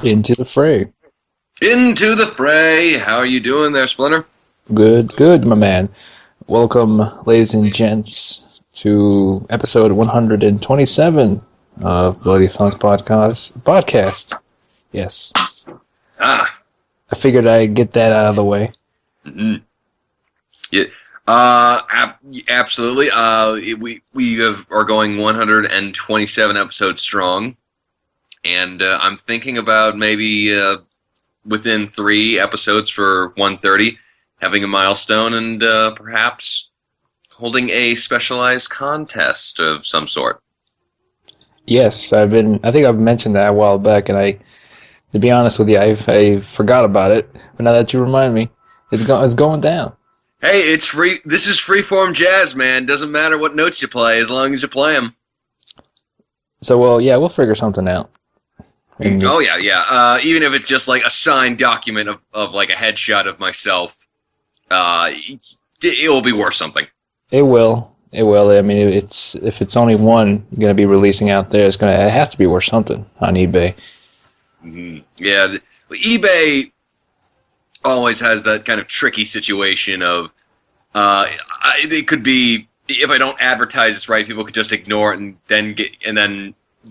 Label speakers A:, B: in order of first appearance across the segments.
A: Into the fray.
B: Into the fray. How are you doing there, Splinter?
A: Good, my man. Welcome, ladies and gents, to episode 127 of Bloody Thumbs Podcast. Yes.
B: Ah.
A: I figured I'd get that out of the way.
B: Mm-hmm. Yeah. Absolutely. Are going 127 episodes strong, and I'm thinking about maybe within 3 episodes for 130, having a milestone and perhaps holding a specialized contest of some sort.
A: Yes, I think I've mentioned that a while back, and to be honest with you, I forgot about it. But now that you remind me, it's going down.
B: Hey, it's free. This is freeform jazz, man. Doesn't matter what notes you play as long as you play them.
A: So, well, yeah, we'll figure something out.
B: Oh yeah. Even if it's just like a signed document of like a headshot of myself, it will be worth something.
A: It will. It will. I mean, if it's only one you're going to be releasing out there, it has to be worth something on eBay.
B: Mm-hmm. Yeah, eBay always has that kind of tricky situation of it could be if I don't advertise this right, people could just ignore it and then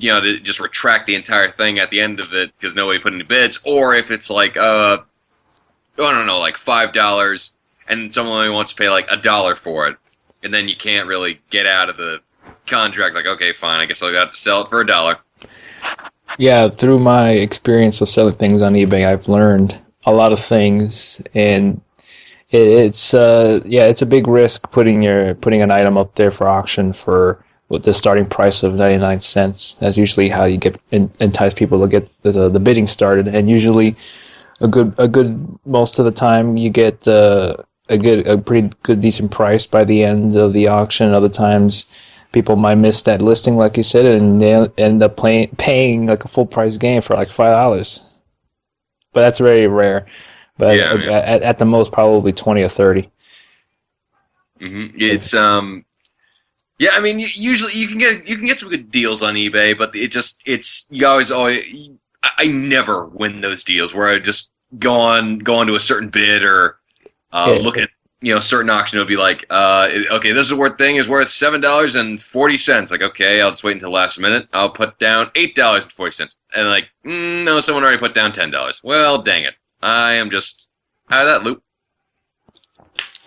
B: to just retract the entire thing at the end of it because nobody put any bids, or if it's like I don't know, like $5 and someone only wants to pay like $1 for it, and then you can't really get out of the contract. Like, okay, fine, I guess I'll have to sell it for $1.
A: Yeah, through my experience of selling things on eBay, I've learned a lot of things, and it's a big risk putting an item up there for auction for with the starting price of 99 cents. That's usually how you entice people to get the bidding started, and usually a good most of the time you get a pretty good decent price by the end of the auction. Other times people might miss that listing, like you said, and they end up paying like a full price game for like $5. But that's very rare. But
B: Yeah.
A: at the most, probably 20 or 30.
B: Mm-hmm. Yeah. I mean, usually you can get some good deals on eBay, but it's you always. I never win those deals where I just go on to a certain bid or look at certain auction. It'll be like, okay, this is worth $7.40. Like, okay, I'll just wait until the last minute. I'll put down $8.40, and like, no, someone already put down $10. Well, dang it, I am just out of that loop.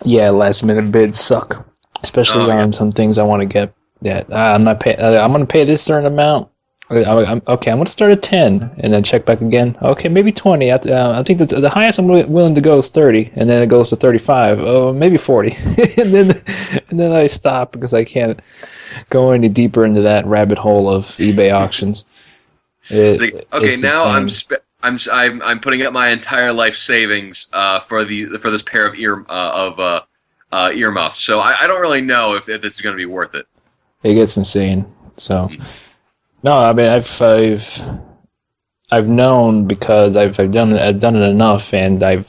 A: Yeah, last minute bids suck, especially on some things I want to get. That I'm not pay. I'm going to pay this certain amount. I'm going to start at 10 and then check back again. Okay, maybe 20. I think the highest I'm willing to go is 30, and then it goes to 35. Oh, maybe 40, and then I stop because I can't go any deeper into that rabbit hole of eBay auctions.
B: Okay, now I'm putting up my entire life savings for this pair of earmuffs. So I don't really know if this is going to be worth it.
A: It gets insane. So no, I mean I've known because I've done it enough, and I've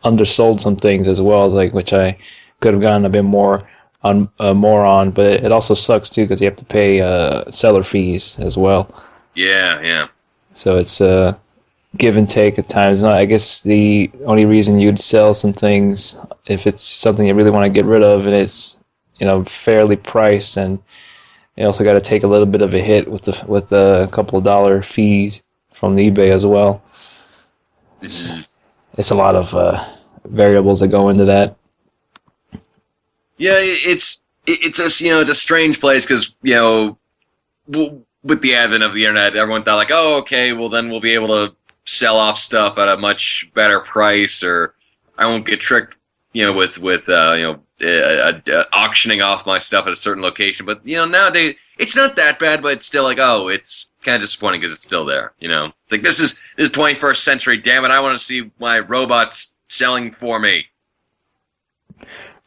A: undersold some things as well, like which I could have gotten a bit more on, but it also sucks too because you have to pay seller fees as well.
B: Yeah.
A: So it's give and take at times. I guess the only reason you'd sell some things if it's something you really want to get rid of and it's fairly priced, and you also got to take a little bit of a hit with the couple of dollar fees from the eBay as well. It's a lot of variables that go into that.
B: Yeah, it's a strange place because with the advent of the internet, everyone thought like, oh, okay, well then we'll be able to sell off stuff at a much better price, or I won't get tricked, with auctioning off my stuff at a certain location. But nowadays it's not that bad, but it's still like, oh, it's kind of disappointing because it's still there. It's like this is 21st century. Damn it, I want to see my robots selling for me.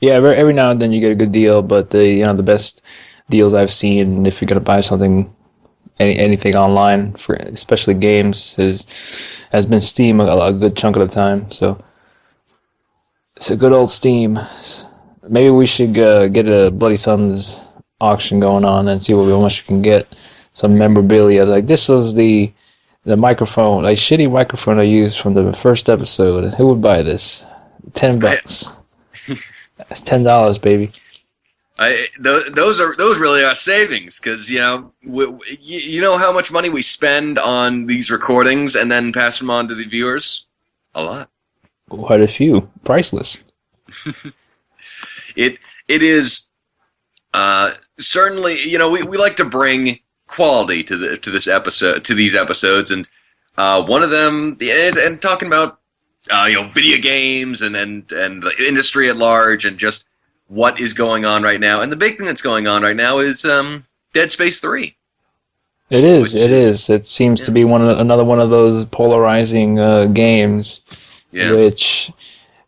A: Yeah, every now and then you get a good deal, but the best deals I've seen, if you're gonna buy something, anything online for especially games, has been Steam a good chunk of the time. So it's a good old Steam. Maybe we should get a Bloody Thumbs auction going on and see what much we can get. Some memorabilia. Like this was the The microphone, a shitty microphone I used from the first episode. Who would buy this? $10. That's $10, baby.
B: Those really are savings because you know how much money we spend on these recordings and then pass them on to the viewers. A lot.
A: Quite a few. Priceless.
B: It is certainly, we like to bring quality to these episodes, and one of them, and talking about video games and the industry at large, and just what is going on right now. And the big thing that's going on right now is Dead Space 3.
A: It is. It seems to be another one of those polarizing games, which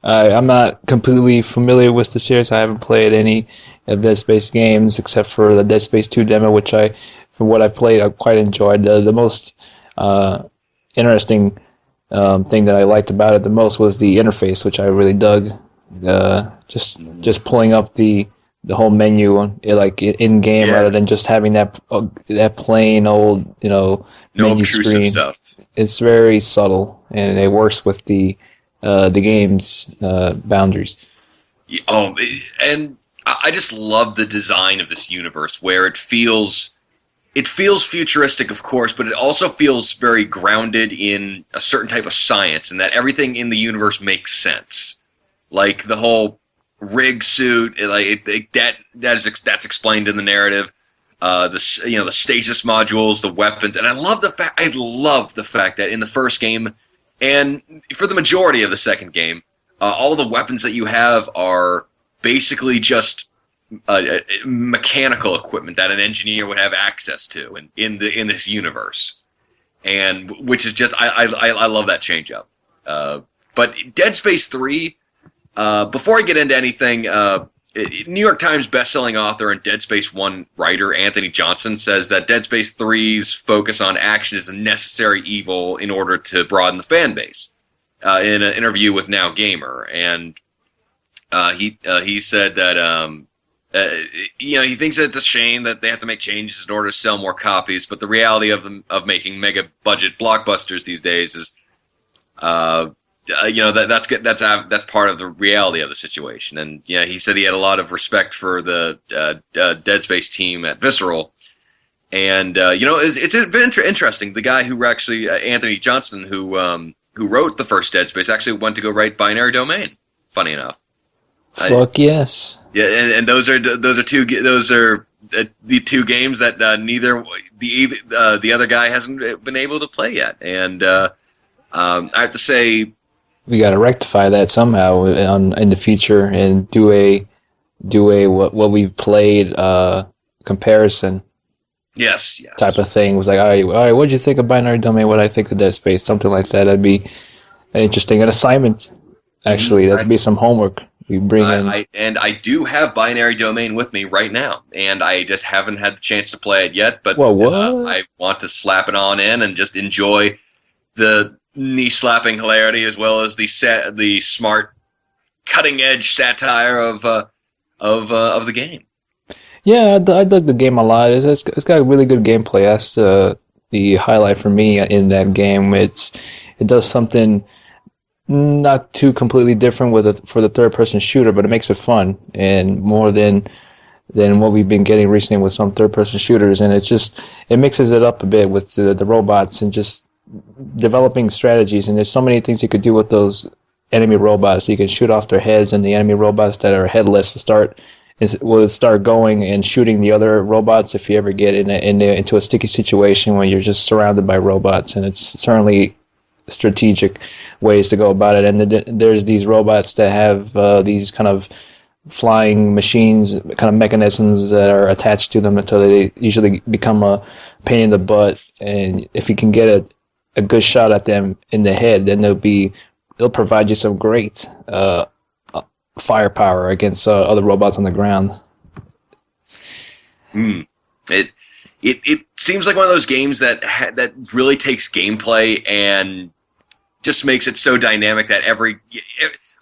A: I'm not completely familiar with the series. I haven't played any of Dead Space games except for the Dead Space 2 demo, which from what I played, I quite enjoyed. The most interesting thing that I liked about it the most was the interface, which I really dug. Just pulling up the whole menu like in game rather than just having that plain old
B: no
A: menu
B: obtrusive
A: screen.
B: Stuff.
A: It's very subtle and it works with the game's boundaries.
B: Oh, and I just love the design of this universe where it feels futuristic, of course, but it also feels very grounded in a certain type of science, and that everything in the universe makes sense. Like the whole rig suit, that's explained in the narrative. The stasis modules, the weapons, and I love the fact that in the first game, and for the majority of the second game, all the weapons that you have are basically just mechanical equipment that an engineer would have access to in this universe, and which is just I love that change up. But Dead Space 3. Before I get into anything, New York Times bestselling author and Dead Space 1 writer Anthony Johnson says that Dead Space 3's focus on action is a necessary evil in order to broaden the fan base. In an interview with Now Gamer, and he said that he thinks that it's a shame that they have to make changes in order to sell more copies, but the reality of making mega budget blockbusters these days is that's good. That's part of the reality of the situation. And he said he had a lot of respect for the Dead Space team at Visceral, and it's been interesting. The guy who actually Anthony Johnson, who wrote the first Dead Space, actually went to go write Binary Domain. Funny enough.
A: Fuck yes.
B: Yeah, and those are the two games that neither the other guy hasn't been able to play yet. And I have to say,
A: we got to rectify that somehow in the future and do a what we've played comparison.
B: Yes.
A: Type of thing. It was like, all right, what'd you think of Binary Domain? What I think of Dead Space? Something like that. That'd be an interesting assignment. Actually, that'd be some homework. We bring in.
B: I do have Binary Domain with me right now, and I just haven't had the chance to play it yet. But I want to slap it on in and just enjoy the knee-slapping hilarity as well as the smart, cutting-edge satire of the game.
A: Yeah, I dug the game a lot. It's got a really good gameplay. That's the highlight for me in that game. It does something not too completely different for the third-person shooter, but it makes it fun and more than what we've been getting recently with some third-person shooters. And it mixes it up a bit with the robots and just developing strategies. And there's so many things you could do with those enemy robots. You can shoot off their heads, and the enemy robots that are headless will start going and shooting the other robots if you ever get into a sticky situation when you're just surrounded by robots. And it's certainly strategic ways to go about it. And there's these robots that have these kind of flying machines, kind of mechanisms that are attached to them until they usually become a pain in the butt. And if you can get a good shot at them in the head, then they'll provide you some great firepower against other robots on the ground.
B: It seems like one of those games that really takes gameplay and just makes it so dynamic that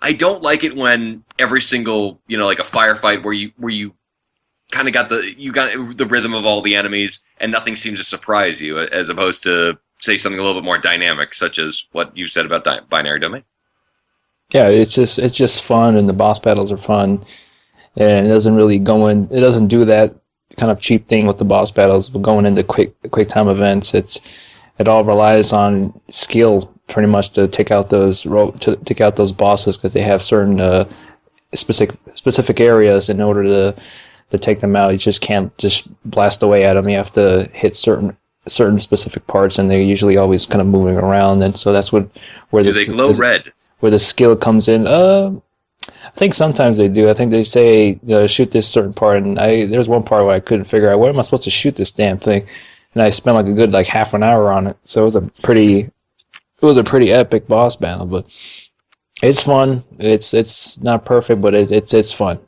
B: I don't like it when every single like a firefight where you kind of got the rhythm of all the enemies and nothing seems to surprise you, as opposed to say something a little bit more dynamic, such as what you said about binary domain.
A: Yeah, it's just fun, and the boss battles are fun, and it doesn't do that kind of cheap thing with the boss battles, but going into quick time events, it all relies on skill pretty much to take out those bosses, because they have certain specific areas in order to take them out. You just can't just blast away at them. You have to hit certain specific parts, and they're usually always kind of moving around, and so that's where
B: Do they glow red?
A: where the skill comes in. I think sometimes they do. I think they say shoot this certain part, and there's one part where I couldn't figure out where am I supposed to shoot this damn thing, and I spent like a good half an hour on it. So it was a pretty epic boss battle, but it's fun. It's not perfect, but it's fun.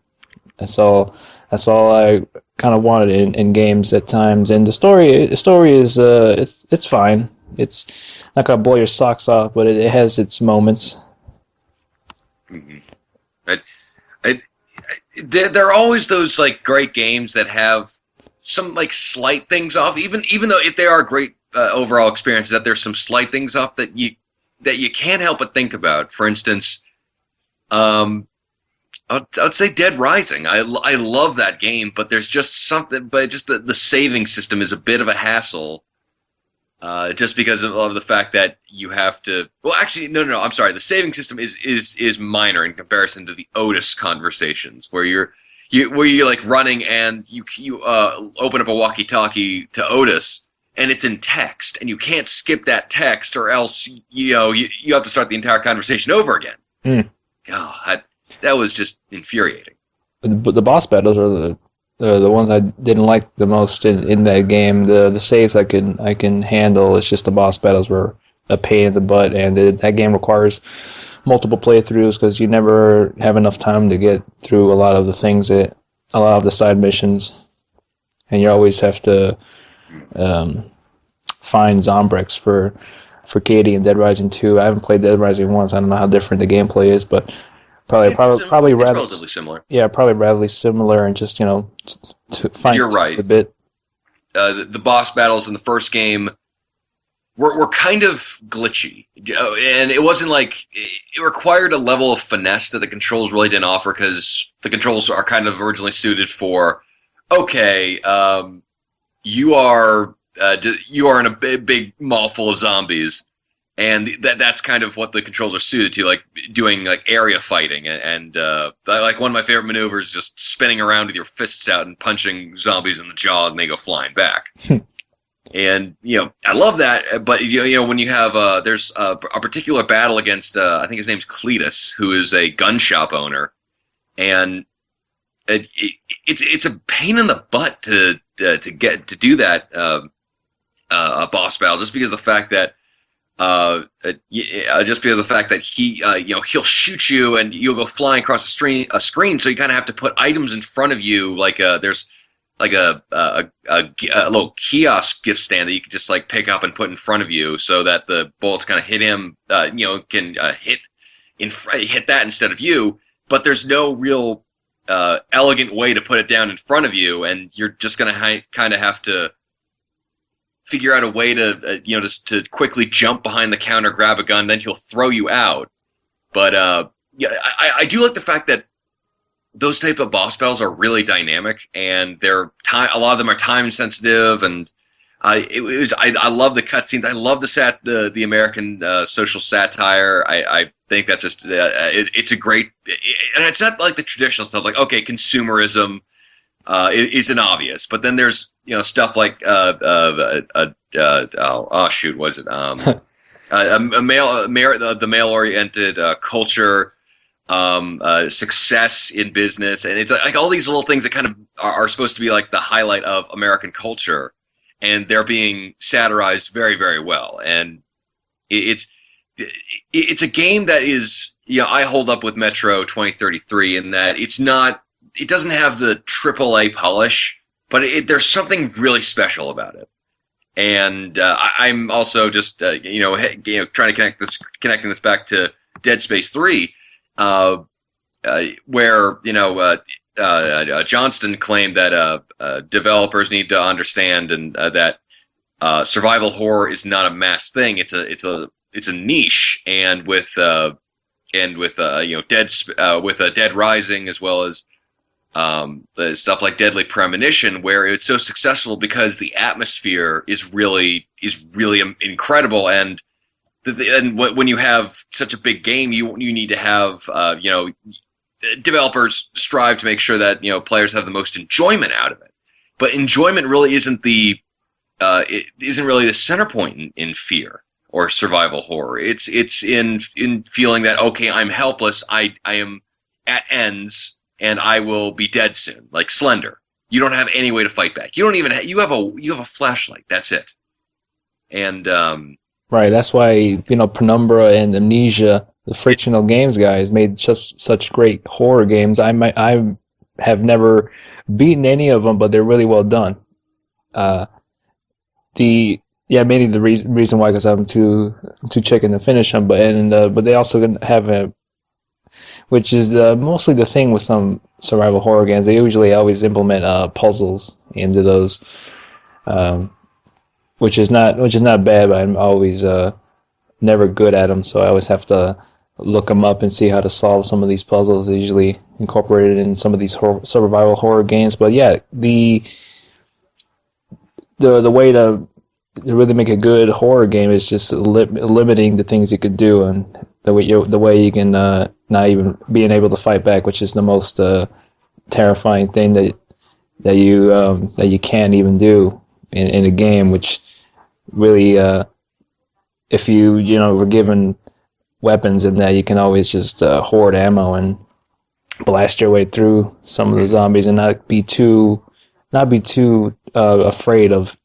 A: That's all. That's all I kind of wanted in games at times. And the story is it's fine. It's not gonna blow your socks off, but it has its moments.
B: Mm-hmm. There are always those great games that have some slight things off, even though if they are great overall experiences, that there's some slight things off that you can't help but think about. For instance, I'd say Dead Rising. I love that game, but there's just something. But just the saving system is a bit of a hassle. Just because of the fact that you have to. Well, actually, no. I'm sorry. The saving system is minor in comparison to the Otis conversations, where you're running and you open up a walkie-talkie to Otis, and it's in text, and you can't skip that text, or else you have to start the entire conversation over again.
A: Mm.
B: God, that was just infuriating.
A: But the boss battles are the ones I didn't like the most in that game. The saves I can handle. It's just the boss battles were a pain in the butt, and that game requires multiple playthroughs because you never have enough time to get through a lot of the side missions, and you always have to find Zombrex for Katie in Dead Rising 2. I haven't played Dead Rising once. I don't know how different the gameplay is, but probably
B: it's relatively similar.
A: Yeah, probably rather similar, and just to find
B: you're right
A: a bit.
B: The boss battles in the first game were kind of glitchy, and it wasn't it required a level of finesse that the controls really didn't offer, because the controls are kind of originally suited for you are in a big mall full of zombies. And that's kind of what the controls are suited to, doing area fighting, and one of my favorite maneuvers is just spinning around with your fists out and punching zombies in the jaw, and they go flying back. And I love that, but when you have there's a particular battle against I think his name's Cletus, who is a gun shop owner, and it's a pain in the butt to do that a boss battle, just because of the fact that. Just because of the fact that he'll shoot you and you'll go flying across a screen, so you kind of have to put items in front of you, there's a little kiosk gift stand that you can just pick up and put in front of you, so that the bullets kind of hit him, can hit that instead of you. But there's no real elegant way to put it down in front of you, and you're just gonna kind of have to figure out a way to just to quickly jump behind the counter, grab a gun, then he'll throw you out. But I do like the fact that those type of boss battles are really dynamic, and a lot of them are time sensitive, and I love the cutscenes. I love the American social satire. I think that's just it's a great, and it's not like the traditional stuff consumerism. Isn't obvious, but then there's stuff like the male-oriented culture, success in business, and it's all these little things that kind of are supposed to be the highlight of American culture, and they're being satirized very, very well. And it's a game that is I hold up with Metro 2033 in that it doesn't have the AAA polish, but there's something really special about it. And I'm also just trying to connecting this back to Dead Space 3, where Johnston claimed that developers need to understand and that survival horror is not a mass thing. It's a niche, and with Dead Rising, as well as the stuff like Deadly Premonition, where it's so successful because the atmosphere is really incredible, and when you have such a big game, you need to have developers strive to make sure that players have the most enjoyment out of it. But enjoyment really isn't the center point in fear or survival horror. It's in feeling that, okay, I'm helpless. I am at ends, and I will be dead soon. Like Slender, you don't have any way to fight back. You don't even you have a flashlight. That's it. And
A: Right, that's why Penumbra and Amnesia, the Frictional Games guys, made such great horror games. I have never beaten any of them, but they're really well done. Uh, mainly the reason why, because I'm too chicken to finish them, but they also have a, which is mostly the thing with some survival horror games. They usually always implement puzzles into those. Um, which is not bad, but I'm always never good at them, so I always have to look them up and see how to solve some of these puzzles. They're usually incorporated in some of these survival horror games. But yeah, the way to really make a good horror game is just limiting the things you could do, and the way you can not even being able to fight back, which is the most terrifying thing that you can't even do in a game, which really, if you were given weapons in that, you can always just hoard ammo and blast your way through some of the zombies and not be too afraid of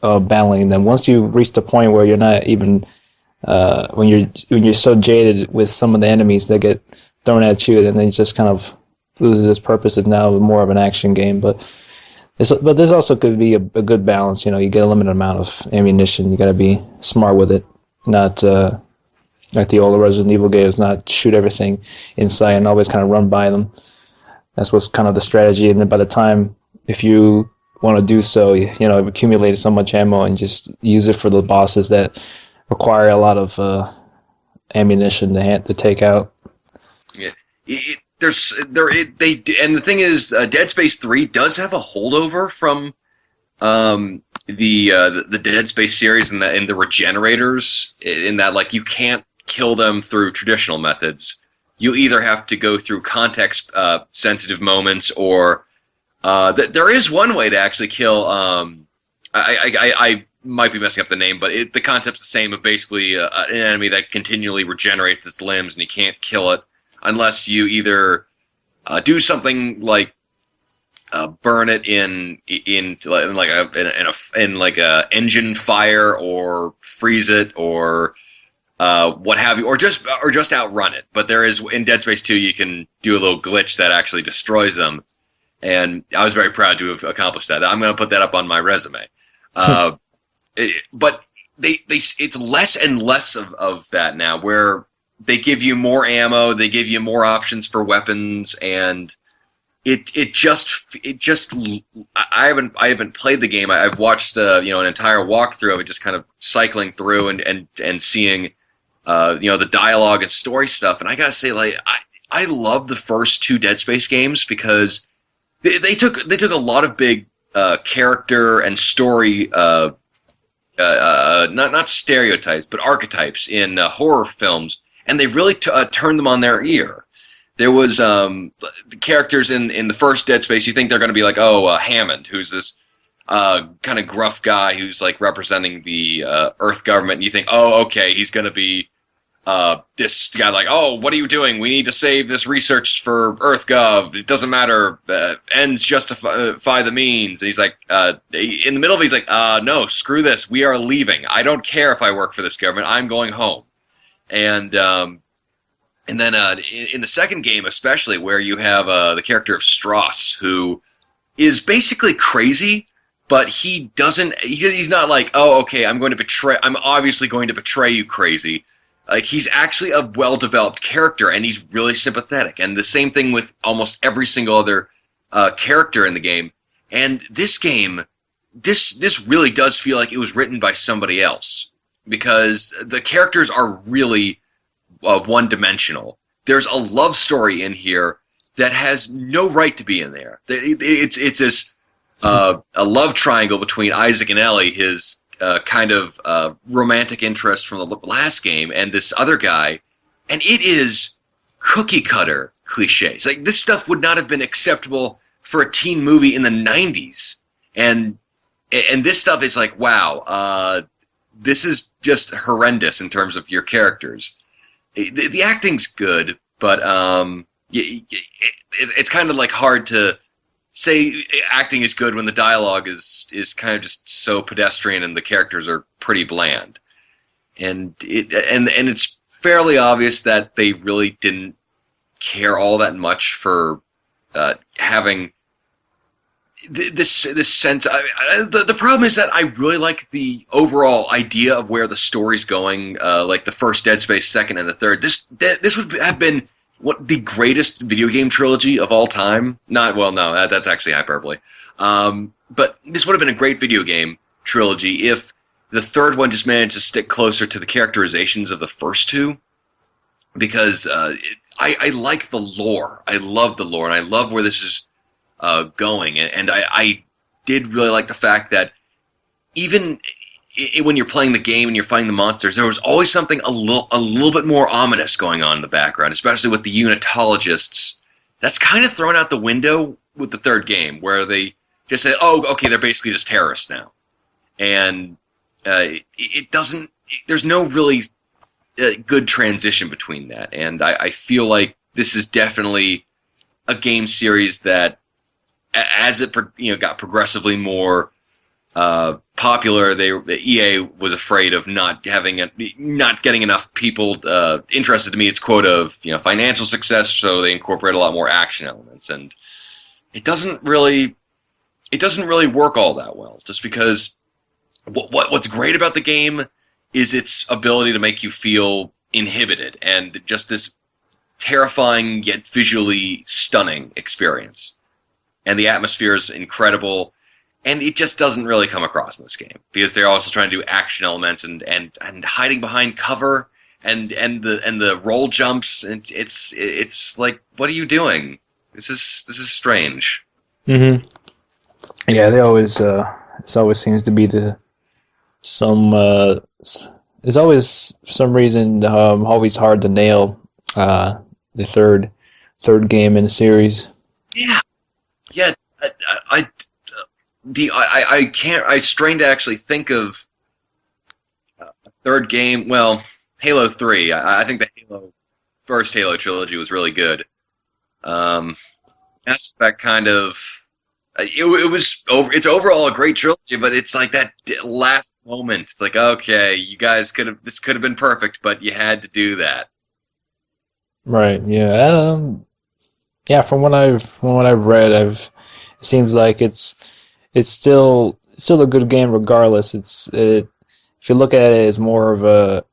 A: battling them. Once you reach the point where you're not even when you're so jaded with some of the enemies that get thrown at you, then it just kind of loses its purpose. It's now more of an action game, but there's also could be a good balance. You get a limited amount of ammunition. You got to be smart with it, not like the old Resident Evil games, not shoot everything in sight and always kind of run by them. That's what's kind of the strategy. And then by the time, if you want to do so, you've accumulated so much ammo and just use it for the bosses that require a lot of ammunition to take out.
B: Yeah. And the thing is, Dead Space 3 does have a holdover from the Dead Space series and the regenerators, in that, like, you can't kill them through traditional methods. You either have to go through context sensitive moments, or there is one way to actually kill. I might be messing up the name, but the concept's the same of basically an enemy that continually regenerates its limbs, and you can't kill it unless you either do something like burn it in a engine fire, or freeze it, or what have you, or just outrun it. But there is, in Dead Space 2, you can do a little glitch that actually destroys them, and I was very proud to have accomplished that. I'm going to put that up on my resume. But it's less and less of that now, where they give you more ammo, they give you more options for weapons, and I haven't played the game. I've watched an entire walkthrough of it, just kind of cycling through and seeing the dialogue and story stuff. And I gotta say, like, I love the first two Dead Space games because they took a lot of big character and story not stereotypes, but archetypes in horror films, and they really turned them on their ear. There was the characters in the first Dead Space. You think they're going to be like, Hammond, who's this kind of gruff guy who's like representing the Earth government. And you think, oh, okay, he's going to be this guy, like, oh, what are you doing? We need to save this research for Earth Gov. It doesn't matter. Ends justify the means. And he's like, in the middle of it, he's like, no, screw this. We are leaving. I don't care if I work for this government. I'm going home. And then in the second game, especially, where you have the character of Strauss, who is basically crazy, but he's not like, oh, okay, I'm obviously going to betray you, crazy. Like, he's actually a well-developed character, and he's really sympathetic. And the same thing with almost every single other character in the game. And this game this really does feel like it was written by somebody else, because the characters are really one-dimensional. There's a love story in here that has no right to be in there. It's this a love triangle between Isaac and Ellie, his kind of romantic interest from the last game, and this other guy, and it is cookie cutter cliches. Like, this stuff would not have been acceptable for a teen movie in the 90s, and this stuff is like, wow, this is just horrendous in terms of your characters. The acting's good, but it's kind of like hard to say acting is good when the dialogue is kind of just so pedestrian and the characters are pretty bland. And it's fairly obvious that they really didn't care all that much for having this sense. The problem is that I really like the overall idea of where the story's going. Like the first Dead Space, second, and the third. This would have been the greatest video game trilogy of all time. That's actually hyperbole. But this would have been a great video game trilogy if the third one just managed to stick closer to the characterizations of the first two. Because I like the lore. I love the lore, and I love where this is going, and I did really like the fact that even when you're playing the game and you're fighting the monsters, there was always something a little bit more ominous going on in the background, especially with the unitologists. That's kind of thrown out the window with the third game, where they just say, "Oh, okay, they're basically just terrorists now," and it doesn't. There's no really good transition between that, and I feel like this is definitely a game series that, as it got progressively more popular, EA was afraid of not getting enough people interested to meet its quota of financial success, so they incorporate a lot more action elements, and it doesn't really work all that well. Just because what's great about the game is its ability to make you feel inhibited, and just this terrifying yet visually stunning experience. And the atmosphere is incredible, and it just doesn't really come across in this game, because they're also trying to do action elements and hiding behind cover and the roll jumps, and it's like, what are you doing? This is strange.
A: Mm-hmm. Yeah, they always it always seems to be it's always for some reason always hard to nail the third game in the series.
B: Yeah, I can't. I strain to actually think of a third game. Well, Halo 3. I think the first Halo trilogy was really good. Mass Effect kind of. It was over. It's overall a great trilogy, but it's like that last moment. It's like, okay, you guys this could have been perfect, but you had to do that.
A: Right. Yeah. Yeah. From what I've read, it seems like it's still a good game regardless. If you look at it as more of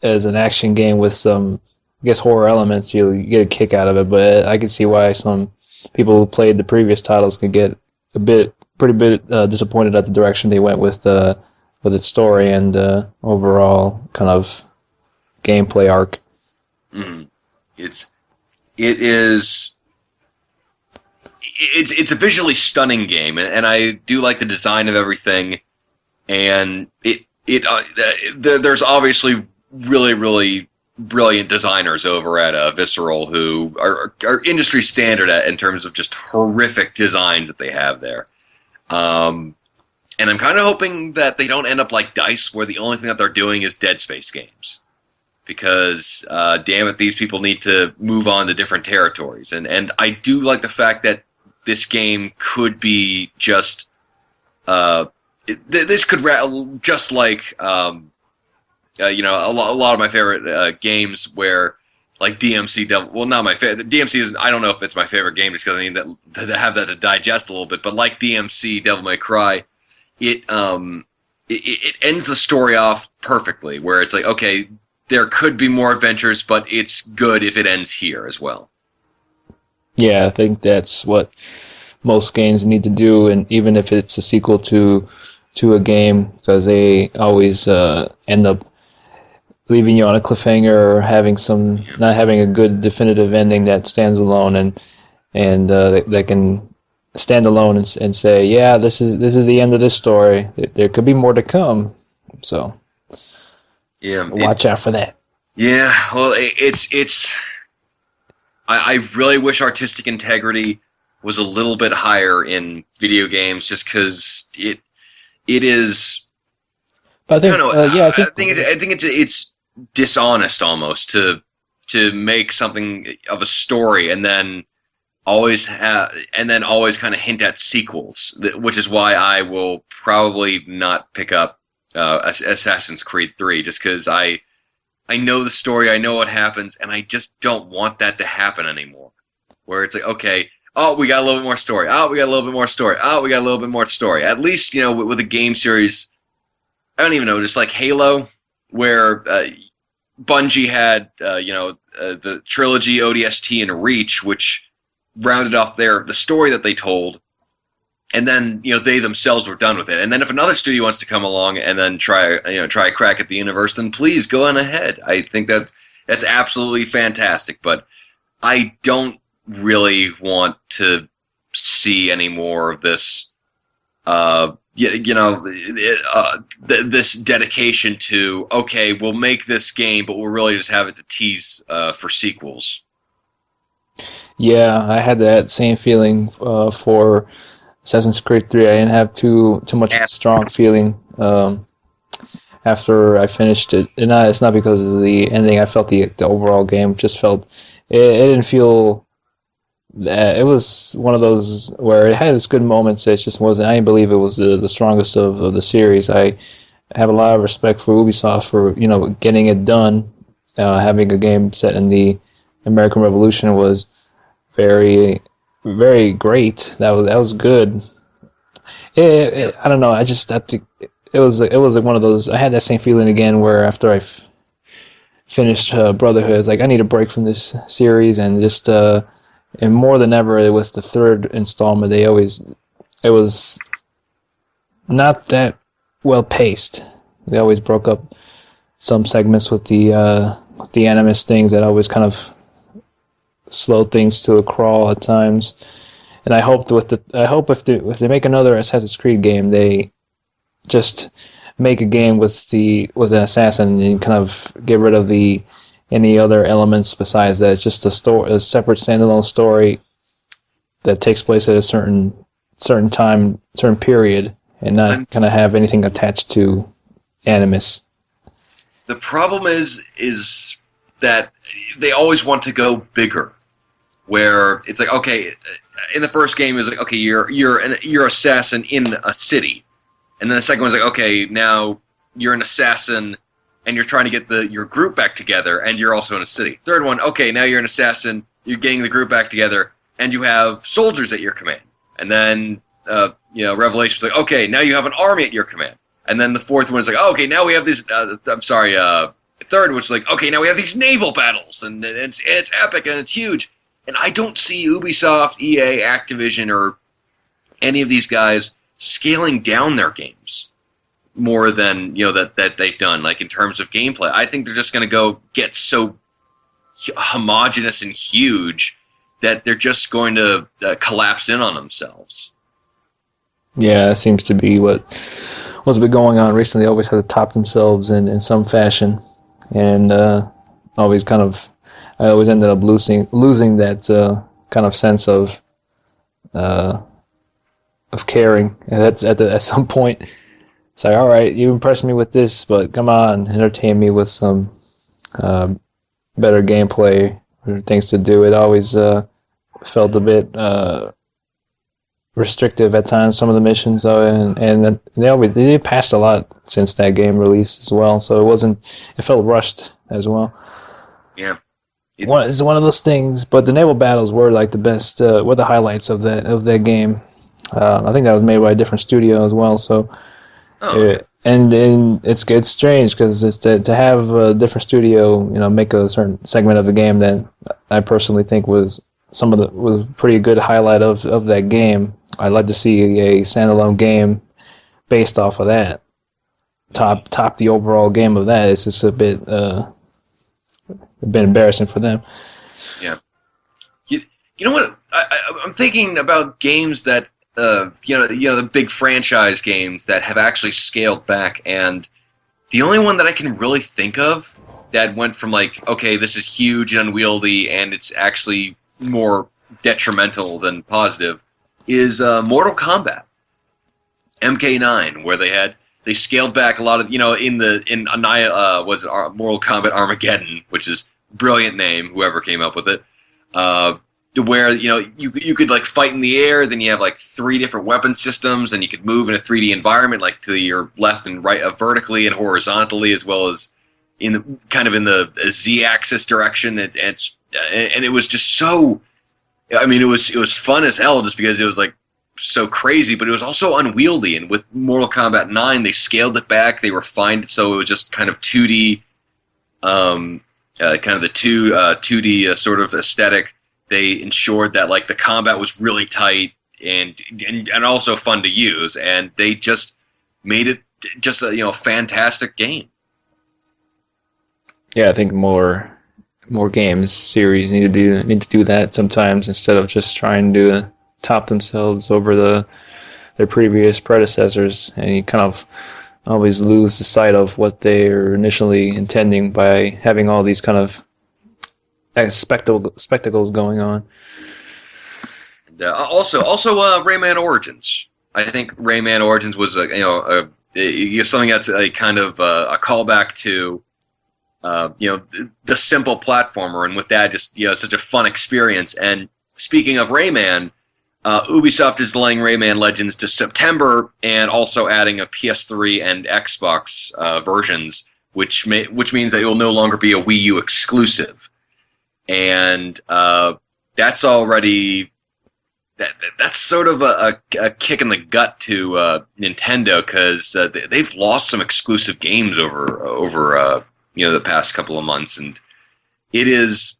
A: as an action game with some, I guess, horror elements, you get a kick out of it. But I can see why some people who played the previous titles could get pretty bit disappointed at the direction they went with its story and overall kind of gameplay arc.
B: Mm. It's a visually stunning game, and I do like the design of everything. And there's obviously really, really brilliant designers over at Visceral who are industry standard in terms of just horrific designs that they have there. And I'm kind of hoping that they don't end up like DICE, where the only thing that they're doing is Dead Space games. Because, damn it, these people need to move on to different territories. And I do like the fact that this game could be just... this could just like... a lot of my favorite games where, like DMC not my favorite. DMC isn't. I don't know if it's my favorite game just because I need to have that to digest a little bit. But like DMC, Devil May Cry, it ends the story off perfectly, where it's like, okay, there could be more adventures, but it's good if it ends here as well.
A: Yeah, I think that's what most games need to do, and even if it's a sequel to a game, because they always end up leaving you on a cliffhanger or having not having a good definitive ending that stands alone and that can stand alone and say, yeah, this is the end of this story. There could be more to come, so watch out for that.
B: Yeah, well, it's. I really wish artistic integrity was a little bit higher in video games, just because it is.
A: But I think,
B: I think it's dishonest almost to make something of a story and then always kind of hint at sequels, which is why I will probably not pick up Assassin's Creed 3, just because I know the story, I know what happens, and I just don't want that to happen anymore. Where it's like, okay, oh, we got a little bit more story. Oh, we got a little bit more story. Oh, we got a little bit more story. At least, with a game series, I don't even know, just like Halo, where Bungie had, the trilogy, ODST, and Reach, which rounded off the story that they told, and then they themselves were done with it. And then if another studio wants to come along and then try a crack at the universe, then please go on ahead. I think that's absolutely fantastic. But I don't really want to see any more of this. This dedication to, okay, we'll make this game, but we'll really just have it to tease for sequels.
A: Yeah, I had that same feeling for Assassin's Creed 3. I didn't have too much of a strong feeling after I finished it. And it's not because of the ending. I felt the overall game just felt it didn't feel. It was one of those where it had its good moments. It just wasn't. I didn't believe it was the strongest of the series. I have a lot of respect for Ubisoft for getting it done. Having a game set in the American Revolution was very, very great. That was good. I don't know. I think it was one of those. I had that same feeling again where after I finished Brotherhood, it's like I need a break from this series, and just and more than ever with the third installment, it was not that well paced. They always broke up some segments with the animus things that always kind of slowed things to a crawl at times. And I hope if they make another Assassin's Creed game, they just make a game with an assassin and kind of get rid of any other elements besides that. It's just a separate standalone story that takes place at a certain time, certain period, and not kind of have anything attached to animus.
B: The problem is that they always want to go bigger. Where it's like, okay, in the first game is like, okay, you're assassin in a city, and then the second one's like, okay, now you're an assassin and you're trying to get your group back together, and you're also in a city. Third one, okay, now you're an assassin, you're getting the group back together, and you have soldiers at your command. And then Revelation's like, okay, now you have an army at your command. And then the fourth one's like, oh, okay, now we have these. Third, which is like, okay, now we have these naval battles, and it's epic and it's huge. And I don't see Ubisoft, EA, Activision, or any of these guys scaling down their games more than that they've done. Like in terms of gameplay, I think they're just going to go get so homogenous and huge that they're just going to collapse in on themselves.
A: Yeah, that seems to be what's been going on recently. They always have to top themselves in some fashion, and always kind of. I always ended up losing that kind of sense of caring. And that's at some point. It's like, all right, you impressed me with this, but come on, entertain me with some better gameplay or things to do. It always felt a bit restrictive at times. Some of the missions, and they passed a lot since that game released as well. So it felt rushed as well.
B: Yeah.
A: It's one of those things, but the naval battles were like the best, were the highlights of that game. I think that was made by a different studio as well. So, and it's strange because it's to have a different studio, make a certain segment of the game that I personally think was some of the was a pretty good highlight of that game. I'd like to see a standalone game based off of that. Top the overall game of that. It's just a bit embarrassing for them.
B: Yeah. You know what? I'm thinking about games that the big franchise games that have actually scaled back, and the only one that I can really think of that went from like, okay, this is huge and unwieldy, and it's actually more detrimental than positive, is Mortal Kombat, MK9, where they scaled back a lot of Mortal Kombat Armageddon, which is a brilliant name, whoever came up with it. Where you could like fight in the air, then you have like 3 different weapon systems, and you could move in a 3D environment, like to your left and right, vertically and horizontally, as well as in the Z-axis direction. And it was just so. I mean, it was fun as hell, just because it was like so crazy, but it was also unwieldy. And with Mortal Kombat 9, they scaled it back. They refined it so it was just kind of 2D, kind of the 2D sort of aesthetic. They ensured that like the combat was really tight and also fun to use, and they just made it just a fantastic game.
A: Yeah, I think more games series need to do that sometimes, instead of just trying to top themselves over their previous predecessors, and you kind of always lose the sight of what they were initially intending by having all these kind of spectacles going on.
B: And, also Rayman Origins. I think Rayman Origins was something that's a kind of a callback to the simple platformer, and with that, just such a fun experience. And speaking of Rayman, Ubisoft is delaying Rayman Legends to September, and also adding a PS3 and Xbox versions, which means that it will no longer be a Wii U exclusive. And that's already that's sort of a kick in the gut to Nintendo, because they've lost some exclusive games over the past couple of months, and it is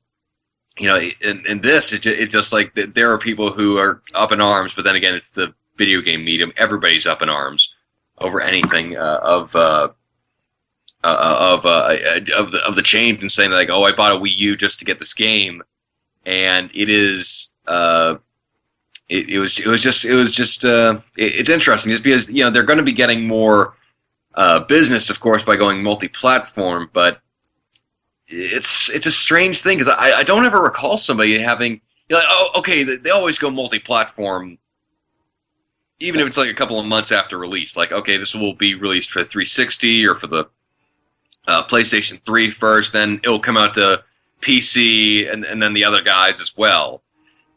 B: in this it's just like there are people who are up in arms, but then again, it's the video game medium. Everybody's up in arms over anything of the change, and saying like, oh, I bought a Wii U just to get this game, and it is it's interesting, just because they're going to be getting more business, of course, by going multi-platform, but it's a strange thing, because I don't ever recall somebody having they always go multi-platform, even if it's like a couple of months after release, like, okay, this will be released for 360 or for the PlayStation 3 first, then it'll come out to PC, and then the other guys as well.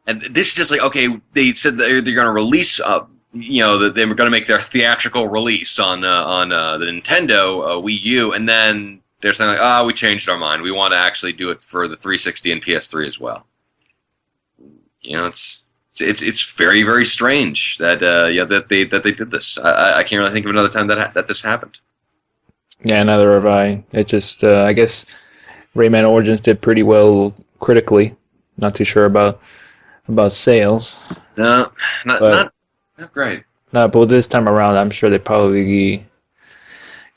B: And this is just like, okay, they said that they're going to release, that they were going to make their theatrical release on the Nintendo Wii U, and then they're saying like, we changed our mind. We want to actually do it for the 360 and PS3 as well. It's very, very strange that they did this. I can't really think of another time that this happened.
A: Yeah, neither have I. It just, I guess Rayman Origins did pretty well critically. Not too sure about sales.
B: No, not great.
A: No, but this time around, I'm sure they probably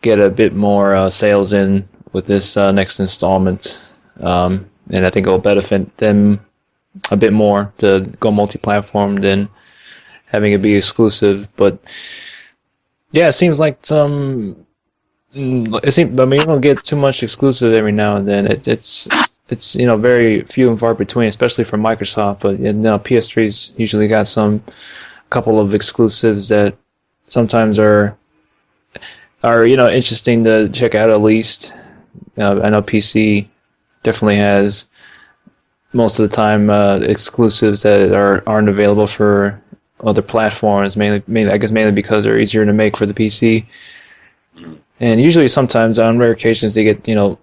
A: get a bit more sales in with this next installment, and I think it will benefit them a bit more to go multi-platform than having it be exclusive. But yeah, it seems like some. You don't get too much exclusive every now and then. It's very few and far between, especially for Microsoft. But PS3's usually got some couple of exclusives that sometimes are interesting to check out at least. I know PC definitely has most of the time exclusives that aren't available for other platforms. Mainly because they're easier to make for the PC. And usually, sometimes on rare occasions, they get turned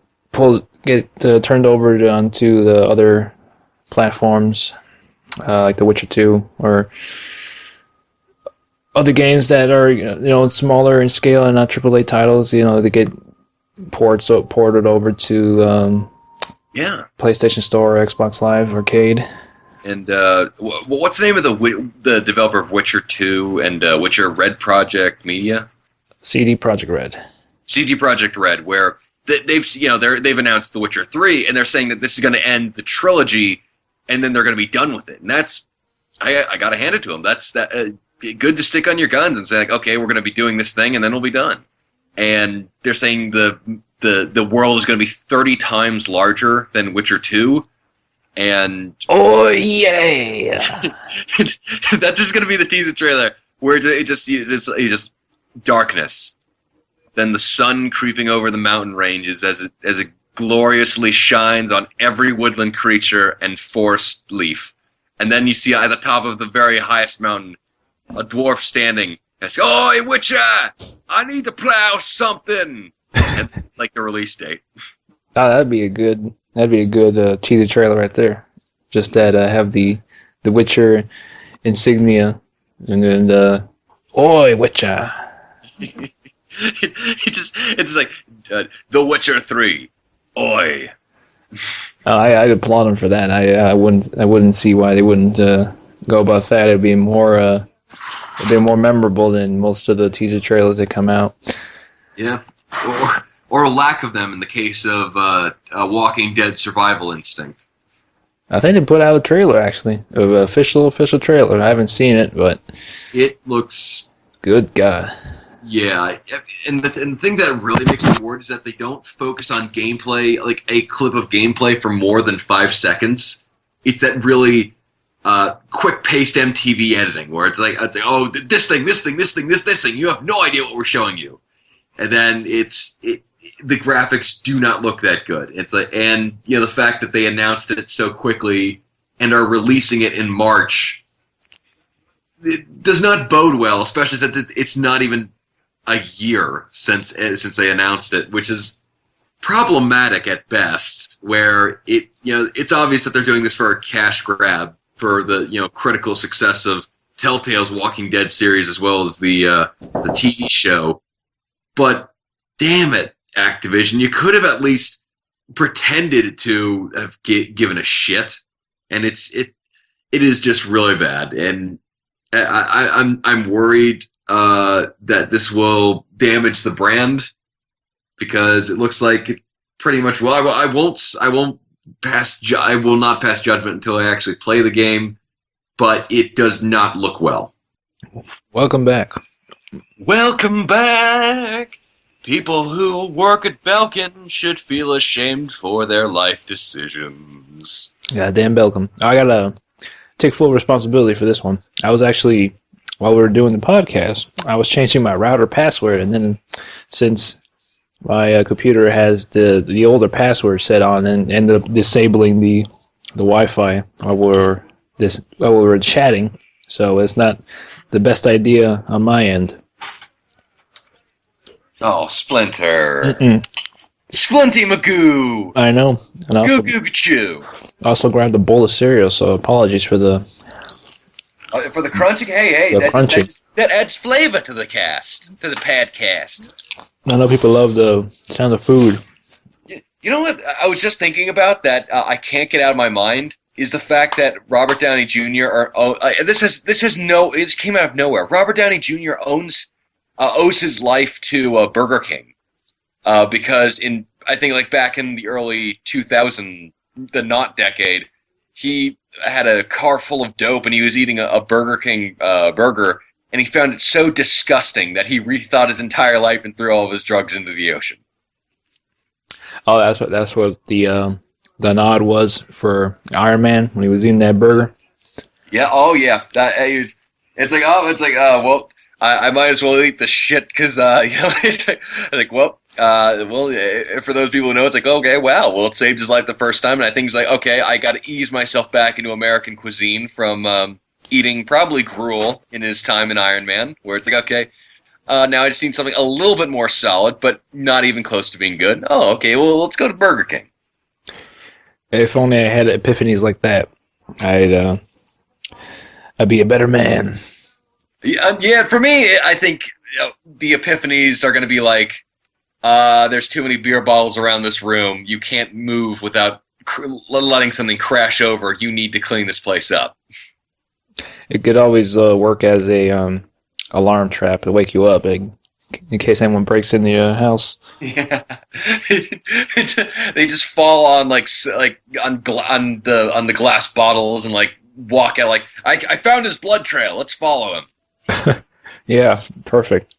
A: over onto the other platforms, like The Witcher 2 or other games that are smaller in scale and not AAA titles. They get ported over to PlayStation Store or Xbox Live Arcade.
B: And what's the name of the developer of Witcher 2 and Witcher Red Project Media?
A: CD Projekt Red.
B: CD Projekt Red, where they've announced The Witcher 3, and they're saying that this is going to end the trilogy, and then they're going to be done with it. And that's, I got to hand it to them. That's good to stick on your guns and say, like, okay, we're going to be doing this thing, and then we'll be done. And they're saying the world is going to be 30 times larger than Witcher 2. And
A: oh yeah,
B: that's just gonna be the teaser trailer where it just darkness, then the sun creeping over the mountain ranges as it gloriously shines on every woodland creature and forest leaf, and then you see at the top of the very highest mountain a dwarf standing. That's, "Oi, Witcher! I need to plow something." And, like the release date.
A: Oh, that'd be a good teaser trailer right there. Just that have the Witcher insignia and then oi Witcher.
B: It's like The Witcher 3, oi.
A: I'd applaud them for that. I wouldn't see why they wouldn't go about that. It'd be more memorable than most of the teaser trailers that come out.
B: Yeah. Or lack of them in the case of Walking Dead Survival Instinct.
A: I think they put out a trailer, actually. An official trailer. I haven't seen it, but
B: it looks...
A: Good God.
B: Yeah, and the thing that really makes me worried is that they don't focus on gameplay, like a clip of gameplay for more than 5 seconds. It's that really quick-paced MTV editing, where it's like, oh, this thing, you have no idea what we're showing you. And then the graphics do not look that good. It's like, and the fact that they announced it so quickly and are releasing it in March, it does not bode well, especially since it's not even a year since they announced it, which is problematic at best. Where it's obvious that they're doing this for a cash grab for the critical success of Telltale's Walking Dead series as well as the TV show, but damn it, Activision, you could have at least pretended to have given a shit, and it is just really bad, and I'm worried that this will damage the brand, because it looks like it pretty much. Well, I will not pass judgment until I actually play the game, but it does not look well.
A: Welcome back.
B: Welcome back. People who work at Belkin should feel ashamed for their life decisions.
A: Goddamn Belkin. I gotta take full responsibility for this one. I was actually, while we were doing the podcast, I was changing my router password, and then since my computer has the older password set on and ended up disabling the Wi-Fi while we were chatting, so it's not the best idea on my end.
B: Oh, Splinter. Splinty Magoo.
A: I know. And also,
B: Goo Goo Choo.
A: Also grabbed a bowl of cereal, so apologies for the...
B: for the crunching? Hey, that adds flavor to the cast, to the podcast.
A: I know people love the sound of food.
B: You know what I was just thinking about that I can't get out of my mind is the fact that Robert Downey Jr. This came out of nowhere. Robert Downey Jr. owes his life to Burger King, because I think back in the early 2000s, the not decade, he had a car full of dope and he was eating a Burger King burger, and he found it so disgusting that he rethought his entire life and threw all of his drugs into the ocean.
A: Oh, that's what the nod was for Iron Man when he was eating that burger.
B: Yeah. Oh, yeah. Well, I might as well eat the shit because it's like, well, for those people who know, it's like, okay, wow, well, it saved his life the first time, and I think he's like, okay, I got to ease myself back into American cuisine from eating probably gruel in his time in Iron Man, where it's like, okay, now I just need something a little bit more solid, but not even close to being good. Oh, okay, well, let's go to Burger King.
A: If only I had epiphanies like that, I'd be a better man.
B: Yeah, for me, I think the epiphanies are going to be like, there's too many beer bottles around this room. You can't move without letting something crash over, you need to clean this place up.
A: It could always work as a alarm trap to wake you up, in case anyone breaks into your house.
B: Yeah, they just fall on on the glass bottles and like walk out like I found his blood trail. Let's follow him.
A: Yeah, perfect.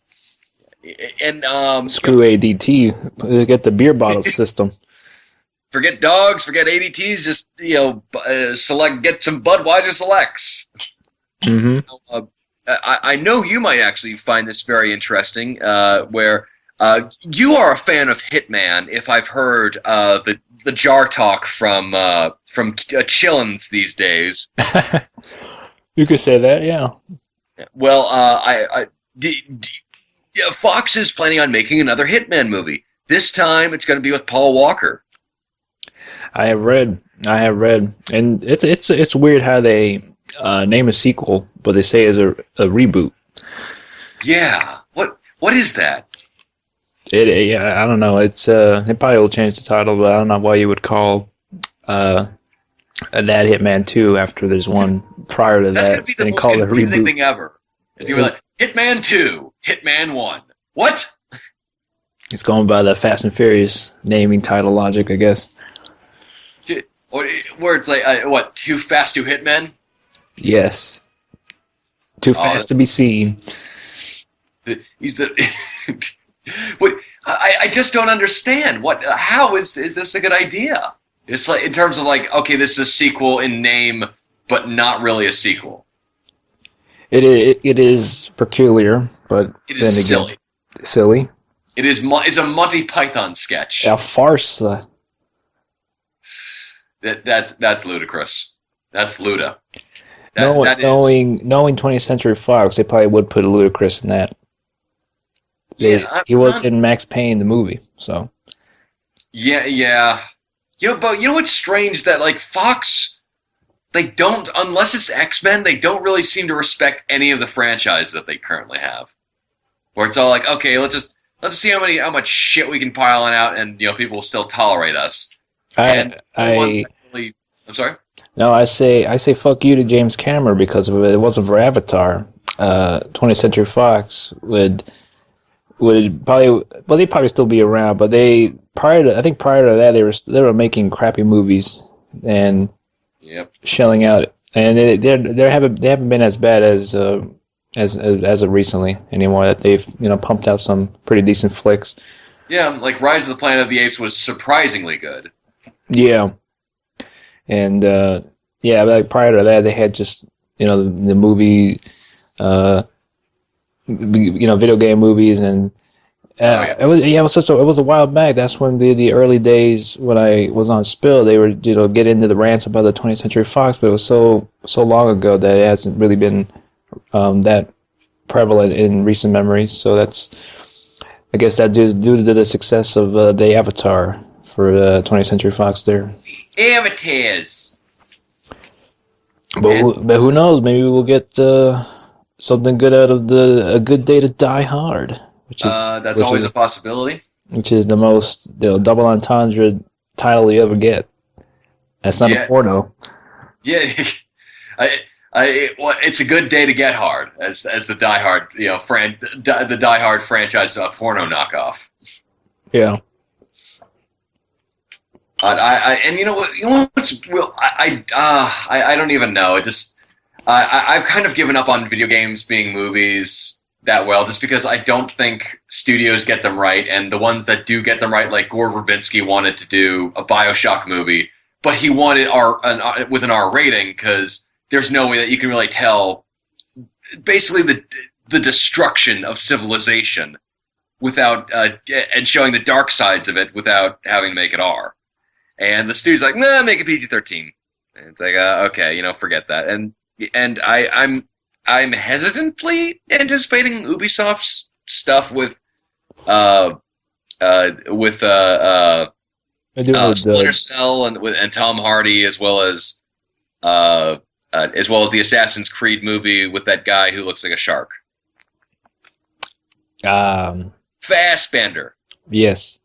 B: And
A: Screw ADT. Get the beer bottle system.
B: forget dogs, forget ADTs. Just get some Budweiser selects.
A: Mm-hmm.
B: I know you might actually find this very interesting. Where you are a fan of Hitman, if I've heard the jar talk from Chillins these days.
A: You could say that, yeah.
B: Well, yeah, Fox is planning on making another Hitman movie. This time, it's going to be with Paul Walker.
A: I have read, and it's weird how they name a sequel, but they say it's a reboot.
B: Yeah, what is that?
A: Yeah, I don't know. It's it probably will change the title, but I don't know why you would call that Hitman 2 after there's one prior to
B: That's
A: that,
B: going to be the
A: and
B: most
A: call it a
B: confusing
A: reboot.
B: thing ever. If you were like Hitman 2, Hitman 1, what?
A: It's going by the Fast and Furious naming title logic, I guess.
B: Where it's like what? Too Fast, Too Hitmen?
A: Yes. Too fast to be seen.
B: He's the. What? I just don't understand. How is this a good idea? It's like in terms of like, okay, this is a sequel in name, but not really a sequel.
A: It is peculiar, but
B: It
A: then
B: is
A: again,
B: silly.
A: silly.
B: It's a Monty Python sketch.
A: A farce.
B: That's ludicrous. That's Luda.
A: Knowing 20th Century Fox, they probably would put a ludicrous in that. He was in Max Payne the movie, so.
B: Yeah. But you know what's strange that like Fox, they don't, unless it's X-Men, they don't really seem to respect any of the franchises that they currently have. Where it's all like, okay, let's see how much shit we can pile on out, and people will still tolerate us. I'm sorry.
A: No, I say fuck you to James Cameron because if it wasn't for Avatar, 20th Century Fox would probably, well, they'd probably still be around, but prior to that they were making crappy movies and shelling out, and they haven't been as bad as of recently anymore. That they've pumped out some pretty decent flicks.
B: Yeah, like Rise of the Planet of the Apes was surprisingly good.
A: Yeah, and like prior to that they had just the movie. Video game movies, and it was a while back. That's when the early days when I was on Spill, they were get into the rants about the 20th Century Fox, but it was so long ago that it hasn't really been that prevalent in recent memories. So I guess that due to the success of the Avatar for 20th Century Fox there.
B: Avatars.
A: But who knows? Maybe we'll get something good out of A Good Day to Die Hard, which is
B: always a possibility.
A: Which is the most double entendre title you ever get. That's not a porno.
B: Yeah, it's a good day to get hard, as the Die Hard the Die Hard franchise porno knockoff.
A: Yeah.
B: And what's real? I don't even know. It just. I've kind of given up on video games being movies that well, just because I don't think studios get them right, and the ones that do get them right, like Gore Verbinski wanted to do a BioShock movie, but he wanted with an R rating because there's no way that you can really tell basically the destruction of civilization without and showing the dark sides of it without having to make it R. And the studio's like, nah, make it PG-13. And it's like, okay, forget that. And I'm hesitantly anticipating Ubisoft's stuff with Splinter Cell and Tom Hardy, as well as the Assassin's Creed movie with that guy who looks like a shark. Fassbender.
A: Yes.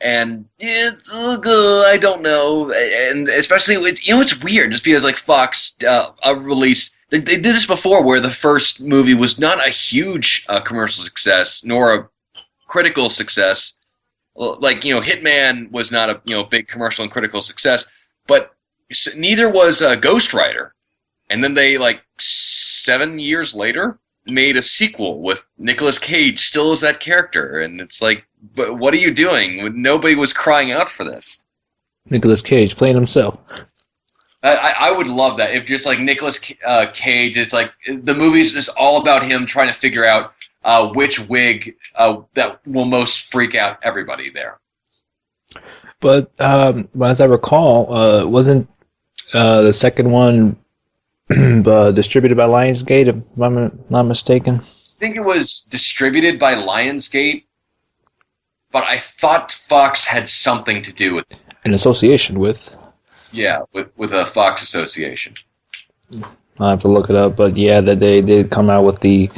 B: and yeah, I don't know, and especially with, it's weird just because like Fox released they did this before where the first movie was not a huge commercial success nor a critical success. Well, like Hitman was not a big commercial and critical success, but neither was Ghost Rider. And then they, like 7 years later, made a sequel with Nicolas Cage still as that character, and it's like, but what are you doing? Nobody was crying out for this.
A: Nicolas Cage playing himself.
B: I would love that if just like Nicolas Cage, it's like the movie's just all about him trying to figure out which wig that will most freak out everybody there.
A: But as I recall, wasn't the second one distributed by Lionsgate, if I'm not mistaken?
B: I think it was distributed by Lionsgate, but I thought Fox had something to do with it.
A: In association with.
B: Yeah, with a Fox association.
A: I'll have to look it up, but yeah, that they did come out with the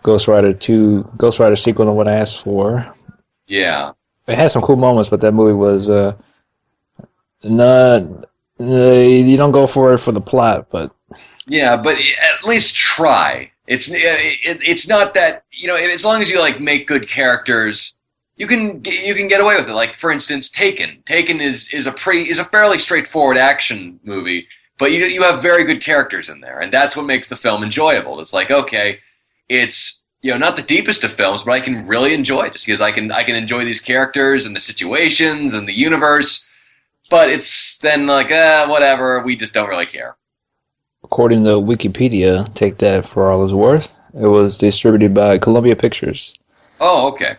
A: Ghost Rider sequel to what I asked for.
B: Yeah.
A: It had some cool moments, but that movie was not. You don't go for it for the plot, but.
B: Yeah, but at least try. It's not that as long as you like make good characters, you can get away with it. Like for instance, Taken. Taken is a fairly straightforward action movie, but you have very good characters in there, and that's what makes the film enjoyable. It's like, okay, it's not the deepest of films, but I can really enjoy it just because I can enjoy these characters and the situations and the universe. But it's then like whatever, we just don't really care.
A: According to Wikipedia, take that for all it's worth. It was distributed by Columbia Pictures.
B: Oh, okay.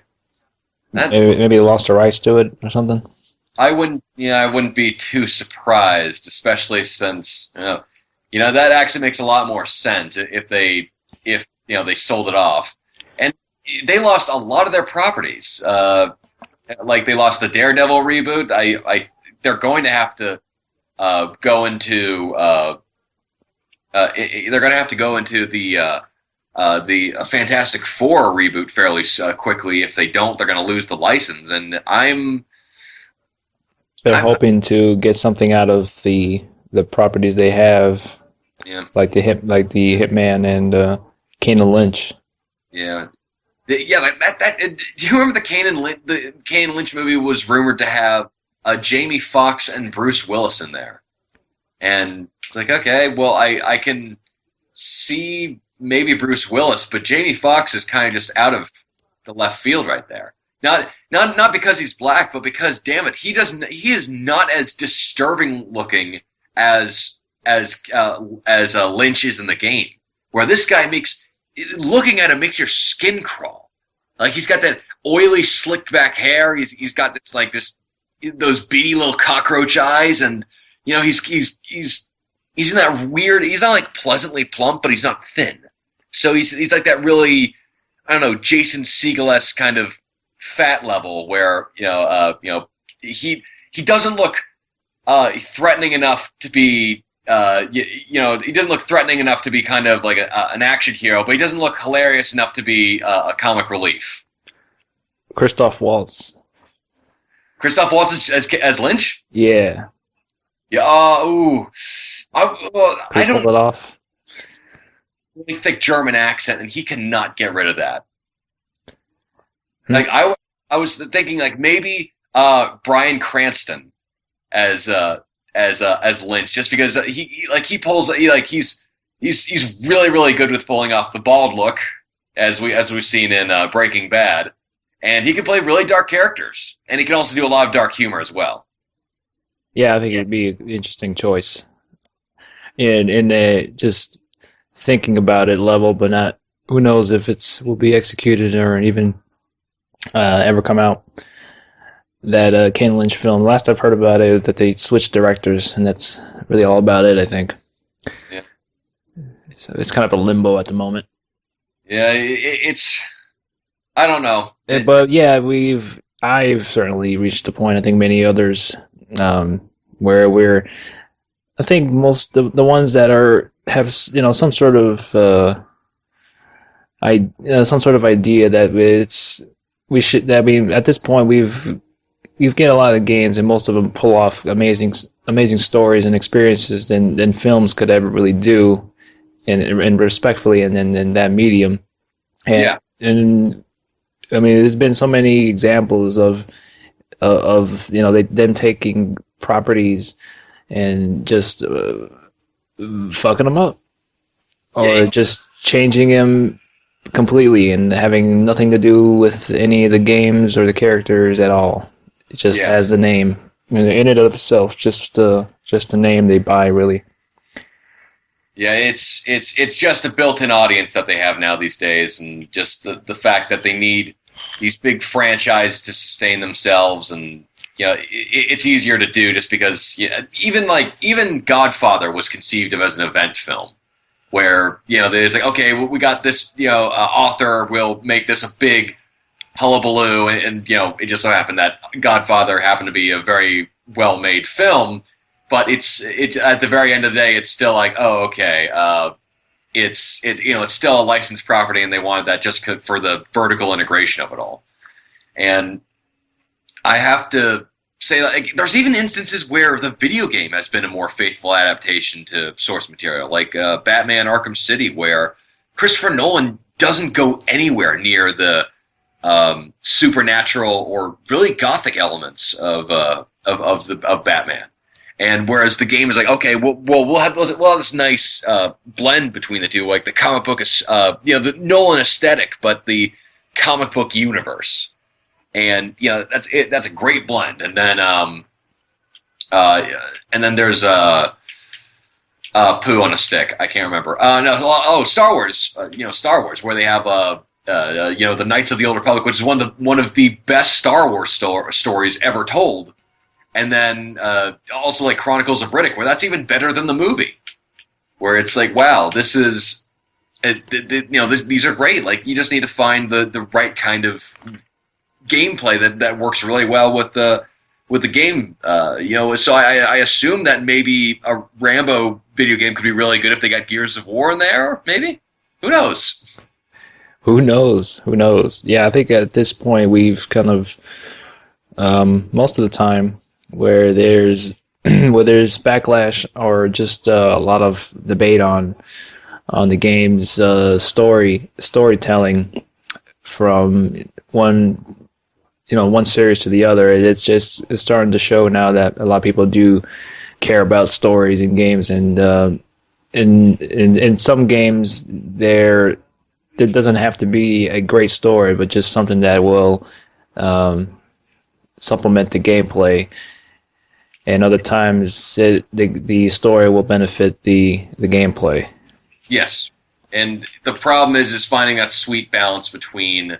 A: Maybe they lost the rights to it or something.
B: I wouldn't be too surprised, especially since that actually makes a lot more sense if they sold it off, and they lost a lot of their properties. Like they lost the Daredevil reboot. They're going to have to go into. They're going to have to go into the Fantastic Four reboot fairly quickly. If they don't, they're going to lose the license. And
A: they're hoping to get something out of the properties they have, like the Hitman and Kane and Lynch.
B: Yeah, that. Do you remember the Kane and Lynch movie was rumored to have Jamie Foxx and Bruce Willis in there, and it's like, okay, well, I can see maybe Bruce Willis, but Jamie Foxx is kind of just out of the left field right there. Not because he's black, but because, damn it, he is not as disturbing looking as Lynch is in the game. Where this guy looking at him makes your skin crawl. Like he's got that oily, slicked back hair. He's got those beady little cockroach eyes, and he's in that weird. He's not like pleasantly plump, but he's not thin. So he's like that really, I don't know, Jason Segel-esque kind of fat level where he doesn't look threatening enough to be he doesn't look threatening enough to be kind of like an action hero, but he doesn't look hilarious enough to be a comic relief.
A: Christoph Waltz.
B: Christoph Waltz as Lynch?
A: Yeah.
B: Yeah. I don't.
A: Pull it off.
B: Really thick German accent, and he cannot get rid of that. Like I was thinking, like maybe Bryan Cranston as Lynch, just because he's really really good with pulling off the bald look, as we've seen in Breaking Bad, and he can play really dark characters, and he can also do a lot of dark humor as well.
A: Yeah, I think it'd be an interesting choice. And just thinking about it level, but not, who knows if will be executed or even ever come out. That Kane Lynch film. Last I've heard about it, that they switched directors, and that's really all about it, I think.
B: Yeah.
A: So it's kind of a limbo at the moment.
B: Yeah, it's. I don't know.
A: But yeah, I've certainly reached the point. I think many others, where I think most the ones that have some sort of some sort of idea that we should. I mean, at this point, we've you get a lot of games, and most of them pull off amazing stories and experiences than films could ever really do, and respectfully, and in that medium.
B: Yeah,
A: And I mean, there's been so many examples of them taking properties and just fucking them up, or
B: yeah,
A: just changing them completely and having nothing to do with any of the games or the characters at all. It just
B: yeah.
A: has the name in and of itself, just the name they buy, really.
B: Yeah, it's just a built-in audience that they have now these days, and just the fact that they need these big franchises to sustain themselves, and it's easier to do just because even Godfather was conceived of as an event film, where there's like, okay, well, we got this author will make this a big hullabaloo, and it just so happened that Godfather happened to be a very well-made film, but it's at the very end of the day, it's still like, oh, okay, it's still a licensed property, and they wanted that just for the vertical integration of it all. And I have to say, like, there's even instances where the video game has been a more faithful adaptation to source material, like Batman: Arkham City, where Christopher Nolan doesn't go anywhere near the supernatural or really gothic elements of Batman. And whereas the game is like, okay, we'll have this nice blend between the two, like the comic book is the Nolan aesthetic, but the comic book universe, and that's it. That's a great blend. And then there's poo on a stick. I can't remember. No, Star Wars. Star Wars, where they have the Knights of the Old Republic, which is one of the best Star Wars stories ever told. And then also like Chronicles of Riddick, where that's even better than the movie, where it's like, wow, this is, these are great. Like, you just need to find the right kind of gameplay that works really well with the game. So I assume that maybe a Rambo video game could be really good if they got Gears of War in there. Maybe, who knows?
A: Who knows? Who knows? Yeah, I think at this point we've kind of most of the time where there's backlash or just a lot of debate on the game's storytelling from one series to the other. It's starting to show now that a lot of people do care about stories in games, and in some games there doesn't have to be a great story, but just something that will supplement the gameplay. And other times the story will benefit the gameplay.
B: Yes, and the problem is finding that sweet balance between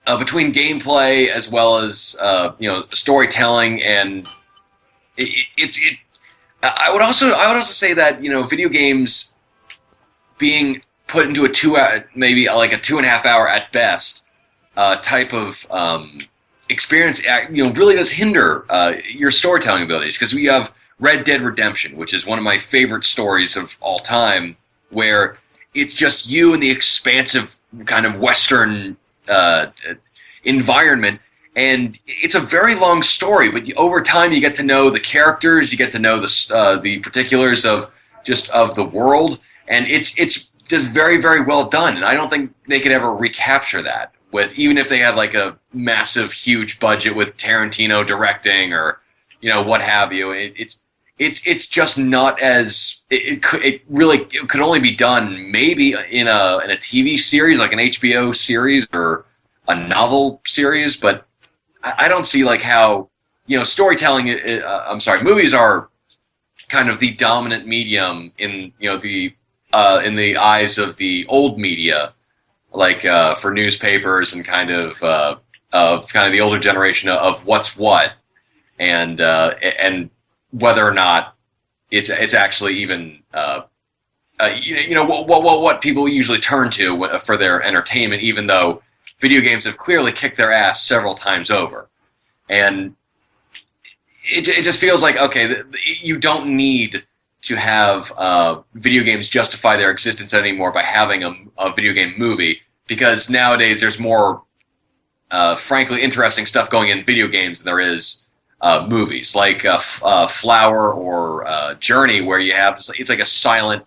B: gameplay as well as storytelling, and I would also say that video games being put into a 2 hour, maybe like a 2.5 hour at best type of experience, really does hinder your storytelling abilities, because we have Red Dead Redemption, which is one of my favorite stories of all time, where it's just you in the expansive kind of Western environment, and it's a very long story, but over time you get to know the characters, you get to know the particulars of the world, and it's just very, very well done. And I don't think they could ever recapture that, with even if they had like a massive, huge budget with Tarantino directing or what have you. It's just not as it could only be done maybe in a TV series, like an HBO series or a novel series, but I don't see like how storytelling. Movies are kind of the dominant medium in in the eyes of the old media, like for newspapers and kind of the older generation of what's what, and whether or not it's actually even what people usually turn to for their entertainment, even though video games have clearly kicked their ass several times over. And it just feels like, okay, you don't need to have video games justify their existence anymore by having a video game movie, because nowadays there's more frankly interesting stuff going in video games than there is movies, like Flower or Journey, where you have it's like a silent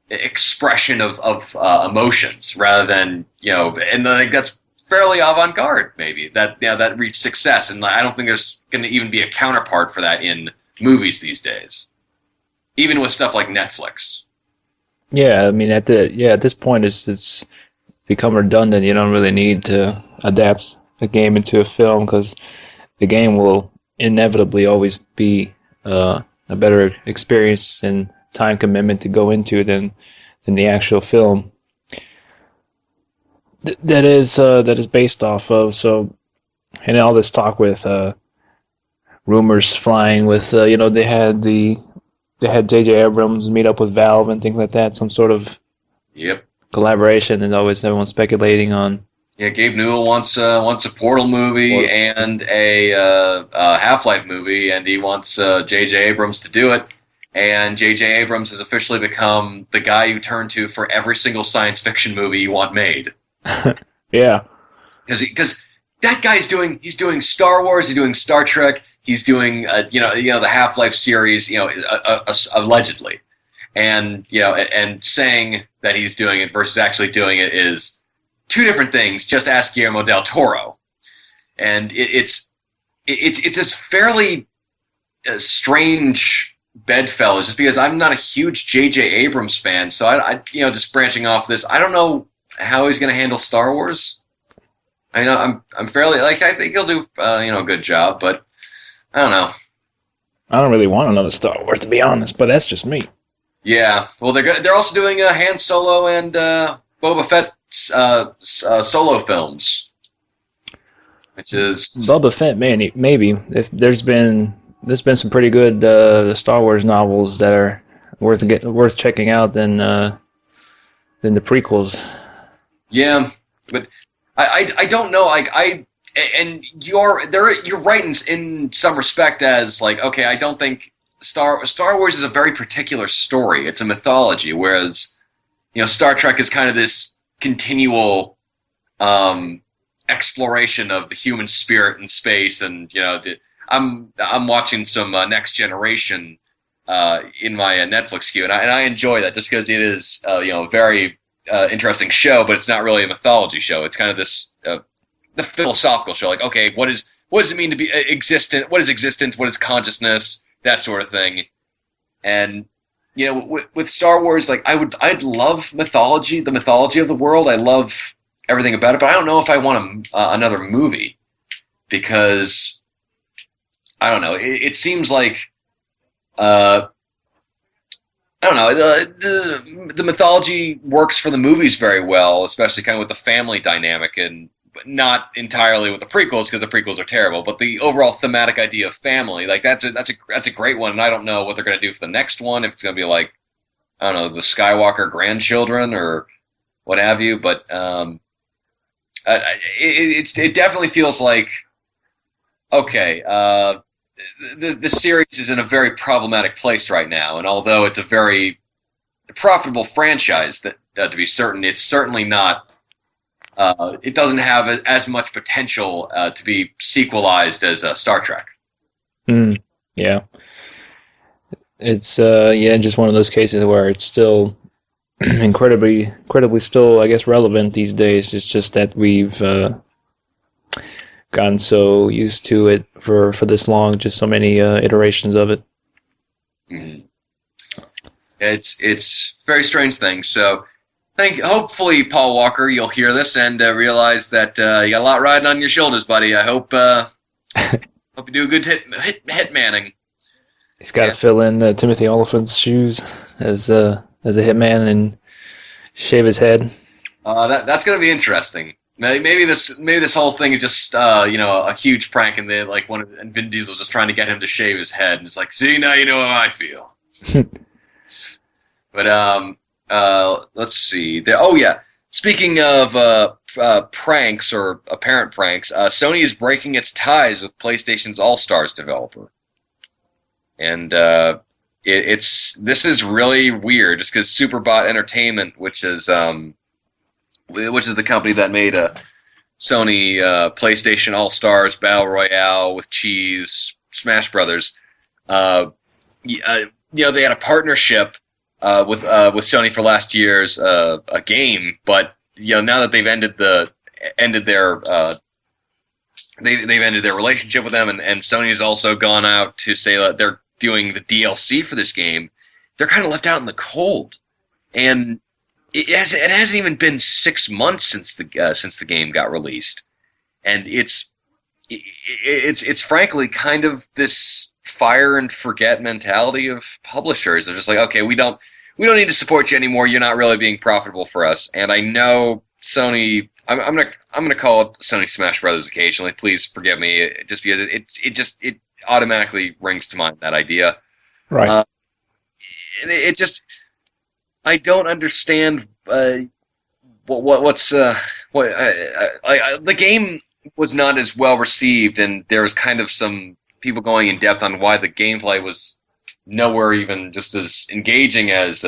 B: expression of emotions rather than and I think that's fairly avant-garde. Maybe that reached success, and I don't think there's going to even be a counterpart for that in movies these days, even with stuff like Netflix.
A: Yeah, I mean, at this point, it's become redundant. You don't really need to adapt a game into a film because the game will inevitably always be a better experience and time commitment to go into than the actual film that is based off of. So, and all this talk with rumors flying with they had J.J. Abrams meet up with Valve and things like that, some sort of
B: Yep.
A: collaboration, and always everyone's speculating on.
B: Yeah, Gabe Newell wants a Portal movie and a Half-Life movie, and he wants J.J. Abrams to do it. And J.J. Abrams has officially become the guy you turn to for every single science fiction movie you want made.
A: Yeah.
B: Because that guy's doing Star Wars, he's doing Star Trek, he's doing the Half-Life series, allegedly, and and saying that he's doing it versus actually doing it is two different things. Just ask Guillermo del Toro, and it's this fairly strange bedfellows, just because I'm not a huge J.J. Abrams fan. So I just branching off this, I don't know how he's going to handle Star Wars. I know I'm fairly I think he'll do a good job, but I don't know.
A: I don't really want another Star Wars, to be honest, but that's just me.
B: Yeah, well they're also doing Han Solo and Boba Fett solo films, which is
A: Boba Fett, man, maybe if there's been some pretty good Star Wars novels that are worth checking out than the prequels.
B: yeah, but I don't know. And you're right in some respect as like, okay, I don't think Star Wars is a very particular story. It's a mythology, whereas Star Trek is kind of this continual exploration of the human spirit in space, and I'm watching some Next Generation in my Netflix queue, and I enjoy that just because it is very interesting show, but it's not really a mythology show. It's kind of this the philosophical show. Like, okay, what does it mean to be existent? What is existence? What is consciousness? That sort of thing. And with Star Wars, like I'd love mythology, the mythology of the world. I love everything about it, but I don't know if I want another movie because I don't know. It seems like I don't know. The mythology works for the movies very well, especially kind of with the family dynamic, and not entirely with the prequels because the prequels are terrible. But the overall thematic idea of family, like that's a great one. And I don't know what they're going to do for the next one. If it's going to be like, I don't know, the Skywalker grandchildren or what have you. But it definitely feels like okay. The series is in a very problematic place right now, and although it's a very profitable franchise, that to be certain, it's certainly not. It doesn't have as much potential to be sequelized as Star Trek.
A: Yeah, it's just one of those cases where it's still incredibly still, I guess, relevant these days. It's just that we've gotten so used to it for this long, just so many iterations of it.
B: Mm-hmm. It's a very strange thing. So, hopefully, Paul Walker, you'll hear this and realize that you got a lot riding on your shoulders, buddy. I hope hope you do a good hitmanning.
A: He's got to fill in Timothy Oliphant's shoes as a hitman and shave his head.
B: That's going to be interesting. Maybe this whole thing is just a huge prank, and they and Vin Diesel's just trying to get him to shave his head, and it's like, see, now you know how I feel. But let's see. Speaking of pranks or apparent pranks, Sony is breaking its ties with PlayStation's All Stars developer, and this is really weird, just because Superbot Entertainment, which is the company that made Sony PlayStation All Stars Battle Royale with cheese, Smash Brothers. They had a partnership with Sony for last year's a game, but now that they've ended their they've ended their relationship with them, and Sony's also gone out to say that they're doing the DLC for this game. They're kind of left out in the cold, and it hasn't even been 6 months since the game got released, and it's frankly kind of this fire and forget mentality of publishers. They're just like, okay, we don't need to support you anymore. You're not really being profitable for us. And I know Sony. I'm gonna call it Sony Smash Brothers occasionally. Please forgive me, just because it automatically rings to mind that idea.
A: Right.
B: It just I don't understand the game was not as well received, and there was kind of some people going in depth on why the gameplay was nowhere even just as engaging as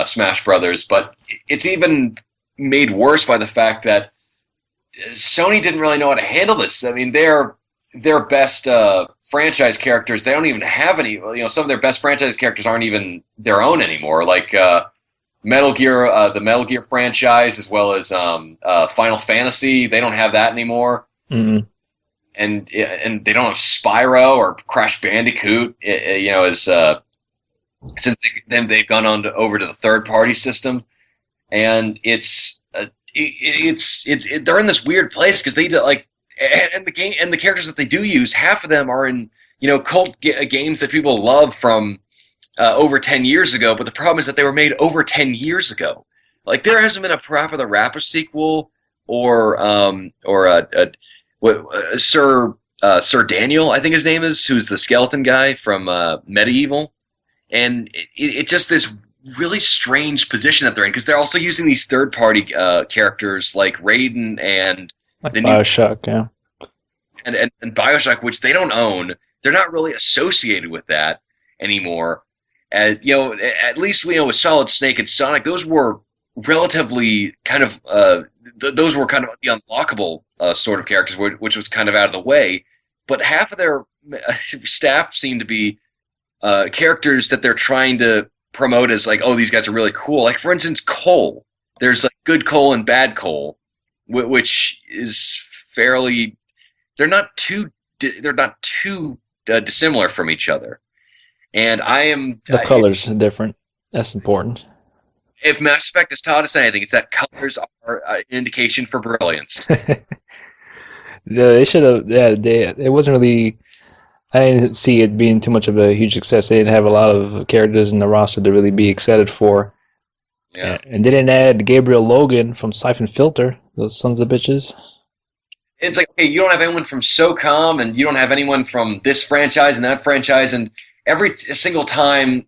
B: Smash Brothers. But it's even made worse by the fact that Sony didn't really know how to handle this. I mean, their best franchise characters, they don't even have any. Some of their best franchise characters aren't even their own anymore. Like Metal Gear, the Metal Gear franchise, as well as Final Fantasy, they don't have that anymore.
A: Mm-hmm.
B: And they don't have Spyro or Crash Bandicoot. Since they've gone over to the third party system, and they're in this weird place because they and the characters that they do use, half of them are in cult games that people love from over 10 years ago. But the problem is that they were made over 10 years ago. Like, there hasn't been a Parappa the Rapper sequel or Sir Daniel, I think his name is, who's the skeleton guy from Medieval, and it's just this really strange position that they're in because they're also using these third-party characters like Raiden and
A: like the Bioshock, yeah,
B: and Bioshock, which they don't own. They're not really associated with that anymore. And at least with Solid Snake and Sonic, those were relatively kind of those were kind of the unlockable sort of characters, which was kind of out of the way. But half of their staff seem to be characters that they're trying to promote as like, oh, these guys are really cool. Like, for instance, Cole. There's like good Cole and bad Cole, which is fairly. They're not too dissimilar from each other. And
A: the colors are different. That's important.
B: If Mass Effect has taught us anything, it's that colors are an indication for brilliance.
A: They should have. Yeah, it wasn't really. I didn't see it being too much of a huge success. They didn't have a lot of characters in the roster to really be excited for.
B: Yeah.
A: And they didn't add Gabriel Logan from Siphon Filter. Those sons of bitches.
B: It's like, okay, you don't have anyone from SOCOM, and you don't have anyone from this franchise and that franchise, and every single time,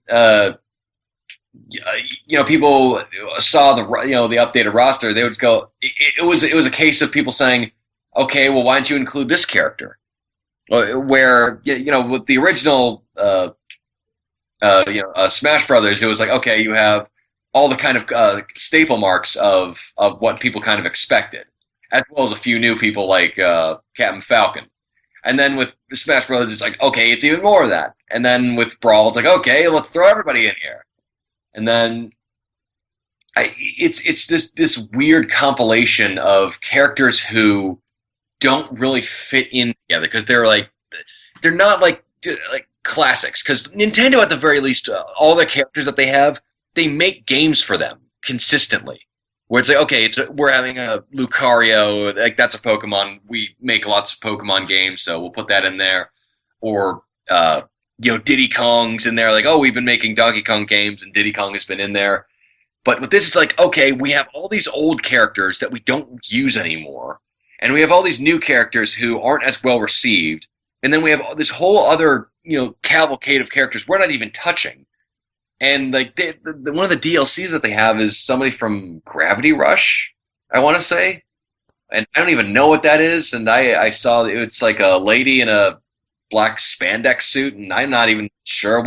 B: people saw the updated roster, they would go. It was a case of people saying, okay, well, why don't you include this character? Where with the original Smash Brothers, it was like, okay, you have all the kind of staple marks of what people kind of expected, as well as a few new people like Captain Falcon. And then with Smash Brothers, it's like, okay, it's even more of that. And then with Brawl, it's like, okay, let's throw everybody in here. And then it's this weird compilation of characters who don't really fit in together because they're not like classics. Because Nintendo, at the very least, all the characters that they have, they make games for them consistently. Where it's like, okay, we're having a Lucario, like that's a Pokemon. We make lots of Pokemon games, so we'll put that in there. Or Diddy Kong's in there, like, oh, we've been making Donkey Kong games, and Diddy Kong has been in there. But with this, it's like, okay, we have all these old characters that we don't use anymore, and we have all these new characters who aren't as well received, and then we have this whole other cavalcade of characters we're not even touching. And like one of the DLCs that they have is somebody from Gravity Rush, I want to say, and I don't even know what that is. And I saw it's like a lady in a black spandex suit, and I'm not even sure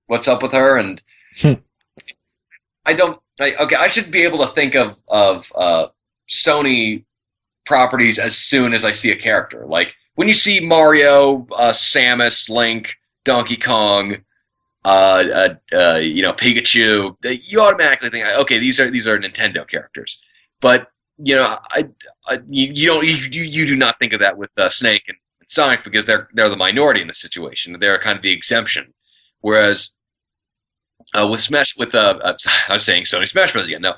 B: what's up with her. And I should be able to think of Sony properties as soon as I see a character. Like when you see Mario, Samus, Link, Donkey Kong, Pikachu, you automatically think, okay, these are Nintendo characters. But you do not think of that with Snake and Sonic because they're the minority in the situation. They're kind of the exemption. Whereas with Smash, I was saying Sony Smash Bros. Again. No,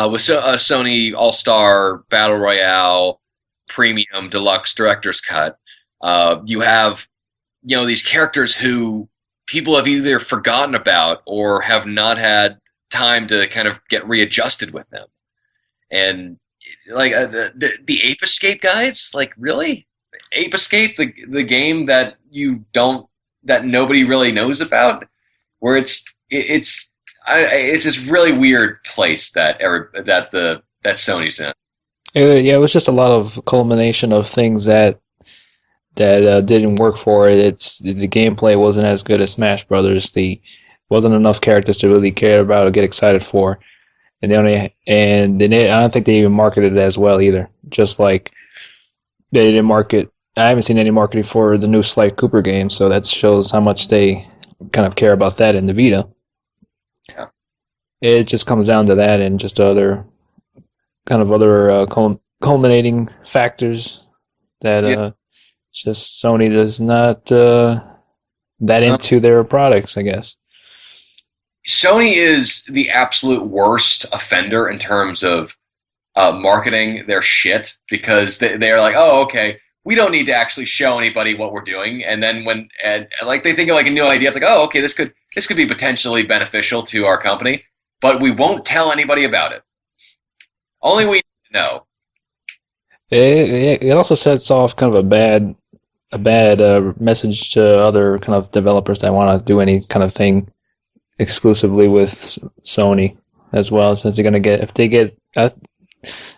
B: with Sony All Star Battle Royale Premium Deluxe Director's Cut, you have these characters who people have either forgotten about or have not had time to kind of get readjusted with them. And like the Ape Escape guys, like really, Ape Escape, the game that that nobody really knows about, where it's this really weird place that Sony's in.
A: Yeah, it was just a lot of culmination of things that didn't work for it. The gameplay wasn't as good as Smash Brothers. The wasn't enough characters to really care about or get excited for, and I don't think they even marketed it as well either. Just like they didn't market. I haven't seen any marketing for the new Sly Cooper game, so that shows how much they kind of care about that in the Vita.
B: Yeah.
A: It just comes down to that and just other culminating factors that just Sony does not that into their products, I guess.
B: Sony is the absolute worst offender in terms of marketing their shit because they're like, oh, okay, we don't need to actually show anybody what we're doing, and then like they think of like a new idea, it's like, oh, okay, this could be potentially beneficial to our company, but we won't tell anybody about it. Only we know.
A: It also sets off kind of a bad message to other kind of developers that want to do any kind of thing exclusively with Sony as well, since they're gonna get if they get.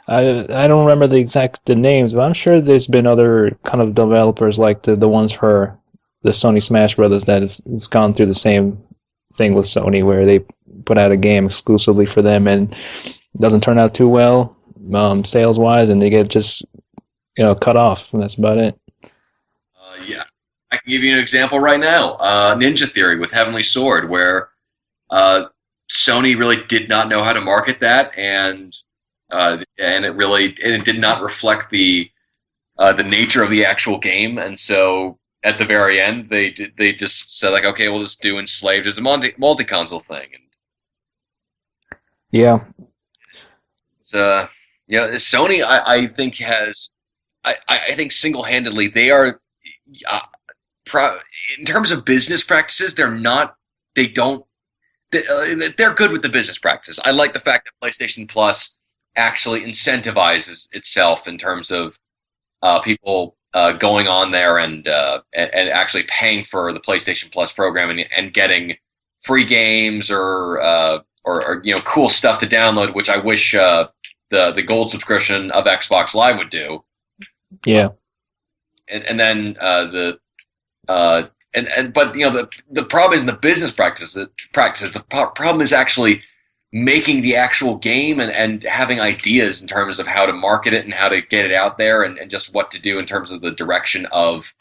A: I don't remember the names, but I'm sure there's been other kind of developers like the ones for the Sony Smash Brothers that have gone through the same thing with Sony, where they put out a game exclusively for them and it doesn't turn out too well sales wise, and they get just cut off, and that's about it.
B: Yeah, I can give you an example right now. Ninja Theory with Heavenly Sword, where Sony really did not know how to market that, and it did not reflect the nature of the actual game, and so at the very end they just said like, okay, we'll just do Enslaved as a multi-console thing, and
A: yeah,
B: Sony I think has I think single-handedly they are in terms of business practices they're good with the business practices. I like the fact that PlayStation Plus actually incentivizes itself in terms of people going on there and actually paying for the PlayStation Plus program and getting free games or cool stuff to download, which I wish the gold subscription of Xbox Live would do.
A: Yeah.
B: And then but the problem isn't the business practices. The problem is actually making the actual game and having ideas in terms of how to market it and how to get it out there and just what to do in terms of the direction of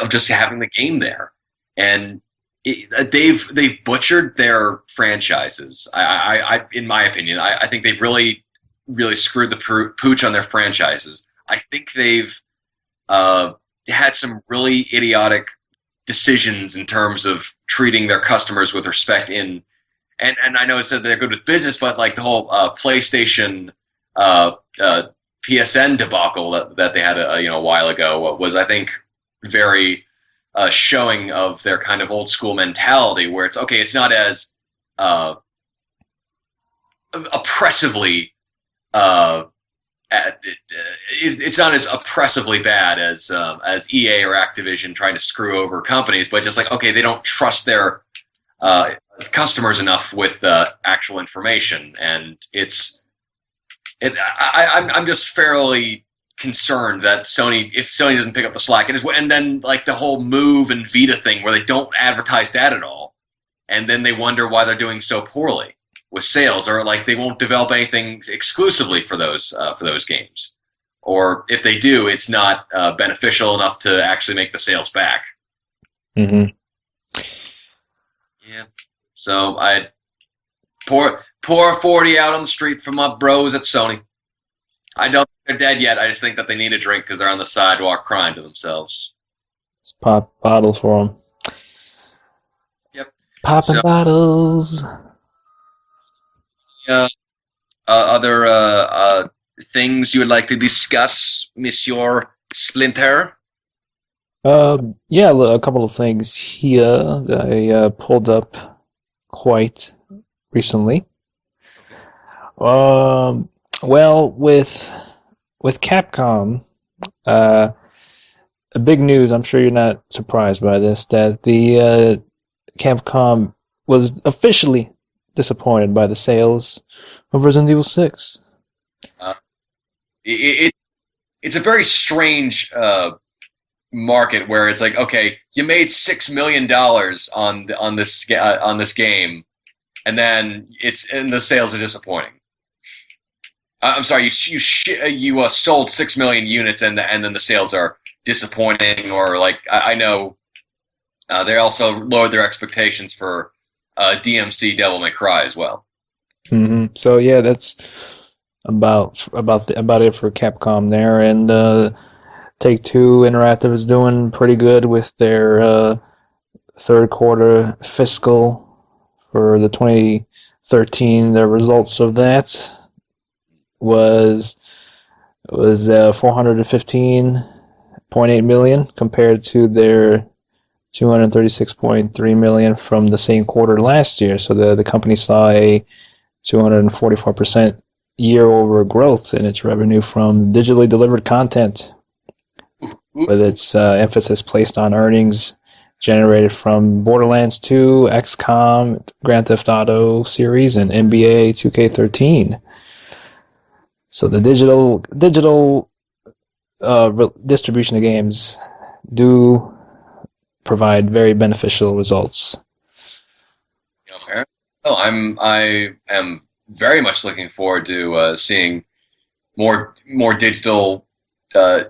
B: just having the game there. And they've butchered their franchises. I in my opinion, I think they've really screwed the pooch on their franchises. I think they've had some really idiotic decisions in terms of treating their customers with respect and I know it said they're good with business, but like the whole PlayStation PSN debacle that they had a while ago was, I think, very showing of their kind of old school mentality, where it's okay, it's not as oppressively it's not as oppressively bad as EA or Activision trying to screw over companies, but just like, okay, they don't trust their customers enough with actual information, and I'm just fairly concerned that if Sony doesn't pick up the slack, and then like the whole Move and Vita thing where they don't advertise that at all, and then they wonder why they're doing so poorly. with sales, or like they won't develop anything exclusively for those games, or if they do, it's not beneficial enough to actually make the sales back.
A: Mm-hmm.
B: Yeah. So I pour 40 out on the street for my bros at Sony. I don't think they're dead yet. I just think that they need a drink because they're on the sidewalk crying to themselves.
A: Let's pop bottles for them.
B: Yep.
A: Popping
B: So,
A: bottles.
B: other things you would like to discuss, Monsieur Splinter?
A: Yeah, a couple of things here that I pulled up quite recently. Um, well, with Capcom, uh, a big news. I'm sure you're not surprised by this. That the Capcom was officially disappointed by the sales of Resident Evil 6.
B: Uh, it's a very strange market where it's like, okay, you made $6 million on this game, and then the sales are disappointing. I'm sorry, you sold 6 million units, and then the sales are disappointing, or like I know they also lowered their expectations for DMC Devil May Cry as well.
A: Mm-hmm. So yeah, that's about it for Capcom there, and Take-Two Interactive is doing pretty good with their third quarter fiscal for the 2013. The results of that was 415.8 million compared to their 236.3 million from the same quarter last year. So the company saw a 244% year-over growth in its revenue from digitally delivered content, with its emphasis placed on earnings generated from Borderlands 2, XCOM, Grand Theft Auto series, and NBA 2K13. So the digital distribution of games do provide very beneficial results.
B: I am very much looking forward to seeing more digital and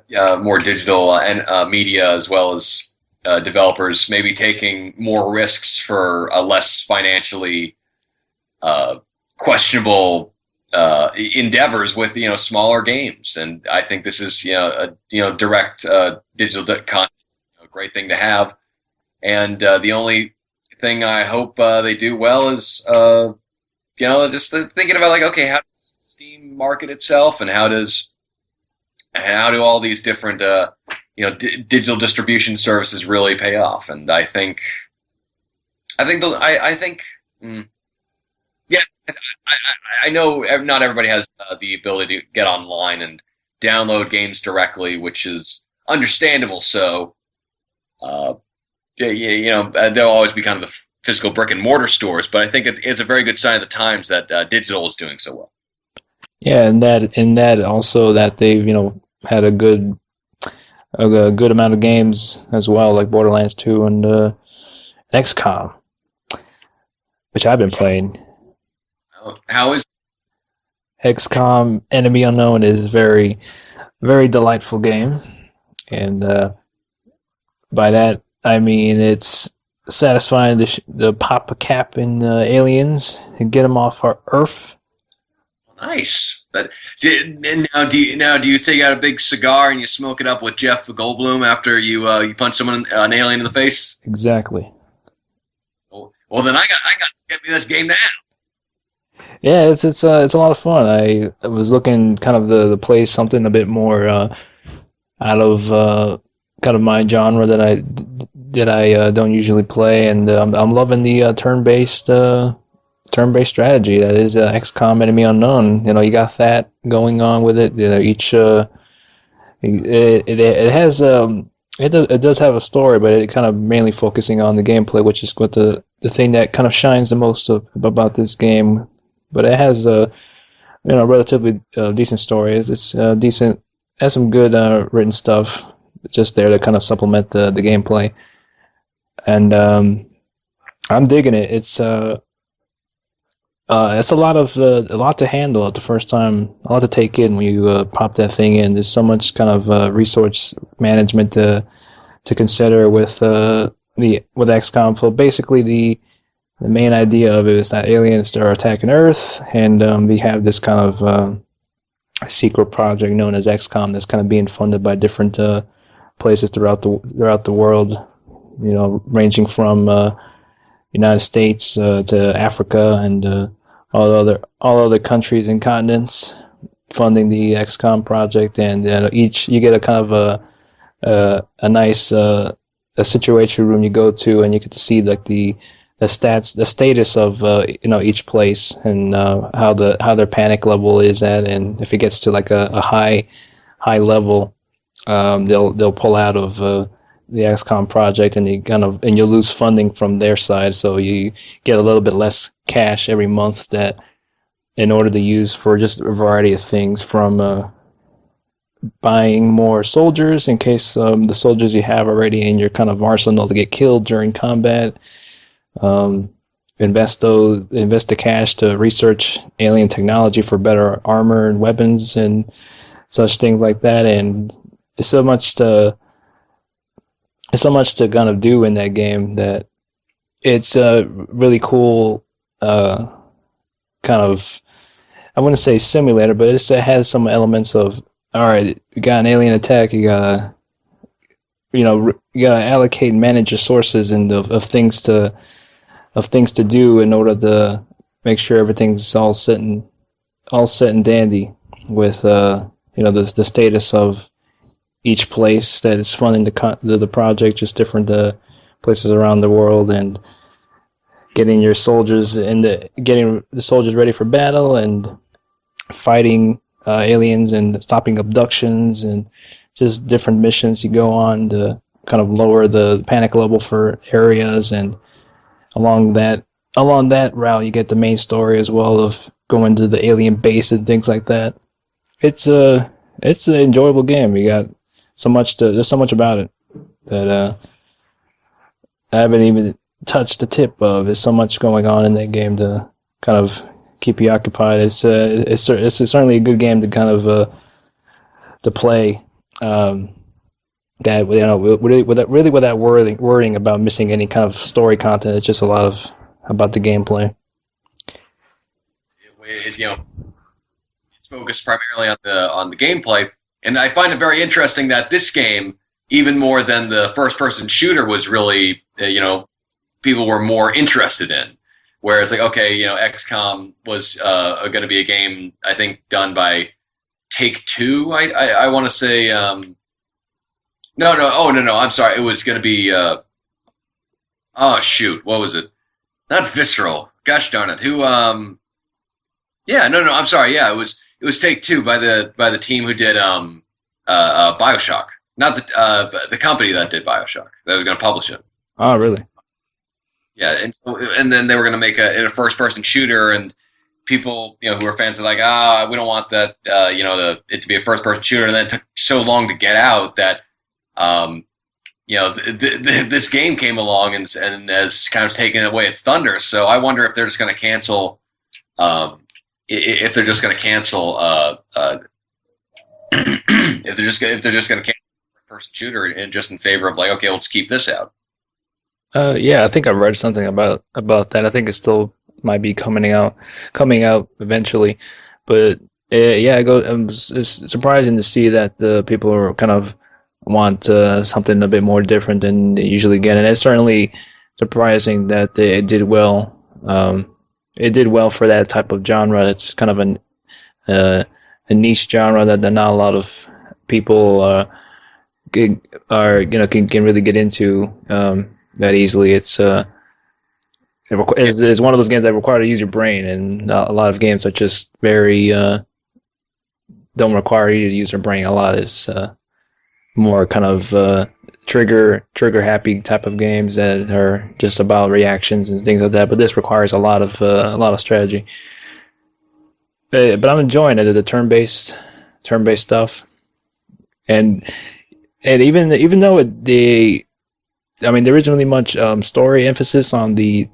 B: media, as well as developers maybe taking more risks for less financially questionable endeavors with smaller games. And I think this is direct digital content, a great thing to have. And the only thing I hope they do well is just thinking about, like, okay, how does Steam market itself, and how do all these different digital distribution services really pay off? And I think yeah, I know not everybody has the ability to get online and download games directly, which is understandable. So there'll always be kind of the physical brick and mortar stores, but I think it's a very good sign of the times that digital is doing so well.
A: Yeah, and that also that they've had a good amount of games as well, like Borderlands 2 and XCOM, which I've been playing.
B: How is
A: XCOM Enemy Unknown is very, very delightful game, and by that I mean it's satisfying to pop a cap in aliens and get them off our Earth.
B: nice? But do you take out a big cigar and you smoke it up with Jeff Goldblum after you punch someone, an alien, in the face?
A: Exactly.
B: Well, then I got to get me this game now.
A: Yeah, it's a lot of fun. I was looking kind of to play something a bit more out of kind of my genre that I don't usually play, and I'm loving the turn-based strategy that is XCOM Enemy Unknown. You got that going on with it. Each it has it does have a story, but it kind of mainly focusing on the gameplay, which is what the thing that kind of shines the most about this game. But it has a relatively decent story. It's decent, has some good written stuff just there to kind of supplement the gameplay, and I'm digging it. It's It's a lot to handle at the first time, a lot to take in when you pop that thing in. There's so much kind of resource management to consider with the with XCOM. So basically, the main idea of it is that aliens are attacking Earth, and we have this kind of secret project known as XCOM that's kind of being funded by different places throughout the world. You know, ranging from United States to Africa and all other countries and continents funding the XCOM project, and each you get a kind of a nice a situation room you go to, and you get to see like the status of each place, and how their panic level is at, and if it gets to like a high level, they'll pull out of the XCOM project, and you'll lose funding from their side, so you get a little bit less cash every month that in order to use for just a variety of things, from buying more soldiers in case the soldiers you have already in your kind of arsenal to get killed during combat. Um, invest the cash to research alien technology for better armor and weapons and such things like that. And it's so much to kind of do in that game that it's a really cool kind of, I wouldn't say simulator, but it has some elements of, all right, you got an alien attack, you gotta allocate and manage your sources and of things to do in order to make sure everything's all set and dandy with the status of each place that is funding the project, just different places around the world, and getting your soldiers getting the soldiers ready for battle and fighting aliens and stopping abductions and just different missions you go on to kind of lower the panic level for areas. And along that route you get the main story as well of going to the alien base and things like that. It's an enjoyable game. You got there's so much about it that I haven't even touched the tip of. There's so much going on in that game to kind of keep you occupied. It's certainly a good game to kind of to play. That without worrying about missing any kind of story content. It's just a lot of about the gameplay.
B: It's focused primarily on the gameplay, and I find it very interesting that this game, even more than the first-person shooter, was really people were more interested in. Where it's like, okay, XCOM was going to be a game, I think, done by Take-Two. I want to say. No, I'm sorry. It was going to be. Oh shoot, what was it? Not Visceral. Gosh darn it. Who? Yeah, no. I'm sorry. Yeah, it was Take-Two by the team who did BioShock. Not the company that did BioShock that was going to publish it.
A: Oh, really?
B: Yeah, and then they were going to make a first-person shooter, and people who were fans are like, we don't want that it to be a first-person shooter, and then it took so long to get out that this game came along and has kind of taken away its thunder. So I wonder if they're just going to cancel if they're just going to cancel if they're just going to cancel first person shooter and just in favor of like, okay, let's keep this out.
A: Yeah, I think I read something about that. I think it still might be coming out eventually, but it's surprising to see that the people are kind of want something a bit more different than they usually get, and it's certainly surprising that it did well. It did well for that type of genre. It's kind of a niche genre that not a lot of people can really get into that easily. It's one of those games that require to use your brain, and a lot of games are just very don't require you to use your brain a lot. It's more kind of trigger happy type of games that are just about reactions and things like that. But this requires a lot of strategy. But I'm enjoying it, the turn-based stuff, and even though there isn't really much story emphasis on the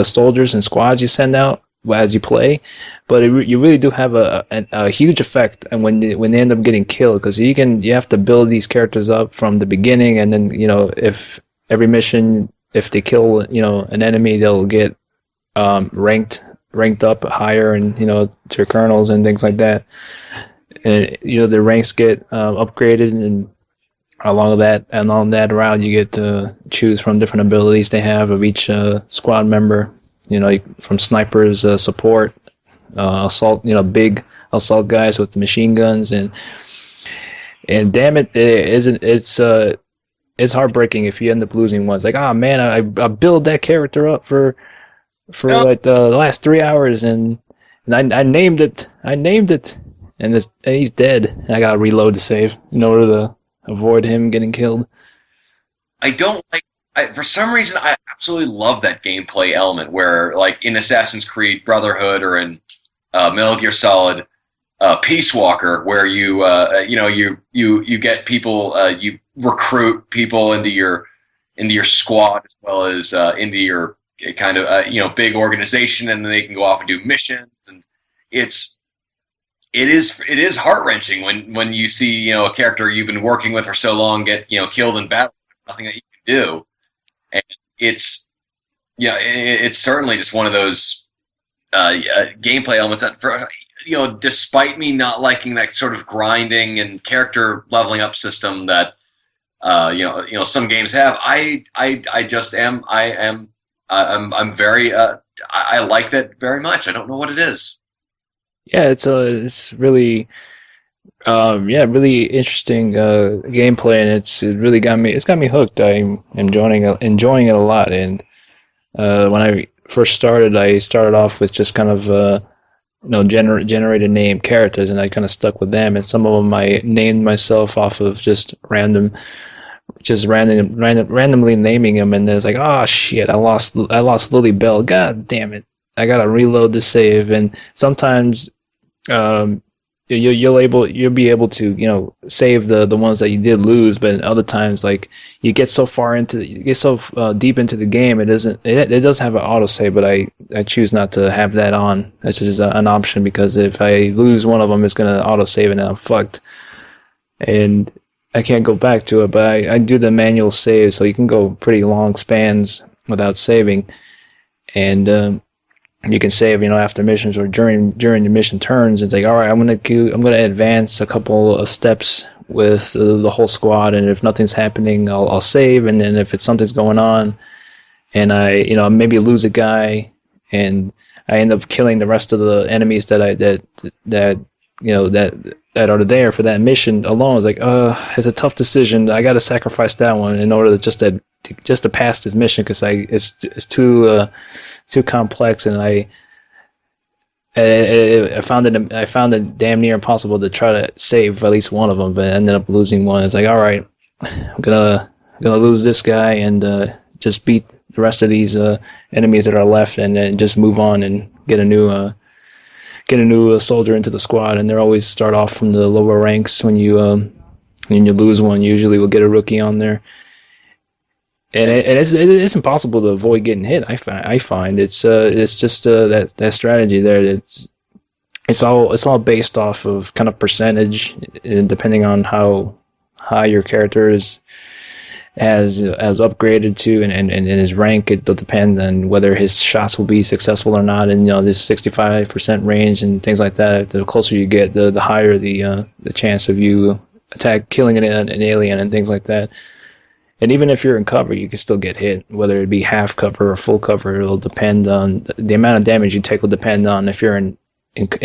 A: soldiers and squads you send out. as you play, but you really do have a huge effect, and when they end up getting killed, because you have to build these characters up from the beginning, and then if every mission, if they kill an enemy, they'll get ranked up higher, and to colonels and things like that, and the ranks get upgraded, and along that route you get to choose from different abilities they have of each squad member. From snipers, support, assault. Big assault guys with the machine guns, and damn it, it's heartbreaking if you end up losing one. It's like, oh man, I build that character up for
B: No,
A: like the last 3 hours, and I named it, and he's dead. And I gotta reload the save in order to avoid him getting killed.
B: I don't like. For some reason, I absolutely love that gameplay element where, like in Assassin's Creed Brotherhood or in Metal Gear Solid Peace Walker, where you get people, you recruit people into your squad as well as into your kind of big organization, and then they can go off and do missions, and it's it is heart wrenching when you see a character you've been working with for so long get killed in battle. Nothing that you can do, and it's it's certainly just one of those gameplay elements that despite me not liking that sort of grinding and character leveling up system that some games have, I just am I'm very I like that very much. I don't know what it is.
A: Yeah, it's really really interesting gameplay, and it really got me hooked. I'm enjoying it a lot, and when I first started, I started off with just kind of generated name characters, and I kind of stuck with them. And some of them I named myself off of just randomly naming them, and then it's like, oh shit, I lost Lily Bell. God damn it, I gotta reload the save. And sometimes you'll be able to save the ones that you did lose, but other times, like, you get so deep into the game, it does have an autosave, but I choose not to have that on. That's just an option, because if I lose one of them, it's gonna autosave and I'm fucked, and I can't go back to it. But I do the manual save, so you can go pretty long spans without saving, and you can save after missions or during the mission turns. It's like, all right, I'm gonna advance a couple of steps with the whole squad, and if nothing's happening, I'll save, and then if something's going on, and I maybe lose a guy, and I end up killing the rest of the enemies that are there for that mission alone. It's like, it's a tough decision. I got to sacrifice that one in order to pass this mission, because it's too complex, and I found it damn near impossible to try to save at least one of them, but I ended up losing one. It's like, all right, I'm gonna lose this guy, and just beat the rest of these enemies that are left, and then just move on and get a new soldier into the squad. And they always start off from the lower ranks. When you lose one, usually we'll get a rookie on there. And it's impossible to avoid getting hit. I find it's just that strategy there. It's all based off of kind of percentage, and depending on how high your character has upgraded to, and his rank. It'll depend on whether his shots will be successful or not. And this 65% range and things like that. The closer you get, the higher the chance of you killing an alien and things like that. And even if you're in cover, you can still get hit, whether it be half cover or full cover. It'll depend on the amount of damage you take. Will depend on if you're in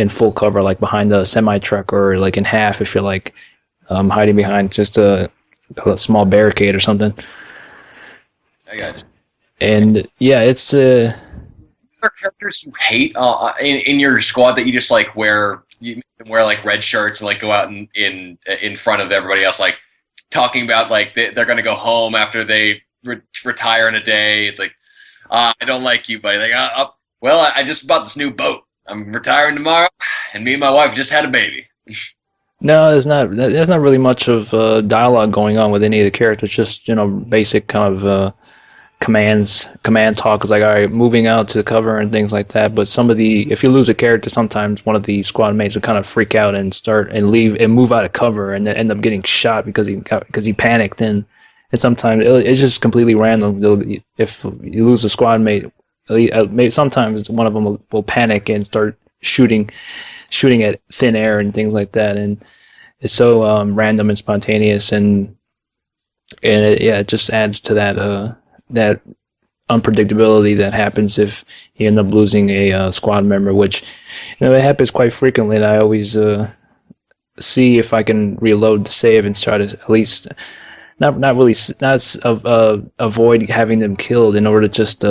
A: full cover, like behind a semi truck, or like in half if you're like hiding behind just a small barricade or something.
B: I got you.
A: And yeah, it's
B: Are there characters you hate in your squad that you just like wear like red shirts and like go out in front of everybody else, like talking about like they're going to go home after they retire in a day? It's like, I don't like you, buddy. Like, well, I just bought this new boat. I'm retiring tomorrow, and me and my wife just had a baby.
A: no, there's not really much of dialogue going on with any of the characters. Just basic kind of command talk is like, all right, moving out to cover and things like that. But if you lose a character, sometimes one of the squad mates will kind of freak out and start and leave and move out of cover and then end up getting shot because he panicked. And sometimes it's just completely random. If you lose a squad mate, sometimes one of them will panic and start shooting at thin air and things like that. And it's so random and spontaneous, and it just adds to that unpredictability that happens if you end up losing a squad member, which it happens quite frequently. And I always see if I can reload the save and try to at least avoid having them killed in order to just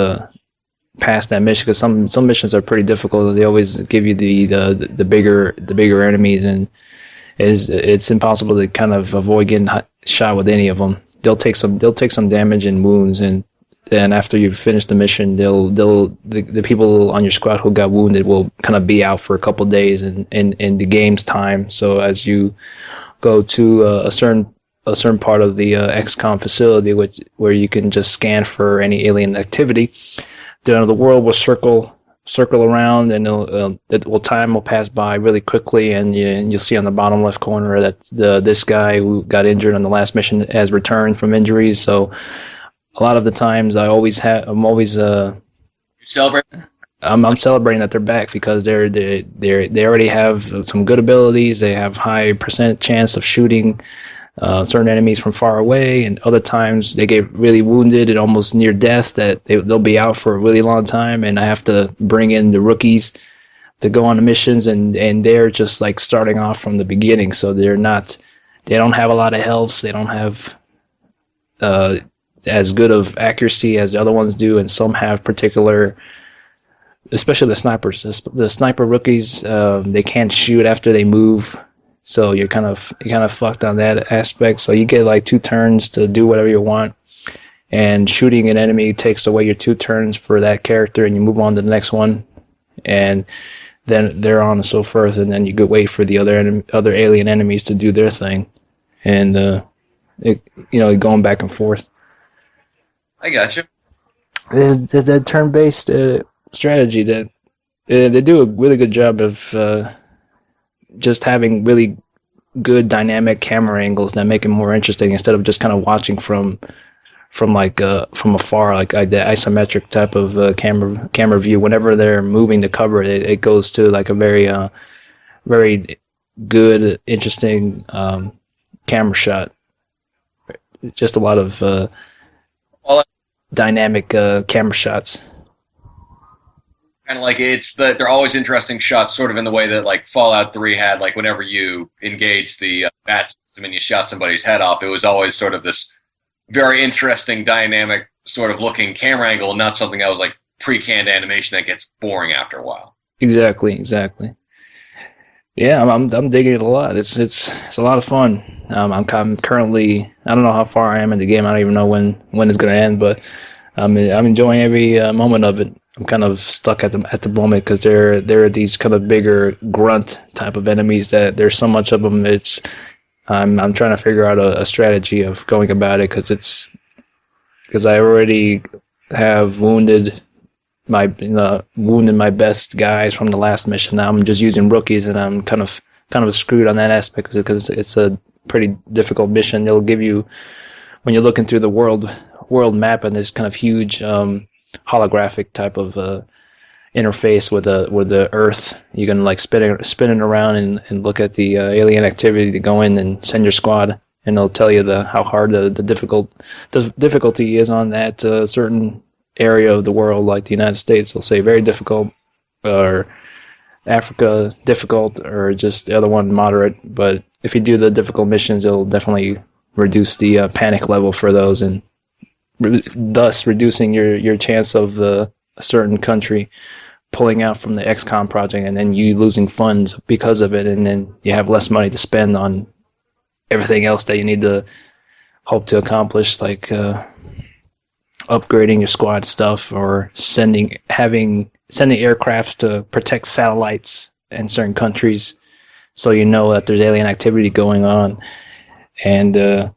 A: pass that mission, because some missions are pretty difficult. They always give you the bigger enemies, and it's impossible to kind of avoid getting shot with any of them. They'll take some damage and wounds, and then after you've finished the mission, the people on your squad who got wounded will kind of be out for a couple days in the game's time. So as you go to a certain part of the XCOM facility, where you can just scan for any alien activity, the world will circle around, and time will pass by really quickly, and you'll see on the bottom left corner that this guy who got injured on the last mission has returned from injuries. So a lot of the times I'm always
B: celebrate.
A: I'm celebrating that they're back, because they already have some good abilities. They have high percent chance of shooting certain enemies from far away, and other times they get really wounded and almost near death, that they'll be out for a really long time, and I have to bring in the rookies to go on the missions, and they're just like starting off from the beginning, so they don't have a lot of health, they don't have as good of accuracy as the other ones do, and some have particular, especially the snipers. The sniper rookies, they can't shoot after they move, so you're kind of fucked on that aspect. So you get like 2 turns to do whatever you want, and shooting an enemy takes away your 2 turns for that character, and you move on to the next one, and then they're on and so forth, and then you could wait for the other alien enemies to do their thing, and going back and forth.
B: I got you.
A: There's that turn-based strategy that they do a really good job of just having really good dynamic camera angles that make it more interesting, instead of just kind of watching from afar, like the isometric type of camera view. Whenever they're moving the cover, it goes to like a very good, interesting camera shot. Just a lot of dynamic camera shots.
B: Kind of like they're always interesting shots, sort of in the way that like Fallout 3 had, like whenever you engaged the bat system and you shot somebody's head off, it was always sort of this very interesting, dynamic sort of looking camera angle, not something that was like pre-canned animation that gets boring after a while.
A: Exactly. Yeah, I'm digging it a lot. It's a lot of fun. I'm currently, I don't know how far I am in the game. I don't even know when it's gonna end, but I'm enjoying every moment of it. I'm kind of stuck at the moment, because there are these kind of bigger grunt type of enemies that there's so much of them. I'm trying to figure out a strategy of going about it, because I already have wounded my best guys from the last mission. Now I'm just using rookies, and I'm kind of screwed on that aspect, because it's a pretty difficult mission. They'll give you, when you're looking through the world map, and this kind of huge holographic type of interface with the Earth, you can like spin it around and look at the alien activity to go in and send your squad, and it'll tell you how hard the difficulty is on that certain area of the world. Like the United States, they'll say very difficult, or Africa difficult, or just the other one moderate. But if you do the difficult missions, it'll definitely reduce the panic level for those, and thus reducing your chance of a certain country pulling out from the XCOM project, and then you losing funds because of it, and then you have less money to spend on everything else that you need to hope to accomplish, like upgrading your squad stuff, or sending aircrafts to protect satellites in certain countries, so you know that there's alien activity going on. And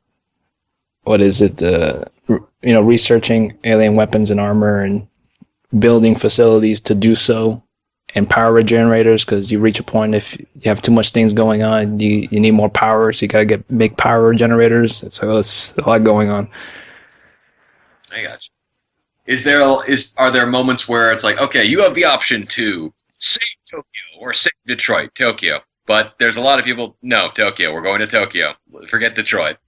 A: what is it? researching alien weapons and armor and building facilities to do so, and power generators, because you reach a point if you have too much things going on, you need more power, so you gotta make power generators. So it's a lot going on.
B: I got you. Are there moments where it's like, okay, you have the option to save Tokyo or save Detroit? Tokyo. But there's a lot of people, no, Tokyo, we're going to Tokyo. Forget Detroit.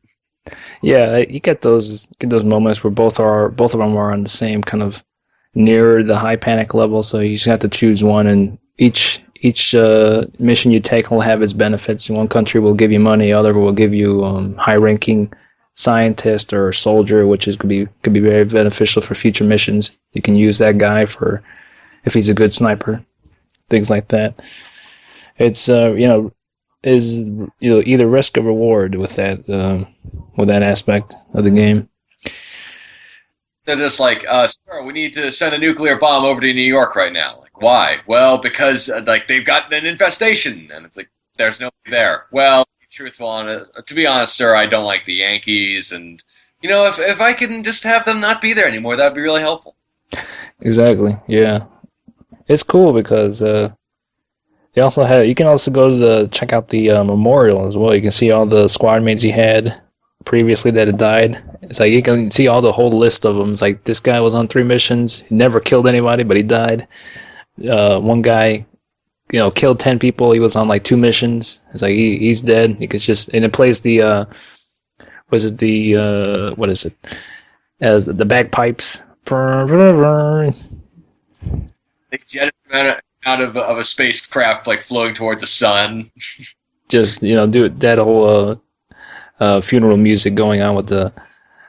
A: Yeah, you get those moments where both of them are on the same kind of near the high panic level, so you just have to choose one, and each mission you take will have its benefits. One country will give you money, other will give you high ranking scientist or soldier, which could be very beneficial for future missions. You can use that guy for if he's a good sniper, things like that. It's either risk or reward with that aspect of the game.
B: They're just like, sir, we need to send a nuclear bomb over to New York right now. Like, why? Well, because they've got an infestation, and it's like there's nobody there. Well, to be honest, sir, I don't like the Yankees, and if I can just have them not be there anymore, that'd be really helpful.
A: Exactly. Yeah, it's cool because they also have. You can also go to check out the memorial as well. You can see all the squad mates he had previously that had died. It's like you can see all the whole list of them. It's like this guy was on 3 missions. He never killed anybody, but he died. One guy, killed 10 people. He was on like 2 missions. It's like he's dead. And it plays the what is it? As the bagpipes.
B: They jetted him out of a spacecraft, like floating toward the sun.
A: Just do that whole funeral music going on with the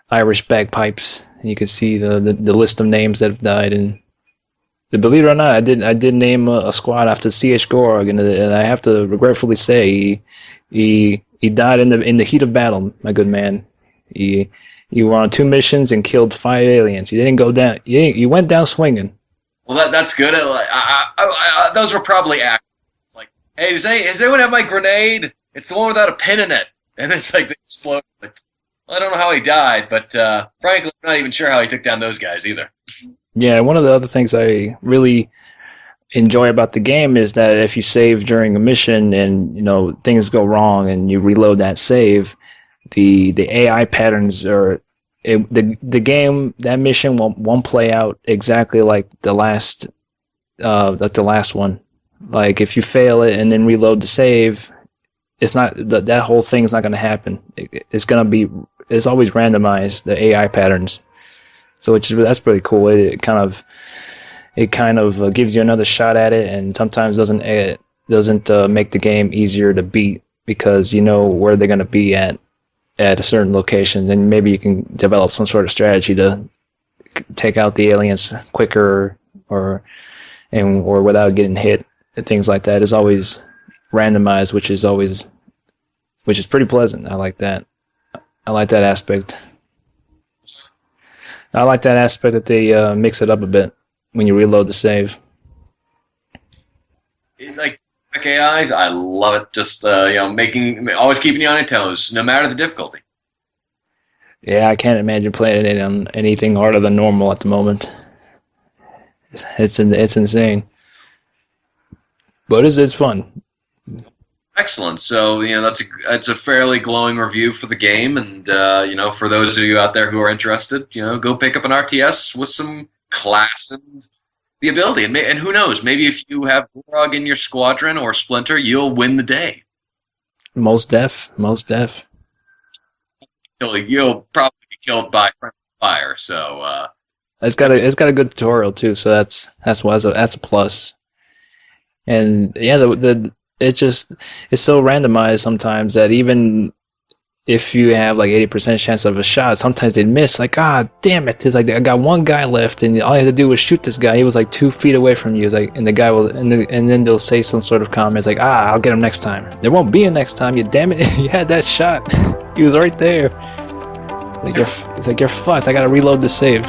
A: Irish bagpipes. You can see the list of names that have died, and believe it or not, I did name a squad after C.H. Gorg, and I have to regretfully say he died in the heat of battle. My good man, he were on 2 missions and killed 5 aliens. He didn't go down. He went down swinging.
B: Well, that's good. Those were probably actors. Like, hey, does anyone have my grenade? It's the one without a pin in it. And it's like they explode. Like, I don't know how he died, but frankly, I'm not even sure how he took down those guys either.
A: Yeah, one of the other things I really enjoy about the game is that if you save during a mission and things go wrong and you reload that save, the AI patterns are the game, that mission won't play out exactly like the last one. Like if you fail it and then reload the save, it's not that whole thing's not going to happen. It's always randomized, the AI patterns. So that's pretty cool. It kind of gives you another shot at it, and sometimes doesn't make the game easier to beat because you know where they're going to be at a certain location, and maybe you can develop some sort of strategy to take out the aliens quicker or without getting hit and things like that. Is always randomized, which is pretty pleasant. I like that. I like that aspect. I like that aspect that they mix it up a bit when you reload the save.
B: Like AI, I love it. Just always keeping you on your toes, no matter the difficulty.
A: Yeah, I can't imagine playing it on anything harder than normal at the moment. It's insane, but it's fun.
B: Excellent. So that's a fairly glowing review for the game, and for those of you out there who are interested, go pick up an RTS with some class and the ability, and who knows, maybe if you have Gorg in your squadron or Splinter, you'll win the day.
A: Most def.
B: You'll probably be killed by friendly fire. So
A: it's got a good tutorial too, so that's a plus. And yeah, it's so randomized sometimes that even if you have like 80% chance of a shot, sometimes they miss. Like, God damn it! It's like I got one guy left, and all you had to do was shoot this guy. He was like 2 feet away from you. It's like, and the guy will, and then they'll say some sort of comment. It's like, I'll get him next time. There won't be a next time. You damn it! You had that shot. He was right there. It's like you're fucked. I gotta reload the save.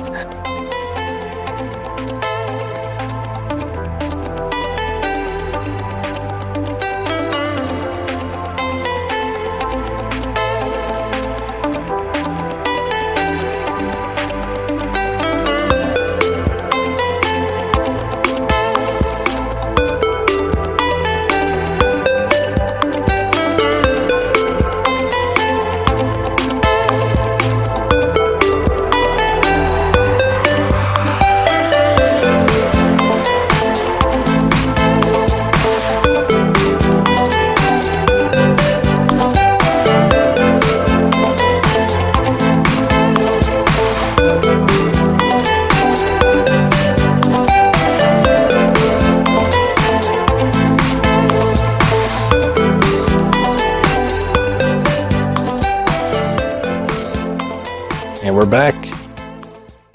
A: back.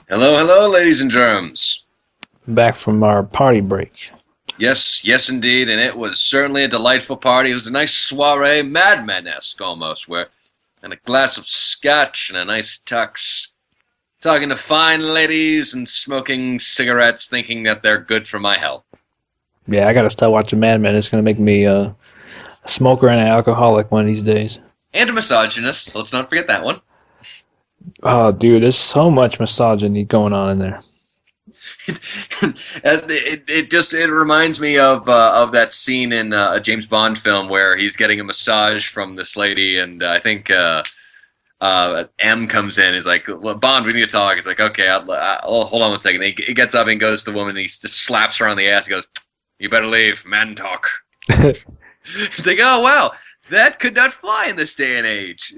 B: Hello, hello, ladies and germs.
A: Back from our party break.
B: Yes, yes, indeed, and it was certainly a delightful party. It was a nice soiree, Mad Men-esque almost, where and a glass of scotch and a nice tux, talking to fine ladies and smoking cigarettes, thinking that they're good for my health.
A: Yeah, I gotta start watching Mad Men. It's gonna make me a smoker and an alcoholic one of these days.
B: And a misogynist, let's not forget that one.
A: Oh, dude, there's so much misogyny going on in there.
B: It reminds me of that scene in a James Bond film where he's getting a massage from this lady, and I think M comes in. He's like, well, Bond, we need to talk. He's like, okay, I'll hold on one second. He gets up and goes to the woman. And he just slaps her on the ass. He goes, "You better leave, man talk." It's like, oh wow, that could not fly in this day and age.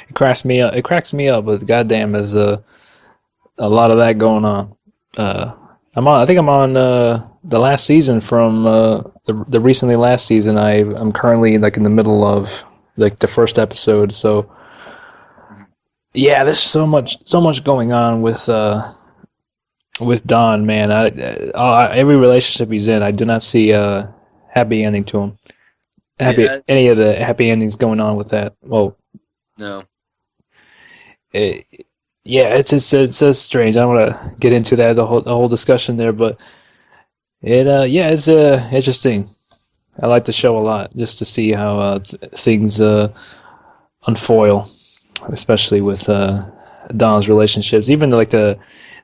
A: It cracks me up. It cracks me up, but goddamn, there's a lot of that going on. I think I'm on the last season from the recently last season. I'm currently like in the middle of like the first episode. So yeah, there's so much going on with Don, man. Every relationship he's in, I do not see a happy ending to him. Any of the happy endings going on with that. Well,
B: no.
A: Yeah, it's strange. I don't want to get into that the whole discussion there, but it's interesting. I like the show a lot just to see how things unfoil, especially with Don's relationships. Even like the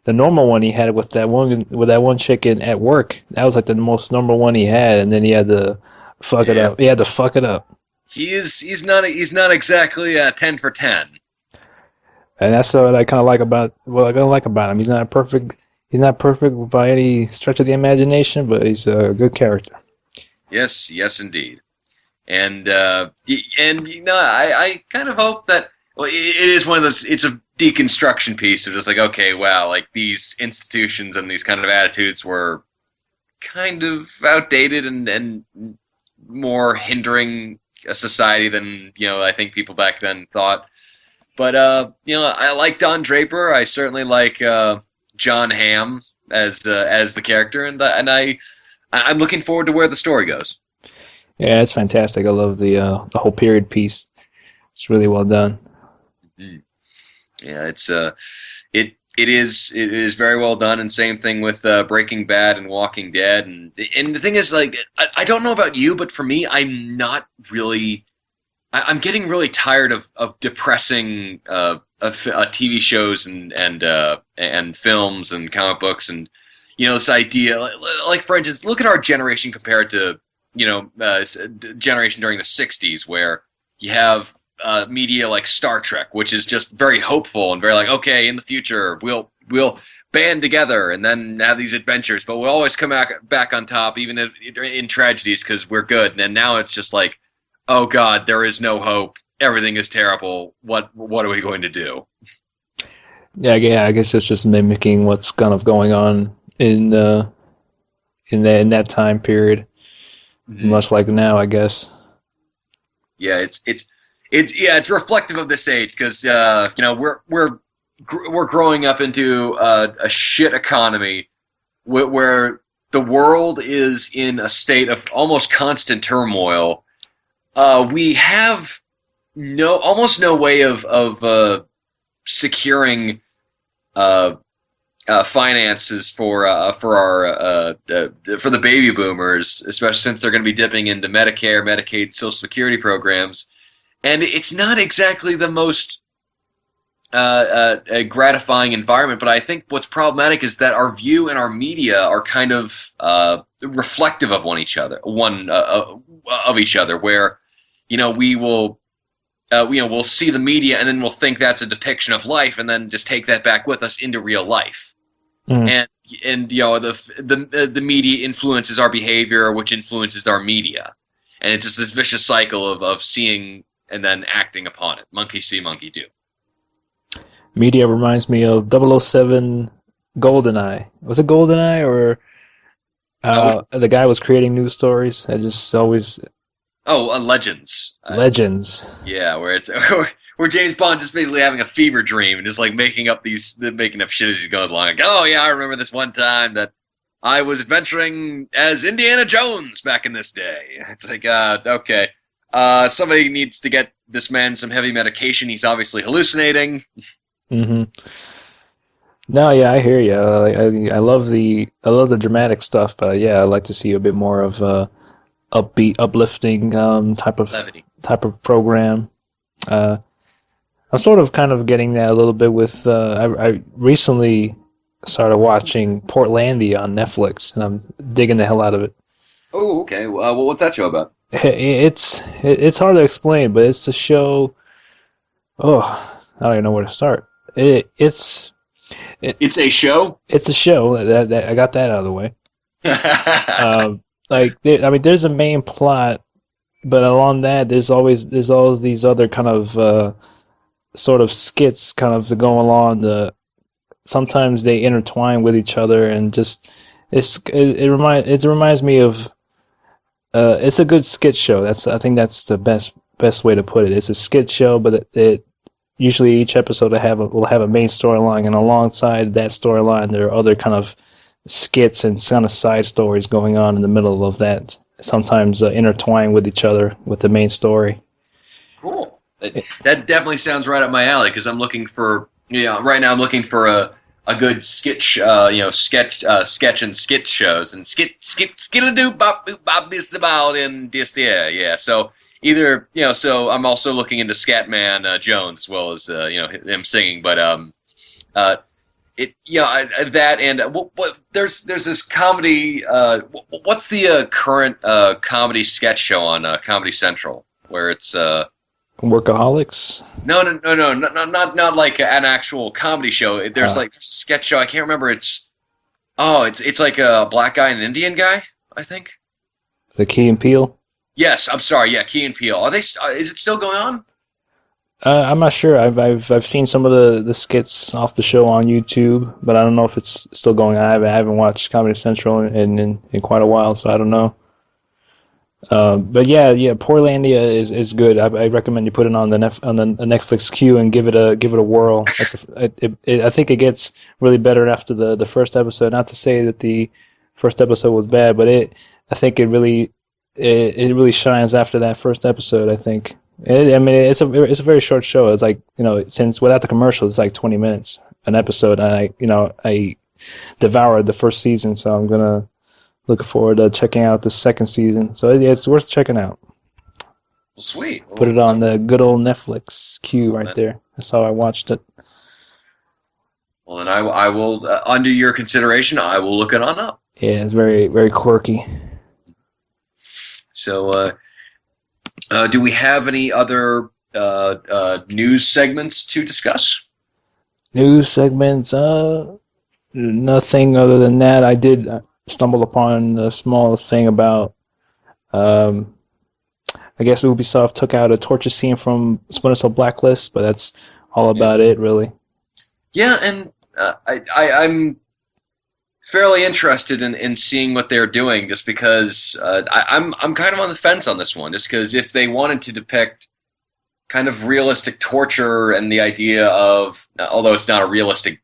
A: normal one he had with that one chick at work. That was like the most normal one he had, and then he had to fuck it up. He had to fuck it up.
B: He's not exactly 10 for 10.
A: And that's what I kind of like about him. He's not perfect. He's not perfect by any stretch of the imagination, but he's a good character.
B: Yes, yes, indeed. And I kind of hope that it is one of those. It's a deconstruction piece of just like, okay, wow, like these institutions and these kind of attitudes were kind of outdated and more hindering a society than I think people back then thought. But I like Don Draper. I certainly like John Hamm as the character, and I'm looking forward to where the story goes.
A: Yeah, it's fantastic. I love the whole period piece. It's really well done.
B: Mm-hmm. Yeah, it is very well done, and same thing with Breaking Bad and Walking Dead, and the thing is, like, I don't know about you, but for me, I'm getting really tired of depressing TV shows and films and comic books, and this idea, like for instance, look at our generation compared to generation during the '60s, where you have media like Star Trek, which is just very hopeful and very like, okay, in the future we'll band together and then have these adventures, but we'll always come back on top, even in tragedies, because we're good. And now it's just like, oh God, there is no hope. Everything is terrible. What are we going to do?
A: Yeah, I guess it's just mimicking what's kind of going on in that time period, much like now, I guess.
B: Yeah, it's reflective of this age because we're growing up into a shit economy where the world is in a state of almost constant turmoil. We have almost no way of securing finances for the baby boomers, especially since they're going to be dipping into Medicare, Medicaid, Social Security programs, and it's not exactly the most a gratifying environment. But I think what's problematic is that our view and our media are kind of reflective of of each other, where we will. We'll see the media and then we'll think that's a depiction of life, and then just take that back with us into real life. And the media influences our behavior, which influences our media, and it's just this vicious cycle of seeing and then acting upon it. Monkey see, monkey do.
A: Media reminds me of 007 GoldenEye. Was it GoldenEye or the guy was creating news stories? I just always.
B: Legends.
A: Legends.
B: Yeah, where where James Bond just basically having a fever dream and just like making up shit as he goes along. Like, oh yeah, I remember this one time that I was adventuring as Indiana Jones back in this day. It's like, okay. Somebody needs to get this man some heavy medication. He's obviously hallucinating.
A: Mm-hmm. No, yeah, I hear you. I love the dramatic stuff, but yeah, I like to see a bit more of upbeat, uplifting
B: Levity.
A: type of program. Uh, I'm sort of kind of getting that a little bit with. I recently started watching Portlandia on Netflix, and I'm digging the hell out of it.
B: Oh, okay. Well, what's that show about?
A: It's hard to explain, but it's a show. Oh, I don't even know where to start.
B: It's a show.
A: It's a show that I got that out of the way. I mean, there's a main plot, but along that, there's always these other kind of sort of skits kind of go along. Sometimes they intertwine with each other, and just it reminds me of it's a good skit show. I think that's the best way to put it. It's a skit show, but it usually each episode will have a main storyline, and alongside that storyline, there are other kind of skits and kind of side stories going on in the middle of that. Sometimes intertwined with each other with the main story.
B: Cool. That definitely sounds right up my alley because I'm looking for right now I'm looking for a good sketch sketch and skit shows and skittle bop bop is about in this yeah. So either so I'm also looking into Scatman Jones as well as him singing, but that and what there's this comedy what's the current comedy sketch show on Comedy Central where it's
A: Workaholics?
B: no, not like an actual comedy show. There's like a sketch show. I can't remember. It's like a black guy and an Indian guy. I think.
A: The Key and Peele?
B: Yes, I'm sorry. Yeah, Key and Peele. Are they? Is it still going on?
A: I'm not sure. I've seen some of the skits off the show on YouTube, but I don't know if it's still going on. I haven't watched Comedy Central in quite a while, so I don't know. But yeah, Portlandia is good. I recommend you put it on the Netflix queue and give it a whirl. I think it gets really better after the first episode. Not to say that the first episode was bad, but I think it really shines after that first episode. I think. I mean, it's a very short show. It's like since without the commercials, it's like 20 minutes an episode, and I devoured the first season, so I'm gonna. Looking forward to checking out the second season. So it's worth checking out.
B: Well, sweet.
A: Put it on the good old Netflix queue right there. That's how I watched it.
B: Well, then I will, under your consideration, I will look it on up.
A: Yeah, it's very, very quirky.
B: So, do we have any other news segments to discuss?
A: News segments? Nothing other than that. I did stumble upon a small thing about, I guess Ubisoft took out a torture scene from Splinter Cell Black List, but that's all about it, really.
B: Yeah, and I'm fairly interested in seeing what they're doing, just because I'm kind of on the fence on this one, just because if they wanted to depict kind of realistic torture and the idea of, although it's not a realistic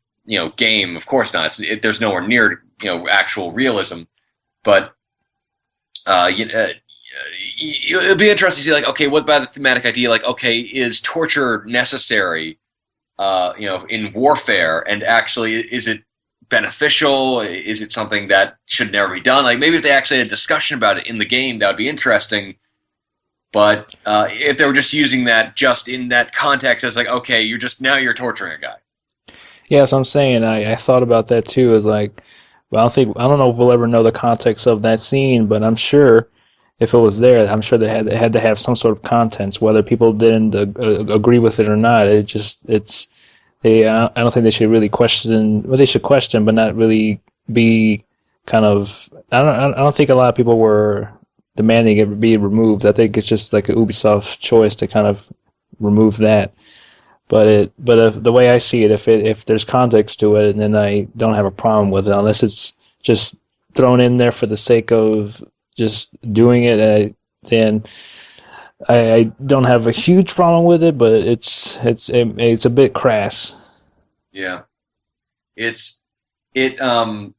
B: game, of course not. There's nowhere near actual realism, but it'd be interesting to see like, okay, what about the thematic idea? Like, okay, is torture necessary? In warfare, and actually, is it beneficial? Is it something that should never be done? Like maybe if they actually had a discussion about it in the game, that would be interesting. But if they were just using that just in that context as like, okay, you're torturing a guy.
A: Yeah, so I'm saying I thought about that too. Is like, well, I don't know if we'll ever know the context of that scene, but I'm sure if it was there, I'm sure they had to have some sort of context, whether people didn't agree with it or not. I don't think they should really question. Well, they should question, but not really be kind of. I don't think a lot of people were demanding it be removed. I think it's just like an Ubisoft choice to kind of remove that. But the way I see it, if there's context to it, then I don't have a problem with it, unless it's just thrown in there for the sake of just doing it. Then I don't have a huge problem with it, but it's a bit crass.
B: Yeah, it's it and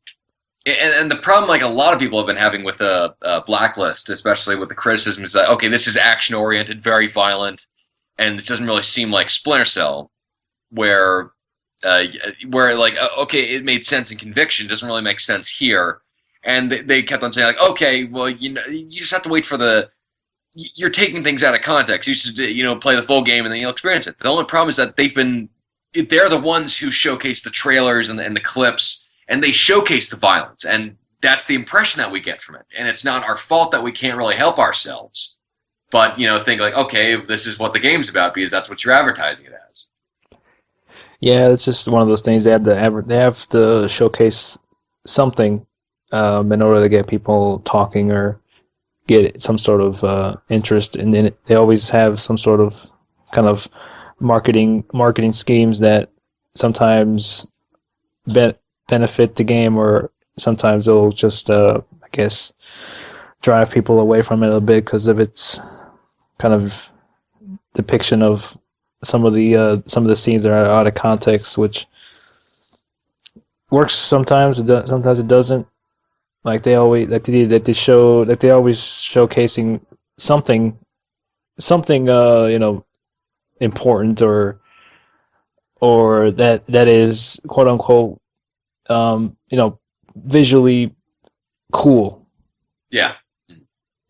B: the problem, like a lot of people have been having with a Blacklist, especially with the criticism, is that okay, this is action oriented, very violent, and this doesn't really seem like Splinter Cell, where uh, where like okay, it made sense in Conviction, it doesn't really make sense here, and they kept on saying like, okay, well, you just have to wait for the you're taking things out of context. You should play the full game and then you'll experience it. The only problem is that they're the ones who showcase the trailers and the clips, and they showcase the violence, and that's the impression that we get from it. And it's not our fault that we can't really help ourselves, but think like, okay, this is what the game's about because that's what you're advertising it as.
A: Yeah, it's just one of those things. They have to showcase something in order to get people talking or get some sort of interest, and then they always have some sort of kind of marketing schemes that sometimes benefit the game, or sometimes they'll just I guess drive people away from it a bit because of its kind of depiction of some of the scenes that are out of context, which works sometimes. Sometimes it doesn't. Like they always that they always showcasing something important, or that is quote unquote visually cool.
B: Yeah,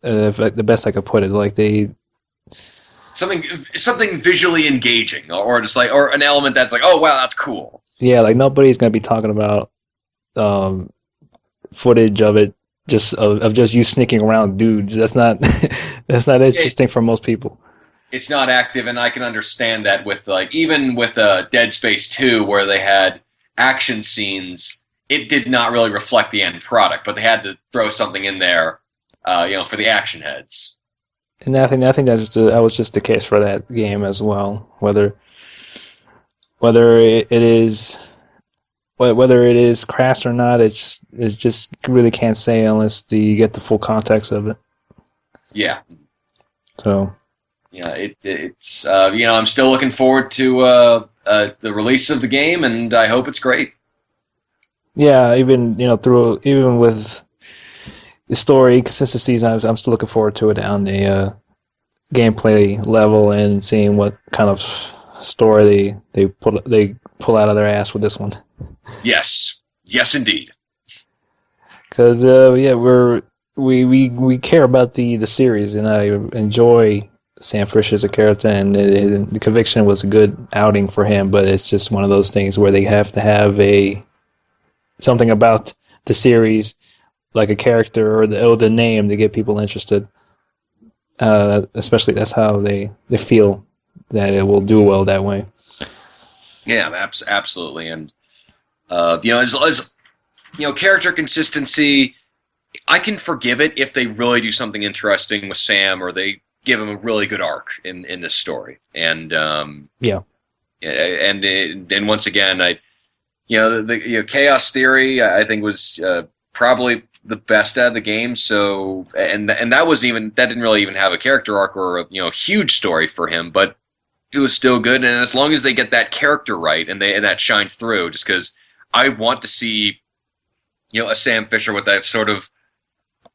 A: If the best I could put it, like they
B: something visually engaging, or just like, or an element that's like, oh wow, that's cool.
A: yeah, like nobody's gonna be talking about um footage of it, just of just you sneaking around dudes. That's not that's not interesting for most people.
B: It's not active, and I can understand that with like even with Dead Space 2, where they had action scenes, it did not really reflect the end product, but they had to throw something in there, for the action heads.
A: And I think that was just the case for that game as well. Whether it is whether it is crass or not, it's just really can't say unless you get the full context of it.
B: Yeah,
A: So
B: yeah, it's I'm still looking forward to the release of the game, and I hope it's great.
A: yeah, even through even with the story consistencies, I'm still looking forward to it on the gameplay level and seeing what kind of story they pull out of their ass with this one.
B: Yes, yes, indeed.
A: Because yeah, we care about the series, and I enjoy Sam Fisher as a character, and the Conviction was a good outing for him. But it's just one of those things where they have to have a something about the series, like a character or the name, to get people interested. Especially that's how they feel that it will do well that way.
B: Yeah, absolutely, and as character consistency, I can forgive it if they really do something interesting with Sam, or they give him a really good arc in this story. And
A: Yeah.
B: and once again, the Chaos Theory, I think, was probably the best out of the game. So and that didn't really even have a character arc or a huge story for him, but it was still good. And as long as they get that character right, and that shines through, just because I want to see a Sam Fisher with that sort of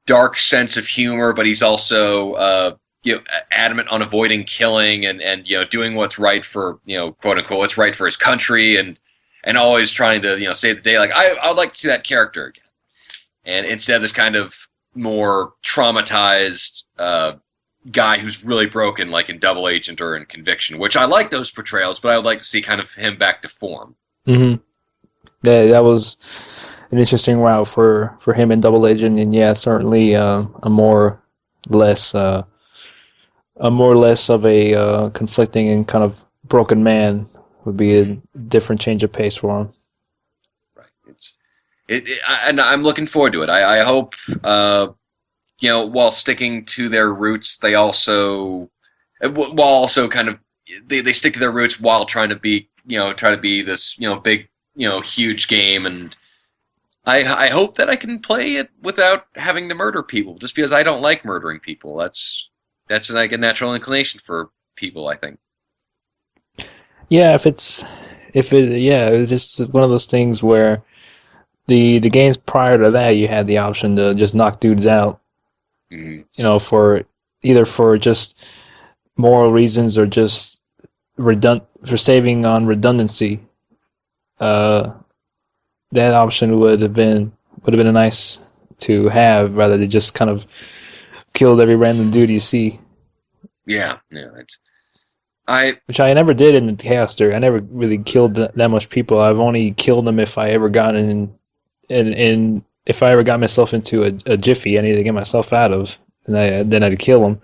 B: dark sense of humor, but he's also adamant on avoiding killing, and doing what's right for quote unquote what's right for his country, and always trying to save the day. Like I would like to see that character again, and instead of this kind of more traumatized guy who's really broken, like in Double Agent or in Conviction, which I like those portrayals, but I would like to see kind of him back to form.
A: Mm-hmm. That was an interesting route for him in Double Agent, and yeah, certainly a more less of a conflicting and kind of broken man would be a different change of pace for him.
B: Right. And I'm looking forward to it. I hope while sticking to their roots, they also while also kind of they stick to their roots while trying to be this big huge game. And I hope that I can play it without having to murder people, just because I don't like murdering people. that's like a natural inclination for people, I think.
A: Yeah, it was just one of those things where the games prior to that, you had the option to just knock dudes out,
B: Hmm.
A: for either for just moral reasons or just for saving on redundancy. Uh, that option would have been a nice to have rather than just kind of killed every random dude you see.
B: Yeah, yeah. It's I.
A: Which I never did in the caster. I never really killed that much people. I've only killed them if I ever got in if I ever got myself into a jiffy I needed to get myself out of, and then I'd kill them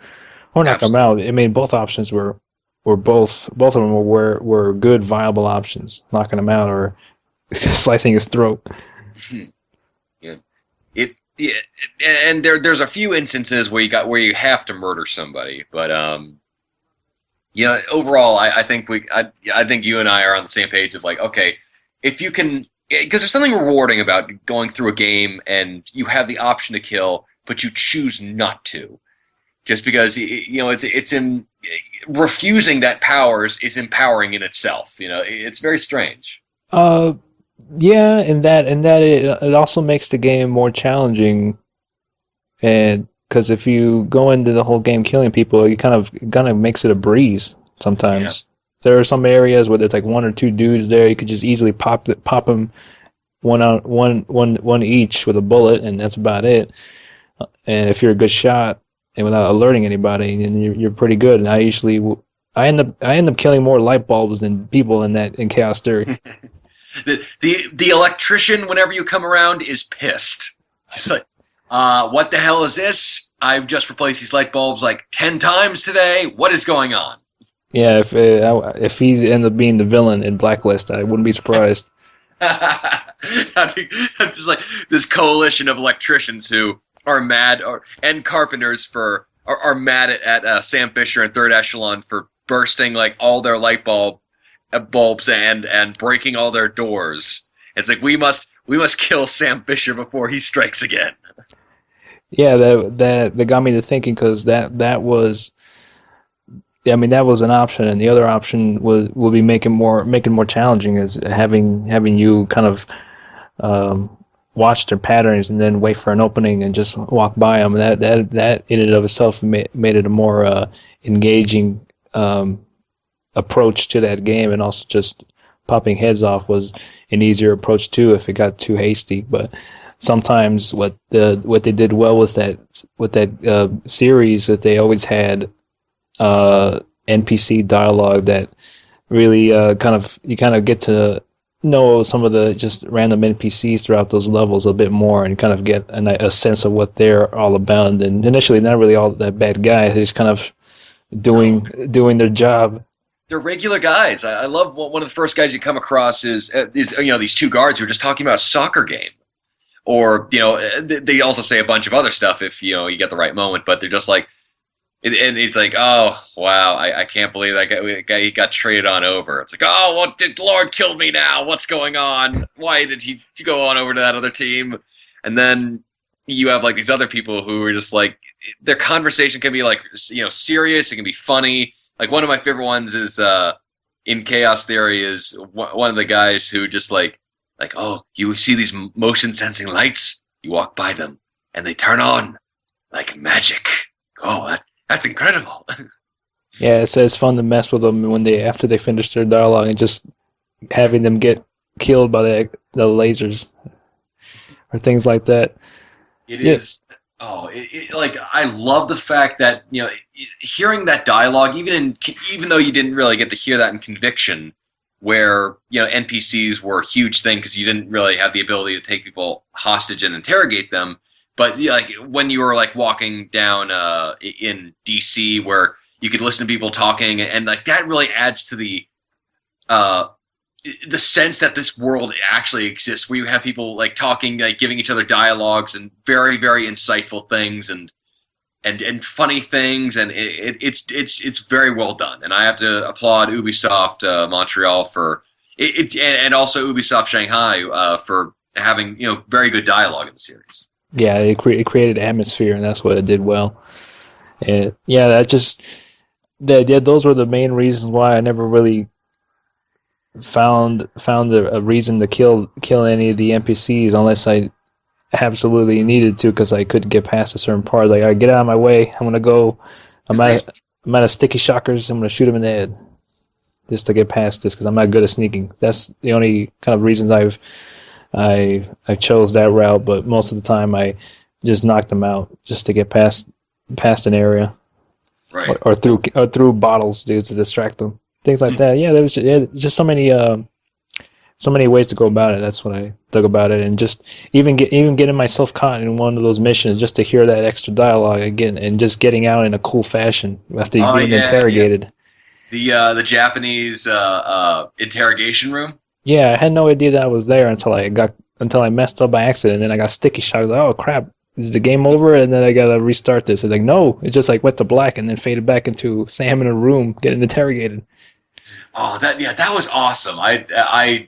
A: or knock them
B: Absolutely.
A: out. I mean, both options were both of them were good viable options. Knocking him out or slicing his throat.
B: Yeah. Yeah, and there's a few instances where you have to murder somebody, but yeah, overall, I think you and I are on the same page of like, okay, if you can, because there's something rewarding about going through a game and you have the option to kill, but you choose not to, just because it's in refusing that powers is empowering in itself. It's very strange.
A: Uh, yeah, and that it also makes the game more challenging, and because if you go into the whole game killing people, you kind of makes it a breeze
B: Yeah.
A: sometimes. There are some areas where there's like one or two dudes there, you could just easily pop them one each with a bullet, and that's about it. And if you're a good shot and without alerting anybody, then you're pretty good. And I end up killing more light bulbs than people in Chaos Theory.
B: The electrician, whenever you come around, is pissed. He's like, what the hell is this? I've just replaced these light bulbs like 10 times today. What is going on?
A: Yeah, if he's end up being the villain in Blacklist, I wouldn't be surprised.
B: Just like this coalition of electricians who are mad, and carpenters are mad at Sam Fisher and Third Echelon for bursting like all their light bulbs and breaking all their doors. It's like we must kill Sam Fisher before he strikes again.
A: Yeah, that got me to thinking because that was, yeah, I mean that was an option, and the other option will be making more challenging is having you kind of watch their patterns and then wait for an opening and just walk by them. That in and of itself made it a more engaging approach to that game, and also just popping heads off was an easier approach too if it got too hasty. But sometimes what they did well with that series that they always had NPC dialogue that really you kind of get to know some of the just random NPCs throughout those levels a bit more and kind of get a sense of what they're all about. And initially, not really all that bad guys, they're just kind of doing
B: No,
A: doing their job.
B: they're regular guys. I love one of the first guys you come across is these two guards who are just talking about a soccer game. Or they also say a bunch of other stuff if you get the right moment, but they're just like, and he's like, oh wow, I can't believe that guy he got traded on over. It's like, oh, what did Lord kill me now? What's going on? Why did he go on over to that other team? And then you have like these other people who are just like, their conversation can be like serious, it can be funny. Like one of my favorite ones is in Chaos Theory is one of the guys who just like, oh, you see these motion sensing lights? You walk by them and they turn on like magic. Oh, that's incredible.
A: Yeah, it's fun to mess with them when after they finish their dialogue and just having them get killed by the lasers or things like that.
B: It
A: Yeah,
B: is. Oh, like I love the fact that hearing that dialogue, even though you didn't really get to hear that in Conviction, where NPCs were a huge thing because you didn't really have the ability to take people hostage and interrogate them. But like when you were like walking down in DC, where you could listen to people talking, and like that really adds to uh, the sense that this world actually exists, where you have people like talking, like giving each other dialogues and very, very insightful things and funny things, and it's very well done. And I have to applaud Ubisoft Montreal for it, and also Ubisoft Shanghai for having very good dialogue in the series.
A: yeah, it created atmosphere, and that's what it did well. And yeah, those were the main reasons why I never really found a reason to kill any of the NPCs unless I absolutely needed to because I couldn't get past a certain part. Like, I get out of my way. I'm gonna go. I'm
B: 'Cause
A: out. I'm out of sticky shockers. I'm gonna shoot him in the head just to get past this because I'm not good at sneaking. That's the only kind of reasons I chose that route. But most of the time, I just knocked them out just to get past an area
B: right.
A: or through bottles to distract them. Things like that. Yeah, there was just so many ways to go about it. That's what I dug about it, and just even getting myself caught in one of those missions just to hear that extra dialogue again, and just getting out in a cool fashion after
B: Oh
A: being
B: yeah, yeah.
A: interrogated.
B: The Japanese interrogation room.
A: Yeah, I had no idea that I was there until I messed up by accident, and then I got sticky shock. I was like, oh crap, is the game over? And then I gotta restart this. It's like, no, it just like went to black and then faded back into Sam in a room getting interrogated.
B: Oh, that was awesome. I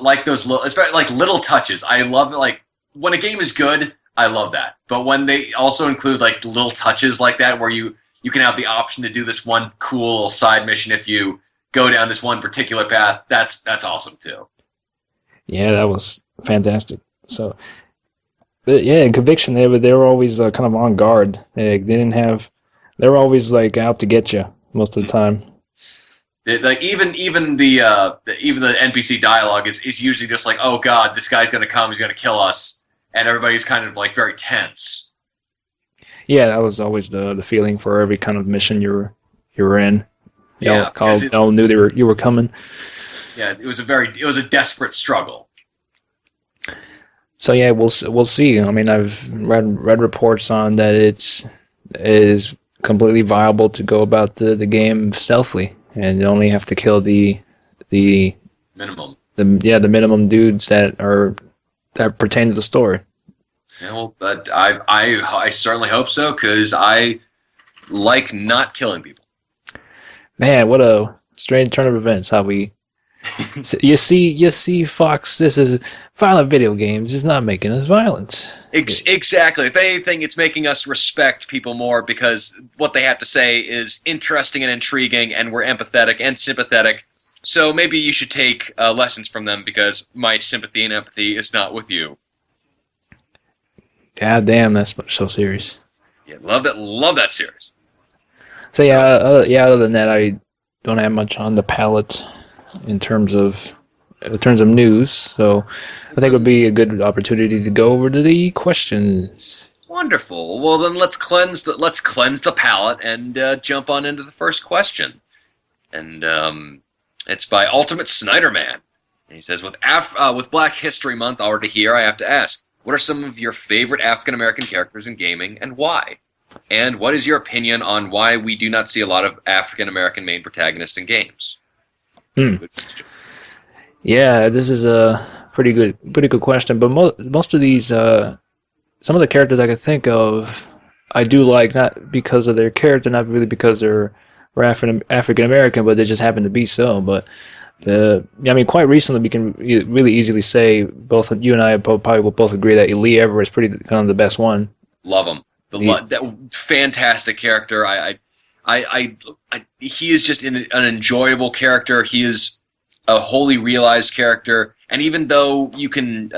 B: like those little, especially like little touches. I love it. Like when a game is good, I love that. But when they also include like little touches like that, where you can have the option to do this one cool little side mission if you go down this one particular path. That's awesome too.
A: Yeah, that was fantastic. So, but yeah, in Conviction, they were always kind of on guard. They didn't have, they were always like out to get you most of the time.
B: Like even the NPC dialogue is usually just like, oh god, this guy's gonna come, he's gonna kill us, and everybody's kind of like very tense.
A: Yeah, that was always the feeling for every kind of mission you were in.
B: Yeah, because
A: They all knew you were coming.
B: yeah, it was a desperate struggle.
A: So yeah, we'll see. I mean, I've read reports on that it is completely viable to go about the game stealthily, and you only have to kill the
B: Minimum.
A: the minimum dudes that pertain to the story.
B: Yeah, well, but I certainly hope so because I like not killing people.
A: Man, what a strange turn of events! How we you see, Fox. This is violent video games. It's not making us violent.
B: Exactly. If anything, it's making us respect people more because what they have to say is interesting and intriguing, and we're empathetic and sympathetic. So maybe you should take lessons from them because my sympathy and empathy is not with you.
A: God damn, that's so serious.
B: Yeah, love that series.
A: So yeah, other than that, I don't have much on the palette in terms of news. So I think it would be a good opportunity to go over to the questions.
B: Wonderful. Well, then let's cleanse the palate and jump on into the first question. And it's by Ultimate Snyder Man. And he says, with Black History Month already here, I have to ask, what are some of your favorite African American characters in gaming, and why? And what is your opinion on why we do not see a lot of African American main protagonists in games? Good question.
A: Yeah, this is a pretty good question. But most of these, some of the characters I could think of, I do like not because of their character, not really because they're African American, but they just happen to be so. But I mean, quite recently, we can really easily say both you and I probably will both agree that Lee Everett is pretty kind of the best one.
B: Love him. That fantastic character. He is just an enjoyable character. He is a wholly realized character, and even though you can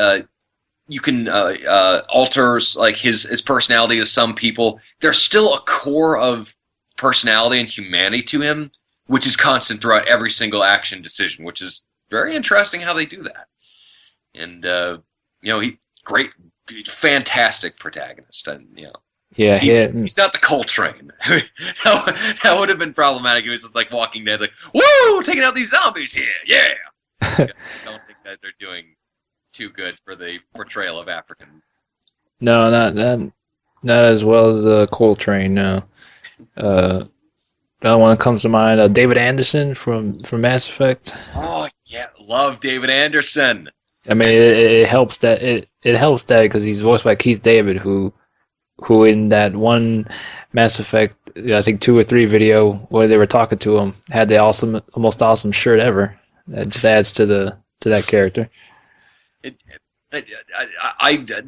B: alter like his personality to some people, there's still a core of personality and humanity to him, which is constant throughout every single action decision, which is very interesting how they do that. And great, fantastic protagonist, and
A: Yeah,
B: he's not the Coltrane. that would have been problematic. It was just like Walking Dead, like, woo, taking out these zombies here, yeah. I don't think that they're doing too good for the portrayal of African.
A: No, not as well as Coltrane. No. Another one that comes to mind, David Anderson from Mass Effect.
B: Oh yeah, love David Anderson.
A: I mean, it helps that it helps that because he's voiced by Keith David, who in that one Mass Effect, I think 2 or 3 video where they were talking to him, had the most awesome shirt ever. That just adds to that character.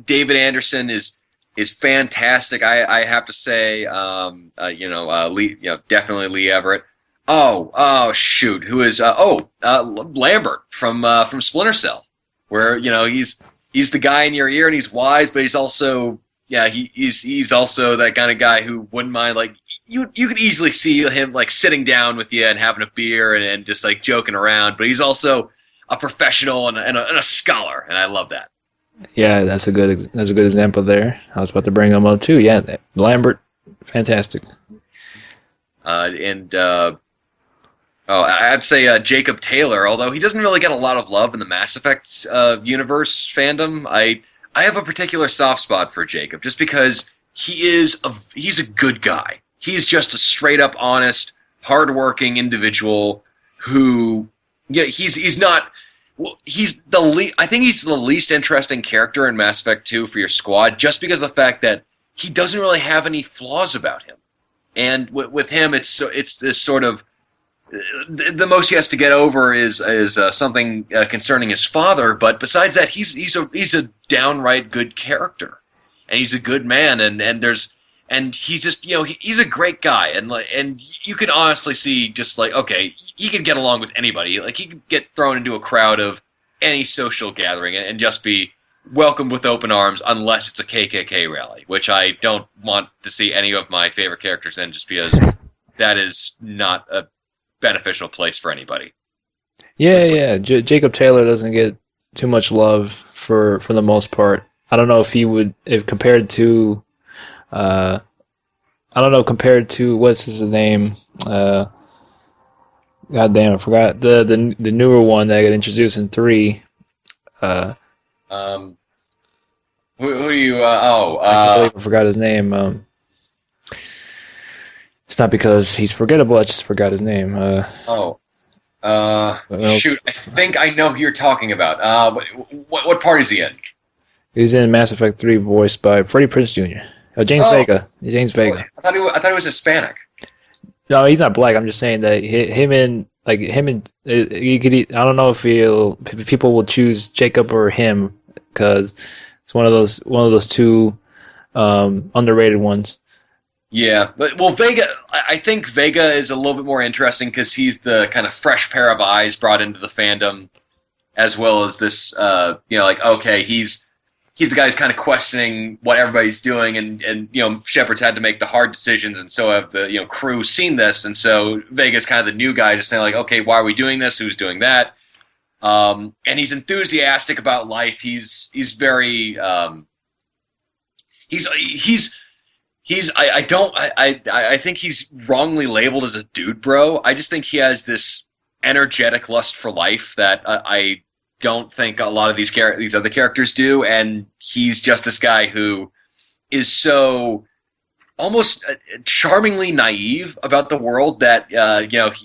B: David Anderson is is fantastic. I have to say, Lee, definitely Lee Everett. Oh, shoot, who is Lambert from Splinter Cell, where he's the guy in your ear and he's wise, but he's also he's also that kind of guy who wouldn't mind like you could easily see him like sitting down with you and having a beer and just like joking around, but he's also a professional and a scholar, and I love that.
A: Yeah, that's a good example there. I was about to bring him up too. Yeah, Lambert, fantastic.
B: And I'd say Jacob Taylor, although he doesn't really get a lot of love in the Mass Effect universe fandom. I have a particular soft spot for Jacob just because he's a good guy. He's just a straight up honest, hardworking individual who he's not. Well, I think he's the least interesting character in Mass Effect 2 for your squad, just because of the fact that he doesn't really have any flaws about him. And with him, it's this sort of the most he has to get over is something concerning his father. But besides that, he's a downright good character, and he's a good man, and he's just he's a great guy, and you can honestly see just like okay, he could get along with anybody. Like he could get thrown into a crowd of any social gathering and just be welcomed with open arms, unless it's a KKK rally, which I don't want to see any of my favorite characters in, just because that is not a beneficial place for anybody.
A: Yeah. Jacob Taylor doesn't get too much love for the most part. I don't know if he would, if compared to, I don't know, compared to what's his name. God damn, I forgot the newer one that got introduced in 3. Uh,
B: Um, who do you?
A: I completely forgot his name. It's not because he's forgettable. I just forgot his name.
B: oh,
A: Well,
B: shoot! I think I know who you're talking about. What part is he in?
A: he's in Mass Effect 3, voiced by Freddie Prinze Jr. James
B: Oh,
A: Vega. James Vega.
B: I thought he was Hispanic.
A: No, he's not black. I'm just saying that him and you could. I don't know if people will choose Jacob or him because it's one of those two underrated ones.
B: Yeah, but well, Vega. I think Vega is a little bit more interesting because he's the kind of fresh pair of eyes brought into the fandom, as well as this. Like okay, he's the guy who's kind of questioning what everybody's doing, and Shepard's had to make the hard decisions, and so have the crew seen this, and so Vega's kind of the new guy, just saying like, okay, why are we doing this? Who's doing that? And he's enthusiastic about life. He's very I think he's wrongly labeled as a dude bro. I just think he has this energetic lust for life that I don't think a lot of these other characters do, and he's just this guy who is so almost charmingly naive about the world that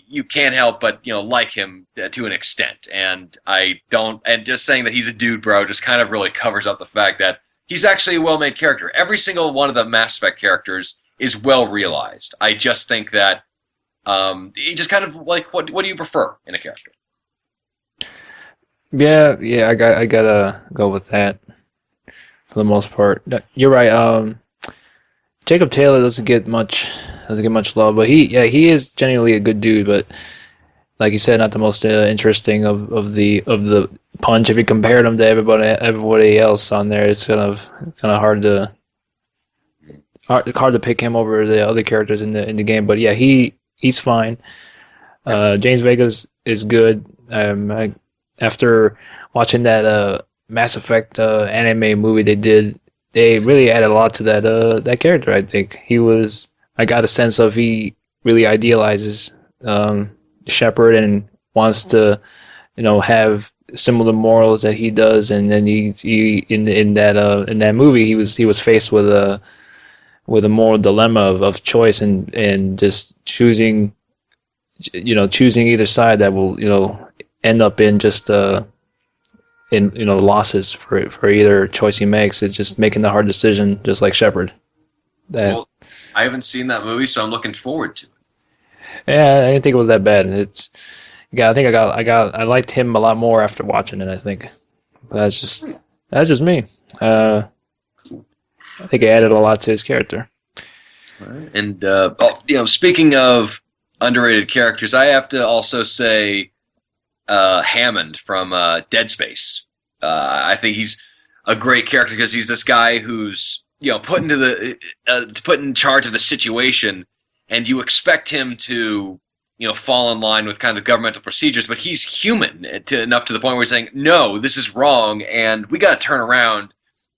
B: you can't help but like him to an extent. And just saying that he's a dude bro just kind of really covers up the fact that he's actually a well-made character. Every single one of the Mass Effect characters is well realized. I just think that he just kind of like what do you prefer in a character?
A: Yeah, I gotta go with that for the most part. You're right. Jacob Taylor doesn't get much love, but he is genuinely a good dude. But like you said, not the most interesting of the punch. If you compared him to everybody else on there, it's kind of hard to pick him over the other characters in the game. But yeah, he's fine. James Vegas is good. After watching that Mass Effect anime movie they really added a lot to that character. I think I got a sense of he really idealizes Shepard and wants to have similar morals that he does, and then he in that movie he was faced with a moral dilemma of choice and just choosing either side that will end up in just in losses for either choice he makes. It's just making the hard decision, just like Shepard.
B: Well, I haven't seen that movie, so I'm looking forward to it.
A: Yeah, I didn't think it was that bad. I think I liked him a lot more after watching it. I think that's just me. I think it added a lot to his character.
B: Right. And speaking of underrated characters, I have to also say Hammond from Dead Space. I think he's a great character because he's this guy who's put into put in charge of the situation, and you expect him to fall in line with kind of governmental procedures, but he's human enough to the point where he's saying, no, this is wrong, and we got to turn around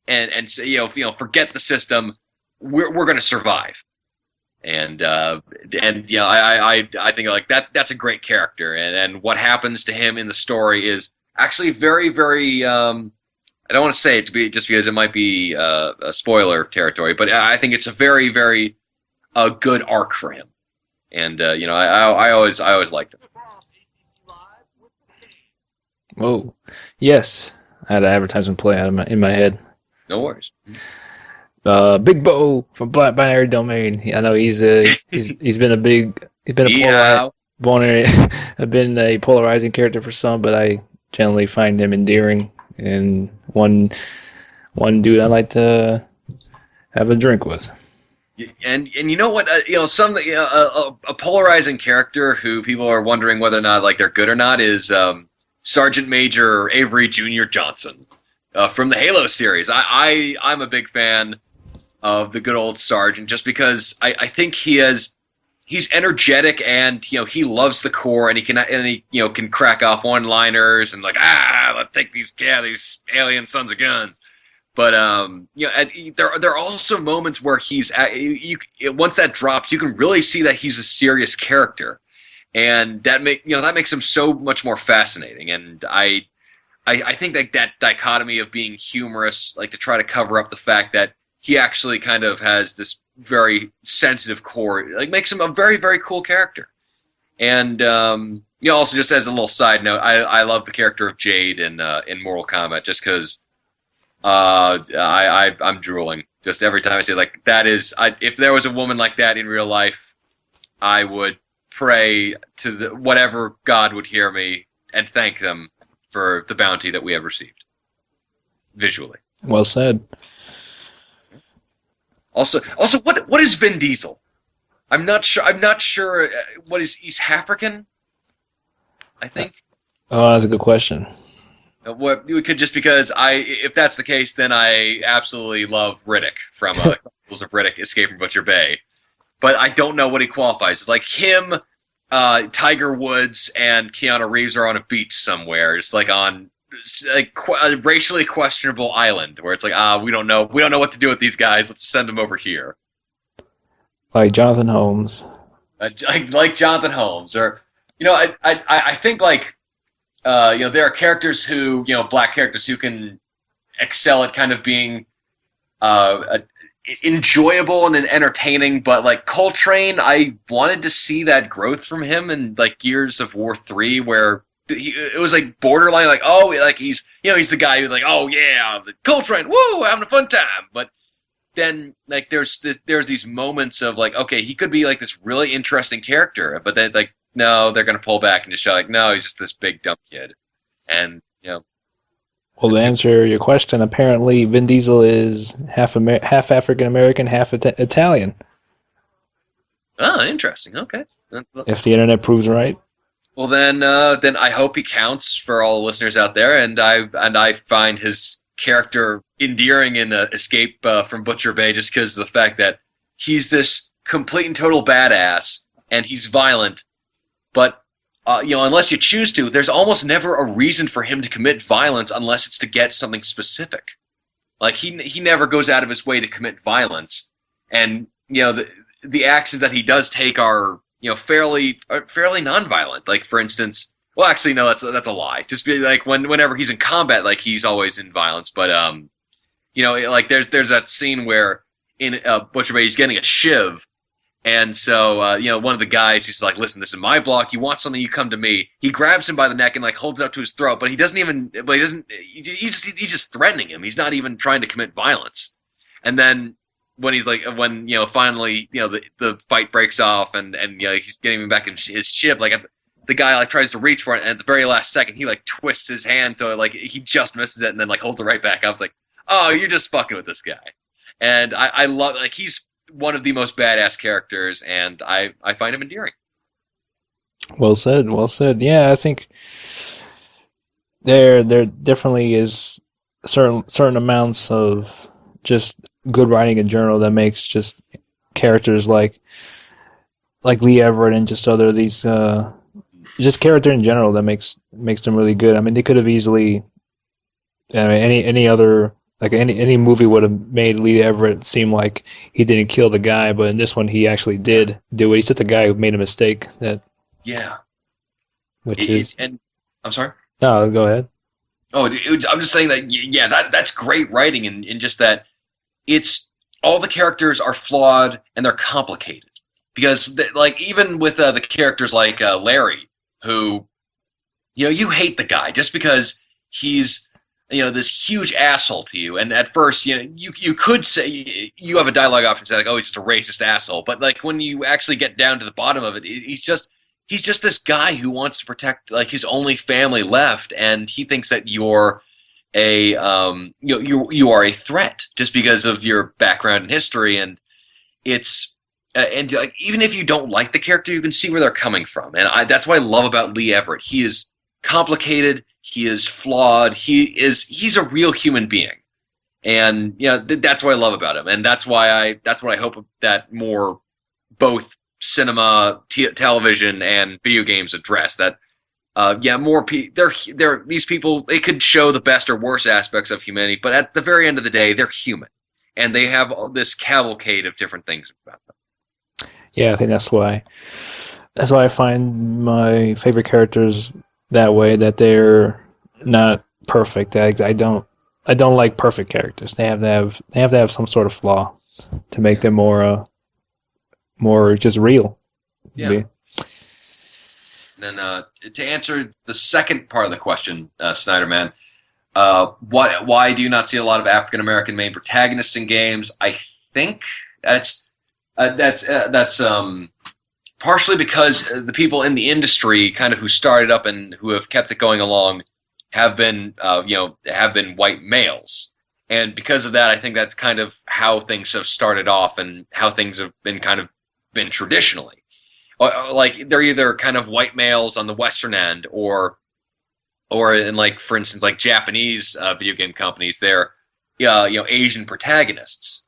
B: and say, forget the system. We're going to survive. And I think like that's a great character, and what happens to him in the story is actually very, very. I don't want to say it to be just because it might be a spoiler territory, but I think it's a very, very good arc for him, and I always liked him.
A: Whoa, yes, I had an advertisement play out in my head.
B: No worries.
A: Big Bo from Black Binary Domain. I know he's been a polarizing character for some, but I generally find him endearing and one dude I like to have a drink with.
B: And you know what? A polarizing character who people are wondering whether or not like they're good or not is Sergeant Major Avery Jr. Johnson from the Halo series. I'm a big fan of the good old Sergeant, just because I think he's energetic, and he loves the Corps, and he can crack off one-liners and like let's take these these alien sons of guns. But there are also moments where once that drops, you can really see that he's a serious character, and that makes him so much more fascinating. And I think that dichotomy of being humorous, like to try to cover up the fact that he actually kind of has this very sensitive core, like makes him a very, very cool character. And also just as a little side note, I love the character of Jade in Mortal Kombat, just because I'm drooling just every time I say like that is. If there was a woman like that in real life, I would pray to whatever God would hear me and thank them for the bounty that we have received visually.
A: Well said.
B: Also, what is Vin Diesel? I'm not sure. What is he's African? I think.
A: Oh, that's a good question.
B: What we could just because if that's the case, then I absolutely love Riddick from Chronicles of Riddick: Escape from Butcher Bay. But I don't know what he qualifies. It's like him, Tiger Woods, and Keanu Reeves are on a beach somewhere, just like on a racially questionable island where it's like we don't know what to do with these guys. Let's send them over here.
A: Like Jonathan Holmes.
B: Like Jonathan Holmes, or I think like there are characters who black characters who can excel at kind of being enjoyable and entertaining, but like Coltrane, I wanted to see that growth from him in like Gears of War 3, where it was like borderline, like he's the guy who's like, oh yeah, the Coltrane, woo, having a fun time. But then like there's these moments of like, okay, he could be like this really interesting character, but then like no, they're gonna pull back and just show like, no, he's just this big dumb kid, and
A: Well, to answer your question, apparently Vin Diesel is half African American, half Italian.
B: Oh, interesting. Okay.
A: If the internet proves right.
B: Well, then I hope he counts for all the listeners out there, and I find his character endearing in Escape from Butcher Bay, just because of the fact that he's this complete and total badass, and he's violent, but unless you choose to, there's almost never a reason for him to commit violence unless it's to get something specific. Like he never goes out of his way to commit violence, and the actions that he does take are fairly nonviolent. Like for instance, well, actually no, that's a lie. Just be like whenever he's in combat, like he's always in violence. But like there's that scene where in Butcher Bay he's getting a shiv. And so, one of the guys, he's like, listen, this is my block. You want something, you come to me. He grabs him by the neck and like holds it up to his throat, but he's just threatening him. He's not even trying to commit violence. And then when he's like, finally, the fight breaks off and he's getting him back in his ship, like the guy like tries to reach for it. And at the very last second, he like twists his hand. So like he just misses it and then like holds it right back. I was like, oh, you're just fucking with this guy. And I love, like, he's one of the most badass characters, and I find him endearing.
A: Well said. Well said. Yeah, I think there definitely is certain amounts of just good writing in general that makes just characters like Lee Everett and just other these just character in general that makes them really good. I mean, they could have easily any other like any movie would have made Lee Everett seem like he didn't kill the guy, but in this one he actually
B: Yeah,
A: did do it. He's just a guy who made a mistake that
B: yeah.
A: which is
B: And I'm sorry.
A: no, go ahead.
B: Oh, I'm just saying that yeah, that's great writing, and just that it's all the characters are flawed and they're complicated because like even with the characters like Larry, who you hate the guy just because he's this huge asshole to you, and at first you could say you have a dialogue option say like, oh, he's just a racist asshole, but like when you actually get down to the bottom of it, he's just this guy who wants to protect like his only family left, and he thinks that you're a you are a threat just because of your background and history, and it's and like even if you don't like the character, you can see where they're coming from, and that's what I love about Lee Everett. He is complicated, he is flawed, he's a real human being, and that's what I love about him, and that's what I hope that more both cinema, television, and video games address that. They're these people. They could show the best or worst aspects of humanity, but at the very end of the day, they're human, and they have all this cavalcade of different things about them.
A: Yeah, I think that's why I find my favorite characters that way, that they're not perfect. I don't like perfect characters. They have to have some sort of flaw to make
B: Yeah,
A: them more just real.
B: yeah. And then to answer the second part of the question, Snyder Man, why do you not see a lot of African American main protagonists in games? I think that's partially because the people in the industry, kind of who started up and who have kept it going along, have been have been white males, and because of that, I think that's kind of how things have started off and how things have been kind of been traditionally. Like they're either kind of white males on the western end, or in like for instance like Japanese video game companies, they're Asian protagonists,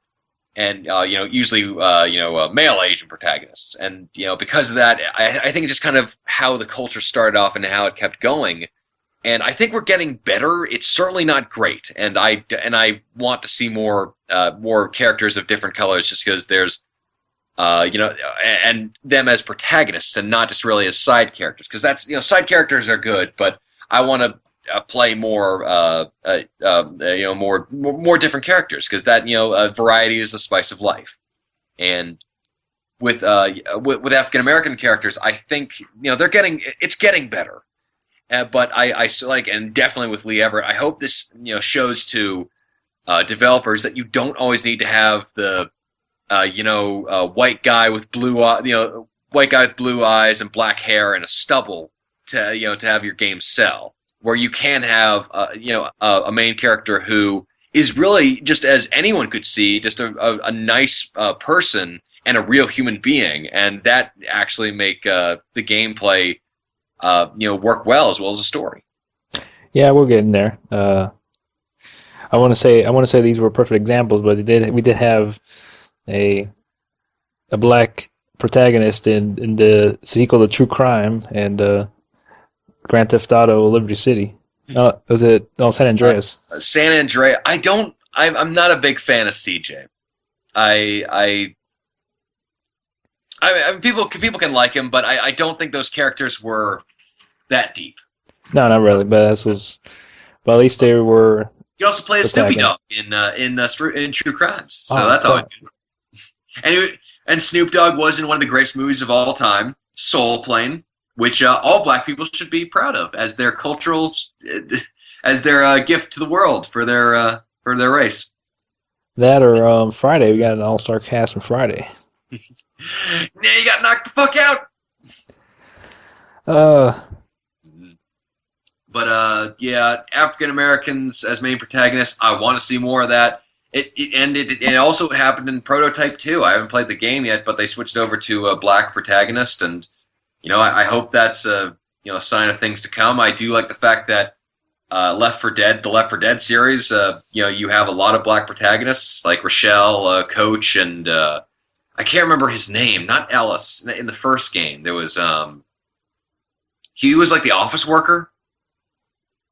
B: and usually male Asian protagonists, and because of that, I think it's just kind of how the culture started off and how it kept going, and I think we're getting better. It's certainly not great, and I want to see more characters of different colors, just because there's and them as protagonists and not just really as side characters, because that's side characters are good, but I want to play more different characters, because that variety is the spice of life. And with African American characters, I think it's getting better. But I like, and definitely with Lee Everett, I hope this shows to developers that you don't always need to have the white guy with white guy with blue eyes and black hair and a stubble to have your game sell. Where you can have a main character who is really, just as anyone could see, just a nice person and a real human being, and that actually make the gameplay work well as the story.
A: Yeah, we're getting there. I want to say these were perfect examples, but we did have a black protagonist in the sequel to True Crime and Grand Theft Auto Liberty City. Was it? Oh, San Andreas.
B: San Andreas. I'm not a big fan of CJ. I mean, people can like him, but I don't think those characters were that deep.
A: No, not really, but this was. But at least they were.
B: He also plays Snoopy Dogg
A: protagonist.
B: in True Crimes, so
A: Oh,
B: that's always
A: cool.
B: good. And Snoop Dogg was in one of the greatest movies of all time, Soul Plane, which all black people should be proud of as their cultural, as their gift to the world for their race.
A: That or Friday, we got an all-star cast from Friday.
B: Now you got knocked the fuck out.
A: Uh,
B: But yeah, African Americans as main protagonists, I want to see more of that. It also happened in Prototype 2. I haven't played the game yet, but they switched over to a black protagonist, and I hope that's a sign of things to come. I do like the fact that the Left 4 Dead series, you have a lot of black protagonists like Rochelle, Coach, and I can't remember his name. Not Ellis. In the first game, there was he was like the office worker.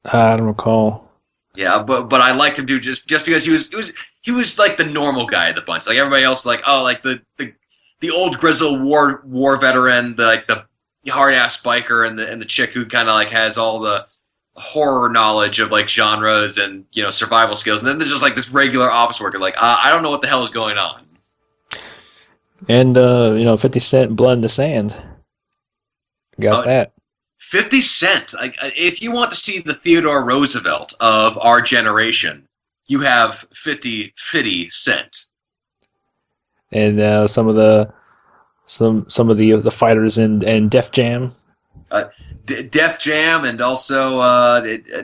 A: I don't recall.
B: Yeah, but I liked him too just because he was like the normal guy of the bunch. Like everybody else, like like the old grizzled war veteran, the hard ass biker, and the chick who kind of like has all the horror knowledge of like genres and survival skills. And then there's just like this regular office worker. Like I don't know what the hell is going on.
A: And 50 Cent, Blood in the Sand. Got that.
B: 50 Cent. If you want to see the Theodore Roosevelt of our generation, you have 50 Cent.
A: And some of the fighters in Def Jam.
B: Def Jam, and also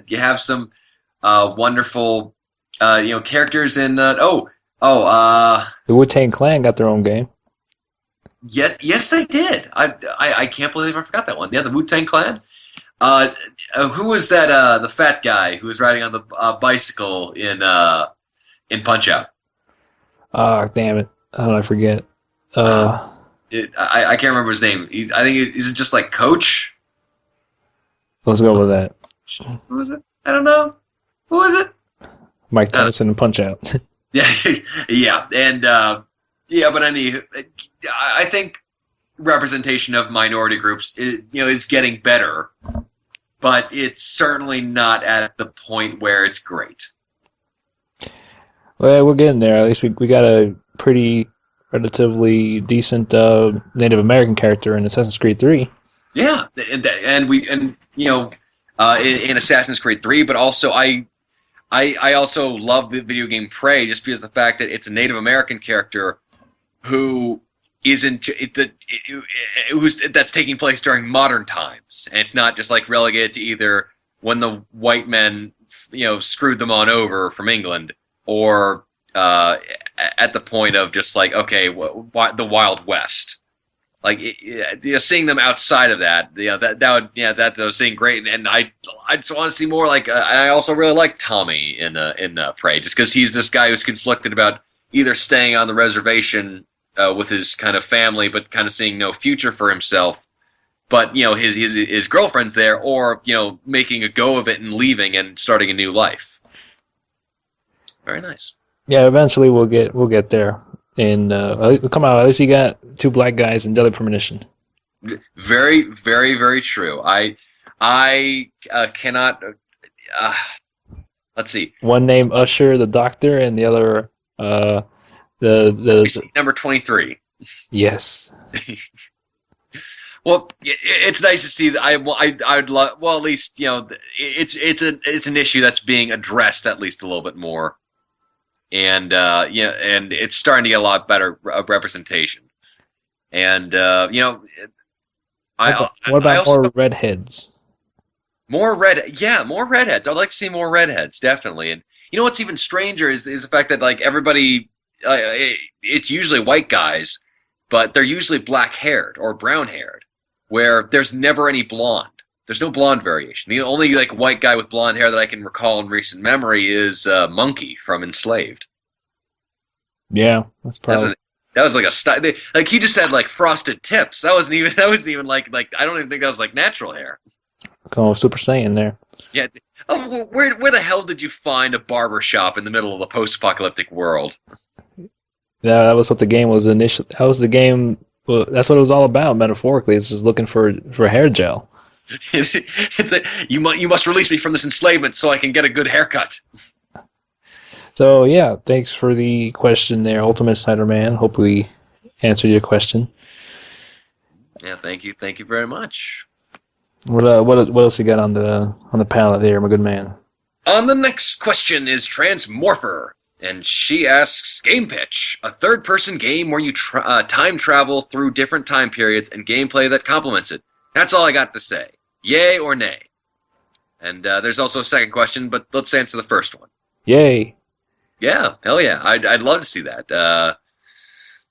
B: you have some wonderful characters in the
A: Wu-Tang Clan got their own game.
B: Yes, they did. I can't believe I forgot that one. Yeah, the Wu-Tang Clan. Who was that? The fat guy who was riding on the bicycle in Punch-Out.
A: Ah, damn it! How did I forget?
B: I can't remember his name. I think is it just like Coach?
A: Let's go with that.
B: Who was it? I don't know. Who was it?
A: Mike Tyson and Punch-Out.
B: Yeah, yeah, and but I think representation of minority groups is getting better, but it's certainly not at the point where it's great.
A: Well, we're getting there. At least we got a pretty relatively decent Native American character in Assassin's Creed 3.
B: Yeah, in Assassin's Creed 3, but also I also love the video game Prey just because of the fact that it's a Native American character who that's taking place during modern times, and it's not just like relegated to either when the white men screwed them on over from England, or at the point of just like the Wild West. Like seeing them outside of that, that was seeing great, and I just want to see more. Like I also really like Tommy in Prey, just because he's this guy who's conflicted about either staying on the reservation with his kind of family, but kind of seeing no future for himself. But his girlfriend's there, or making a go of it and leaving and starting a new life. Very nice.
A: Yeah, eventually we'll get there. And come on, at least you got two black guys in Deadly Premonition.
B: Very, very, very true. I cannot. Let's see.
A: One named Usher, the doctor, and the other the
B: number 23.
A: Yes.
B: Well, it's nice to see that. I would love. Well, at least it's an issue that's being addressed at least a little bit more. And and it's starting to get a lot better representation. And
A: what about more redheads?
B: More redheads. I'd like to see more redheads, definitely. And what's even stranger is the fact that like everybody, it's usually white guys, but they're usually black-haired or brown-haired, where there's never any blonde. There's no blonde variation. The only like white guy with blonde hair that I can recall in recent memory is Monkey from Enslaved.
A: Yeah, that's probably.
B: That was like a style. Like he just had like frosted tips. That wasn't even like I don't even think that was like natural hair.
A: Oh, Super Saiyan there.
B: Yeah. Where the hell did you find a barber shop in the middle of a post-apocalyptic world?
A: Yeah, that was what the game was initially. That was the game. Well, that's what it was all about metaphorically. It's just looking for hair gel.
B: You must release me from this enslavement so I can get a good haircut.
A: So yeah, thanks for the question there, Ultimate Snyder Man. Hope we answered your question.
B: Yeah, thank you very much.
A: What else you got on the palette there, my good man?
B: On the next question is Transmorpher, and she asks, game pitch, a third-person game where you time travel through different time periods and gameplay that complements it. That's all I got to say. Yay or nay? And there's also a second question, but let's answer the first one.
A: Yay.
B: Yeah, hell yeah. I'd love to see that.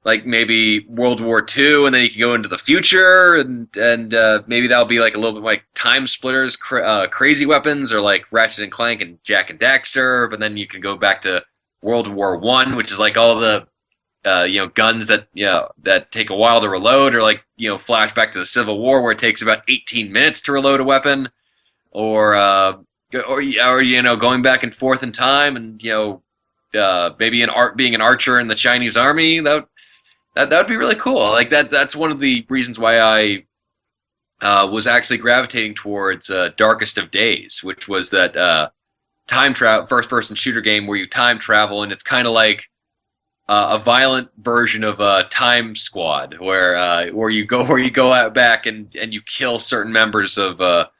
B: Like maybe World War II, and then you can go into the future, and maybe that'll be like a little bit like Time Splitters, crazy weapons, or like Ratchet and Clank and Jack and Daxter. But then you can go back to World War One, which is like all the guns that that take a while to reload, or like flash back to the Civil War where it takes about 18 minutes to reload a weapon, or going back and forth in time, and maybe being an archer in the Chinese army. That would be really cool. Like that's one of the reasons why I was actually gravitating towards Darkest of Days, which was that time travel first person shooter game where you time travel, and it's kind of like a violent version of Time Squad, where you go out back and you kill certain members of a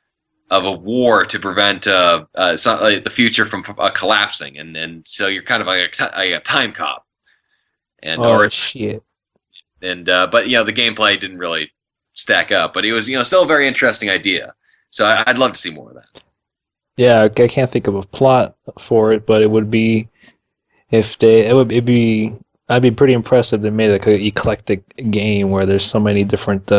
B: war to prevent the future from collapsing, and so you're kind of like a time cop, and
A: Oh
B: or
A: shit!
B: and but the gameplay didn't really stack up, but it was still a very interesting idea. So I'd love to see more of that.
A: Yeah, I can't think of a plot for it, but it would be it'd be I'd be pretty impressed if they made like an eclectic game where there's so many different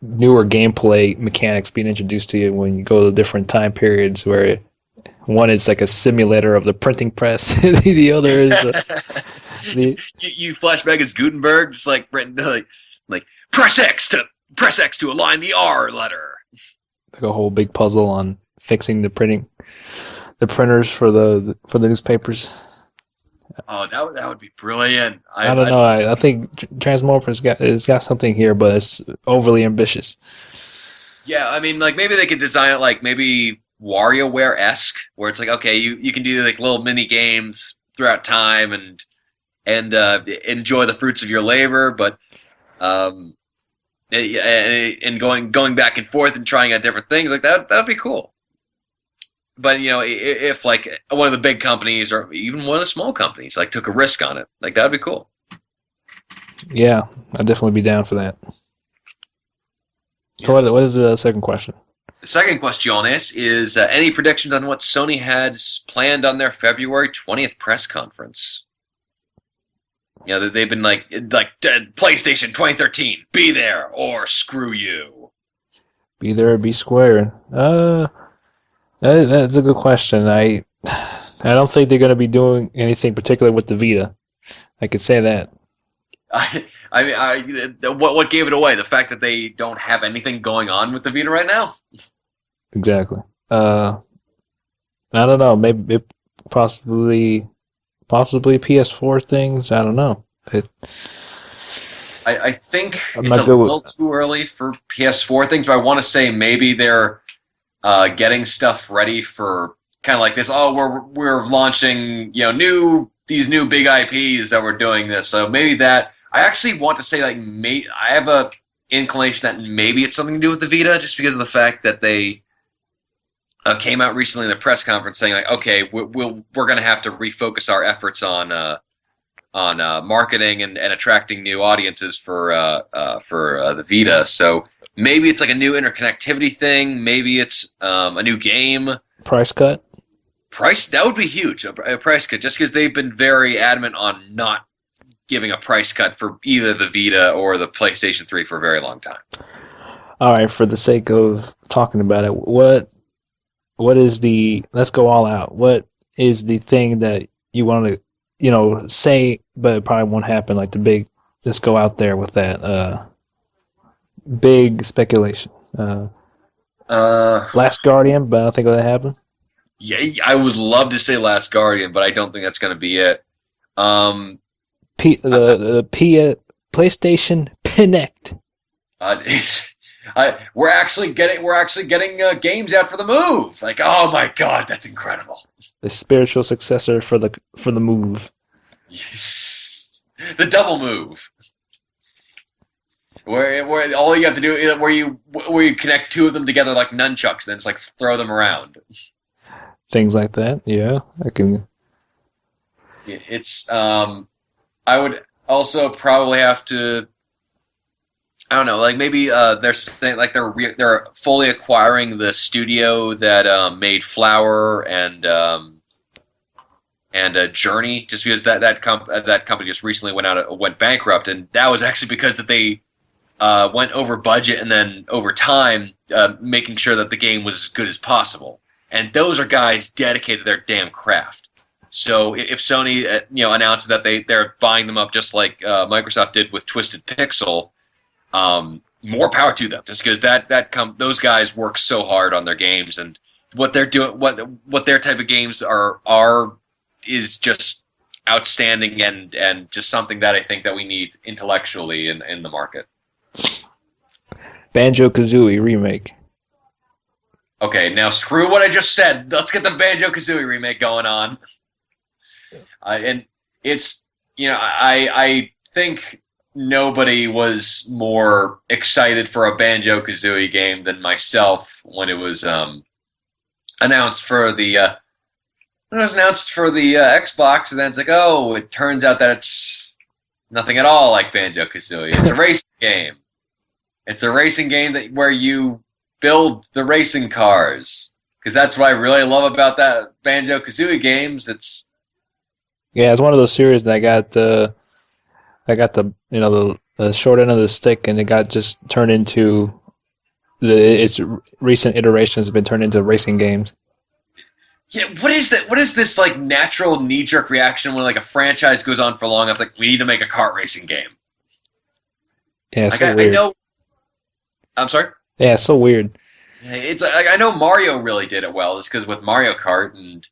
A: newer gameplay mechanics being introduced to you when you go to different time periods. Where one is like a simulator of the printing press, the other is the
B: you flashback as Gutenberg, just like written like press X to align the R letter.
A: like a whole big puzzle on fixing the printers for the newspapers.
B: Oh, that would be brilliant.
A: I don't know. I think Transmorphers it's got something here, but it's overly ambitious.
B: Yeah, I mean, like maybe they could design it like maybe WarioWare esque, where it's like okay, you can do like little mini games throughout time and enjoy the fruits of your labor, but um, and going back and forth and trying out different things like that'd be cool. But if like one of the big companies or even one of the small companies like took a risk on it, like that'd be cool.
A: Yeah, I'd definitely be down for that.
B: Yeah.
A: So what is the second question?
B: The second question is any predictions on what Sony has planned on their February 20th press conference? They've been like PlayStation 2013, be there or screw you.
A: Be there or be square. That's a good question. I don't think they're going to be doing anything particular with the Vita. I could say that.
B: What gave it away? The fact that they don't have anything going on with the Vita right now?
A: Exactly. I don't know. Maybe possibly PS4 things. I don't know.
B: I think
A: I'm
B: it's a
A: not good
B: little
A: with.
B: too early for PS4 things, but I want to say maybe they're getting stuff ready for kind of like this. Oh, we're launching these new big IPs that we're doing this. So maybe that I actually want to say like I have a inclination that maybe it's something to do with the Vita, just because of the fact that they came out recently in a press conference saying like, okay, we're going to have to refocus our efforts on marketing and attracting new audiences for the Vita. So maybe it's like a new interconnectivity thing. Maybe it's a new game.
A: Price cut?
B: Price, that would be huge, a price cut, just because they've been very adamant on not giving a price cut for either the Vita or the PlayStation 3 for a very long time.
A: All right, for the sake of talking about it, what is let's go all out. What is the thing that you want to, say, but it probably won't happen, like the big, let's go out there with that big speculation. Last Guardian, but I don't think that'll happen.
B: Yeah, I would love to say Last Guardian, but I don't think that's going to be it.
A: PlayStation Connect.
B: We're actually getting games out for the Move. Like, oh my god, that's incredible.
A: The spiritual successor for the Move.
B: Yes. The double move. Where all you have to do is where you connect two of them together like nunchucks, and then it's like throw them around.
A: Things like that. Yeah, I can.
B: It's I would also probably have to. I don't know, like maybe they're saying like they're fully acquiring the studio that made Flower and and Journey, just because that company just recently went bankrupt, and that was actually because that they went over budget and then over time, making sure that the game was as good as possible. And those are guys dedicated to their damn craft. So if Sony, announces that they're buying them up just like Microsoft did with Twisted Pixel, more power to them. Just because those guys work so hard on their games, and what they're doing, what their type of games are is just outstanding, and just something that I think that we need intellectually in the market.
A: Banjo-Kazooie remake.
B: Okay, now screw what I just said. Let's get the Banjo-Kazooie remake going on. And it's, I think nobody was more excited for a Banjo-Kazooie game than myself when it was announced for the Xbox, and then it's like, oh, it turns out that it's nothing at all like Banjo-Kazooie. It's a racing game. It's a racing game where you build the racing cars, because that's what I really love about that Banjo-Kazooie games. It's
A: one of those series that got the the short end of the stick, and it got just turned into its recent iterations have been turned into racing games.
B: Yeah, what is that? What is this like natural knee-jerk reaction when like a franchise goes on for long? It's like, we need to make a kart racing game.
A: Yeah, it's so weird.
B: I know. I'm sorry.
A: Yeah, it's so weird.
B: It's like, I know Mario really did it well, just because with Mario Kart, and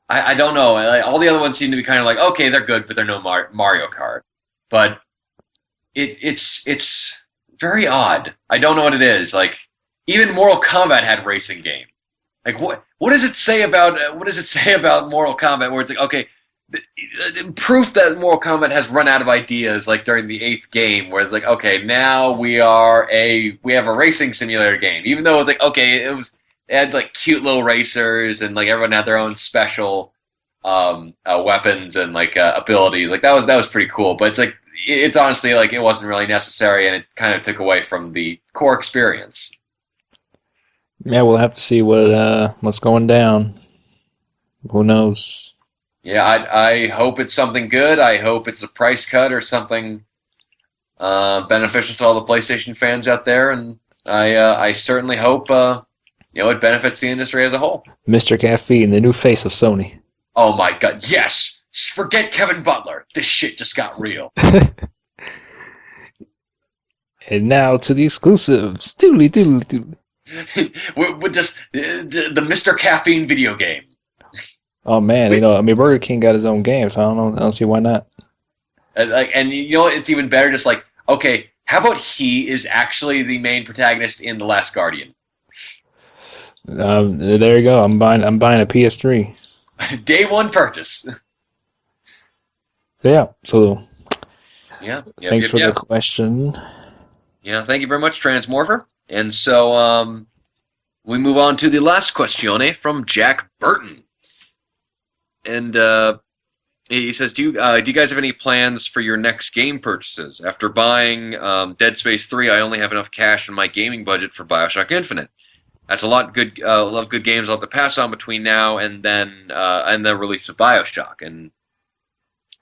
B: I don't know. Like, all the other ones seem to be kind of like, okay, they're good, but they're no Mario Kart. But it's very odd. I don't know what it is. Like, even Mortal Kombat had racing game. Like, what does it say about Mortal Kombat? Where it's like, okay, proof that Mortal Kombat has run out of ideas, like during the 8th game, where it's like, okay, now we have a racing simulator game, even though it's like, okay, it had like cute little racers, and like everyone had their own special weapons and like abilities. Like that was pretty cool, but it's like, it's honestly like it wasn't really necessary, and it kind of took away from the core experience.
A: Yeah, we'll have to see what's going down. Who knows?
B: Yeah, I hope it's something good. I hope it's a price cut or something beneficial to all the PlayStation fans out there, and I certainly hope it benefits the industry as a whole.
A: Mr. Caffeine, the new face of Sony.
B: Oh my God, yes! Forget Kevin Butler. This shit just got real.
A: And now to the exclusives. Doodly doodly doodly.
B: With just the Mr. Caffeine video game.
A: Oh man, Burger King got his own game, so I don't see why not.
B: And it's even better. Just like, okay, how about he is actually the main protagonist in The Last Guardian?
A: There you go. I'm buying a PS3.
B: Day one purchase.
A: Yeah. So.
B: Yeah.
A: Thanks for the question.
B: Yeah. Thank you very much, Transmorpher. And so we move on to the last questione from Jack Burton. And he says, do you guys have any plans for your next game purchases? After buying Dead Space 3, I only have enough cash in my gaming budget for Bioshock Infinite. That's a lot of good games I'll have to pass on between now and then and the release of Bioshock. And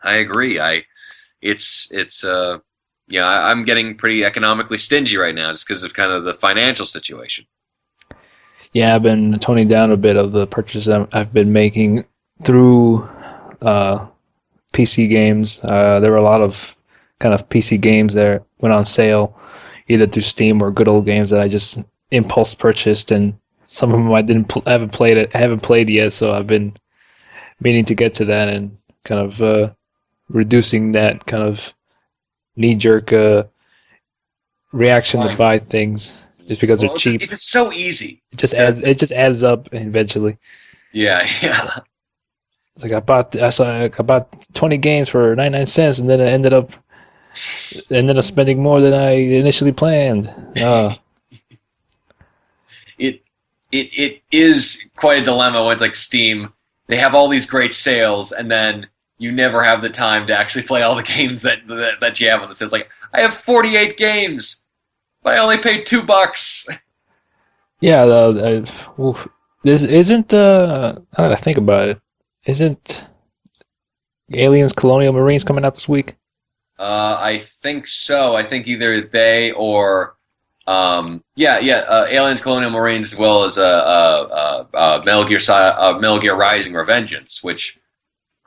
B: I agree. I'm getting pretty economically stingy right now just because of kind of the financial situation.
A: Yeah, I've been toning down a bit of the purchases I've been making through PC games. There were a lot of kind of PC games that went on sale, either through Steam or Good Old Games that I just impulse purchased, and some of them I haven't played yet. So I've been meaning to get to that and kind of reducing that kind of knee-jerk reaction to buy things just because they're cheap.
B: It's so easy.
A: It just adds up eventually.
B: Yeah.
A: It's like I bought 20 games for 99 cents, and then I ended up spending more than I initially planned.
B: It is quite a dilemma when it's like Steam. They have all these great sales, and then you never have the time to actually play all the games that you have on the sales. Like, I have 48 games, but I only paid $2.
A: Yeah, this isn't. Now that I think about it, Isn't Aliens Colonial Marines coming out this week?
B: I think so. I think either they or Aliens, Colonial Marines, as well as Metal Gear Rising: Revengeance, which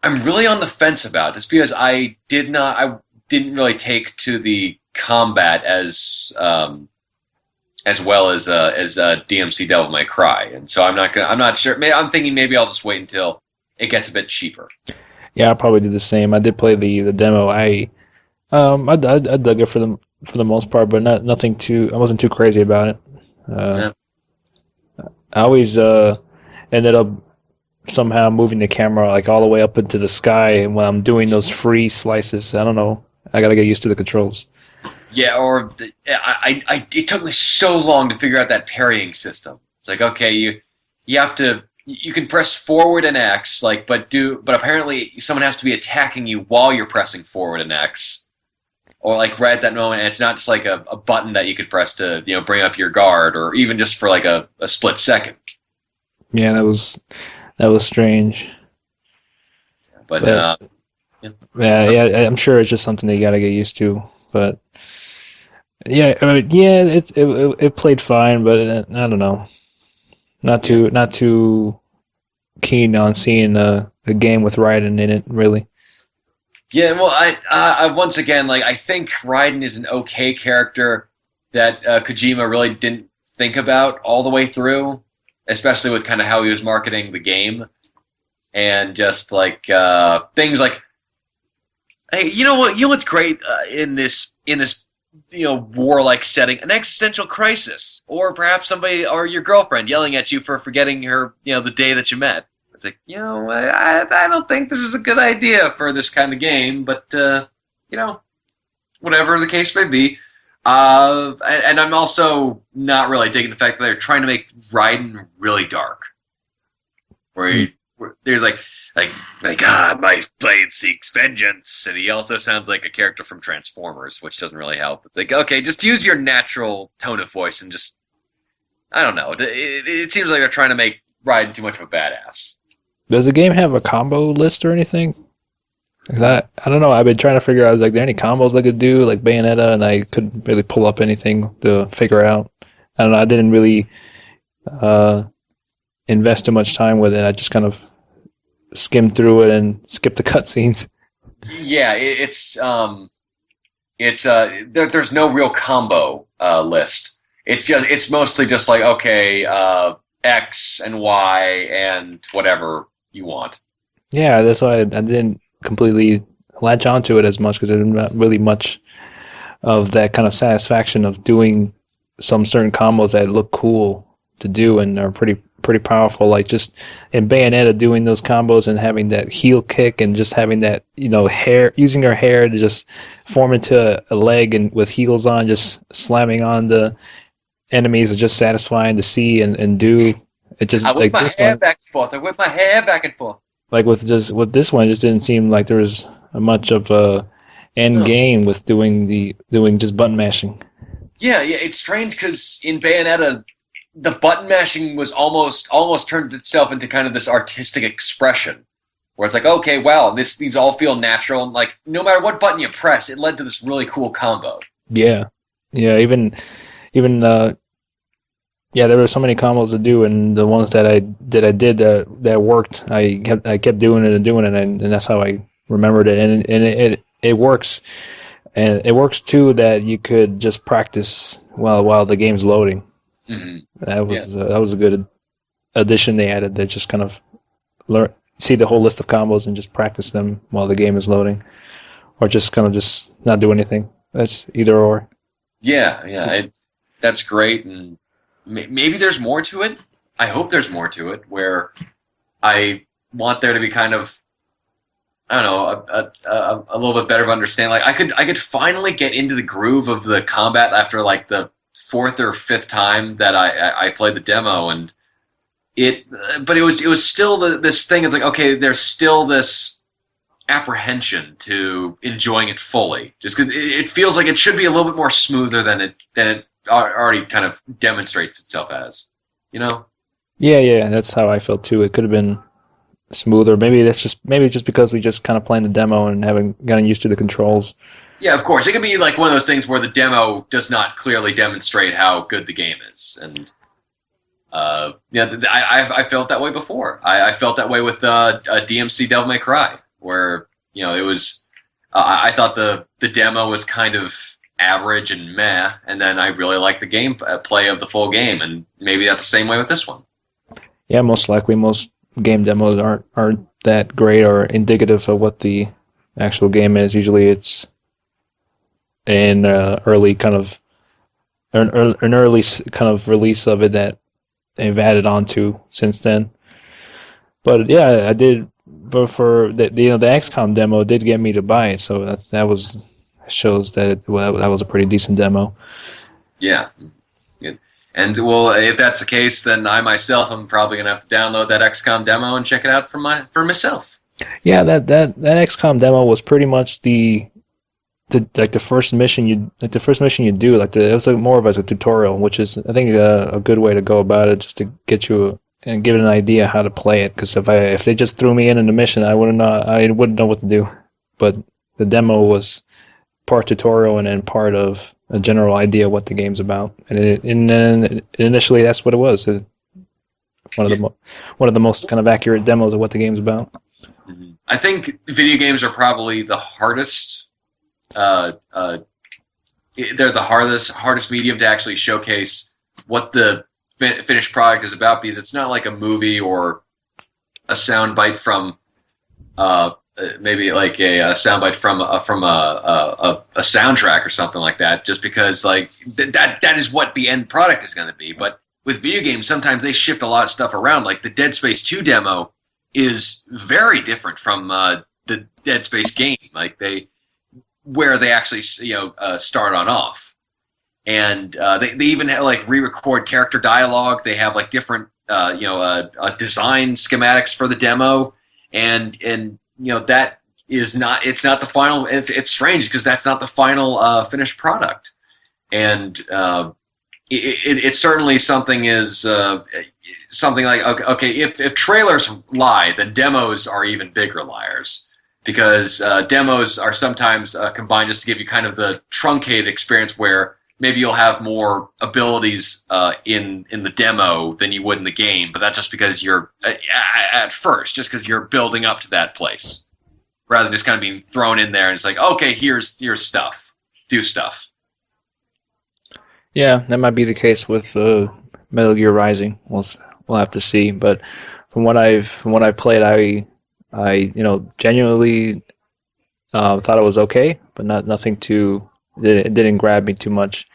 B: I'm really on the fence about, just because I didn't really take to the combat as well as DMC Devil May Cry, and so I'm not sure. I'm thinking maybe I'll just wait until it gets a bit cheaper.
A: Yeah, I probably did the same. I did play the demo. I dug it for the most part, but nothing too. I wasn't too crazy about it. Uh,
B: Yeah.
A: I always ended up somehow moving the camera like all the way up into the sky when I'm doing those free slices. I don't know. I gotta get used to the controls.
B: Yeah, it took me so long to figure out that parrying system. It's like, okay, you have to you can press forward and X, like, but apparently someone has to be attacking you while you're pressing forward and X, or like right at that moment, and it's not just like a button that you could press to bring up your guard, or even just for like a split second.
A: Yeah, that was strange.
B: But
A: But
B: yeah.
A: yeah, I'm sure it's just something that you gotta get used to. But yeah, I mean, yeah, it played fine, but I don't know.
B: Yeah.
A: Not too keen on seeing a game with Raiden in it, really.
B: Yeah, well, I once again, like, I think Raiden is an okay character that Kojima really didn't think about all the way through, especially with kind of how he was marketing the game, and just like things like, hey, you know what? You know what's great in this warlike setting? An existential crisis, or perhaps somebody or your girlfriend yelling at you for forgetting her, the day that you met. It's like, I don't think this is a good idea for this kind of game, but whatever the case may be. And I'm also not really digging the fact that they're trying to make Raiden really dark, where,
A: Hmm.
B: where there's my blade seeks vengeance, and he also sounds like a character from Transformers, which doesn't really help. It's like, okay, just use your natural tone of voice and just, I don't know. It seems like they're trying to make Raiden too much of a badass.
A: Does the game have a combo list or anything? 'Cause I don't know. I've been trying to figure out like there any combos I could do like Bayonetta, and I couldn't really pull up anything to figure out. I don't know. I didn't really uh, invest too much time with it. I just kind of skimmed through it and skipped the cutscenes.
B: Yeah, there's no real combo list. It's mostly just like, okay, X and Y and whatever you want.
A: Yeah, that's why I didn't completely latch onto it as much because there's not really much of that kind of satisfaction of doing some certain combos that look cool to do and are pretty powerful. Like just in Bayonetta doing those combos and having that heel kick and just having that hair, using her hair to just form into a leg and with heels on, just slamming on the enemies are just satisfying to see and do. It
B: I
A: just
B: whip
A: like
B: my
A: this
B: hair
A: one,
B: back and forth. I whip my hair back and forth.
A: like with this one, it just didn't seem like there was much of a end
B: No.
A: game with doing just button mashing.
B: Yeah. It's strange because in Bayonetta, the button mashing was almost turned itself into kind of this artistic expression, where it's like, okay, wow, these all feel natural, and like no matter what button you press, it led to this really cool combo.
A: Yeah, yeah. Even yeah, there were so many combos to do, and the ones I did that worked. I kept doing it and doing it, and that's how I remembered it. And it works, and it works too that you could just practice while the game's loading.
B: Hmm. Yeah.
A: That was a good addition they added. They just kind of learn see the whole list of combos and just practice them while the game is loading, or just kind of just not do anything. That's either or.
B: Yeah,
A: So,
B: that's great, and maybe there's more to it. I hope there's more to it, where I want there to be kind of, I don't know, a little bit better of understanding. Like I could finally get into the groove of the combat after like the fourth or fifth time that I played the demo, and but it was still this thing. It's like, okay, there's still this apprehension to enjoying it fully, just because it feels like it should be a little bit more smoother than it already kind of demonstrates itself as, you know.
A: yeah, that's how I felt too. It could have been smoother. Maybe just because we just kind of playing the demo and haven't gotten used to the controls.
B: Yeah, of course. It can be like one of those things where the demo does not clearly demonstrate how good the game is, and yeah, I felt that way before. I felt that way with DMC Devil May Cry, where it was. I thought the demo was kind of average and meh, and then I really liked the game play of the full game, and maybe that's the same way with this one.
A: Yeah, most likely most game demos aren't that great or indicative of what the actual game is. Usually, it's an early kind of an early kind of release of it that they've added on to since then. But yeah, I did. But for the XCOM demo did get me to buy it, so that was shows that that was a pretty decent demo.
B: Yeah. Good. And well, if that's the case, then I myself am probably gonna have to download that XCOM demo and check it out for myself.
A: Yeah, that XCOM demo was pretty much the first mission you do. It was more of a tutorial, which is I think a good way to go about it, just to get you and give it an idea how to play it. Because if they just threw me in the mission, I wouldn't know what to do. But the demo was part tutorial and then part of a general idea what the game's about. And then initially that's what it was. One of the most kind of accurate demos of what the game's about.
B: I think video games are probably the hardest. They're the hardest medium to actually showcase what the finished product is about, because it's not like a movie or a soundbite from maybe like a soundbite from a soundtrack or something like that. Just because like that is what the end product is going to be. But with video games, sometimes they shift a lot of stuff around. Like the Dead Space 2 demo is very different from the Dead Space game. Like where they actually start on off, and they even have like re-record character dialogue. They have like different design schematics for the demo, and that is not the final. It's strange because that's not the final finished product, and it's certainly something is something like okay, if trailers lie, then demos are even bigger liars. Because demos are sometimes combined just to give you kind of the truncated experience where maybe you'll have more abilities in the demo than you would in the game, but that's just because you're at first, just because you're building up to that place, rather than just kind of being thrown in there and it's like, okay, here's stuff, do stuff.
A: Yeah, that might be the case with Metal Gear Rising. We'll have to see. But from what I've played, I genuinely thought it was okay, but nothing too. It didn't grab me too much.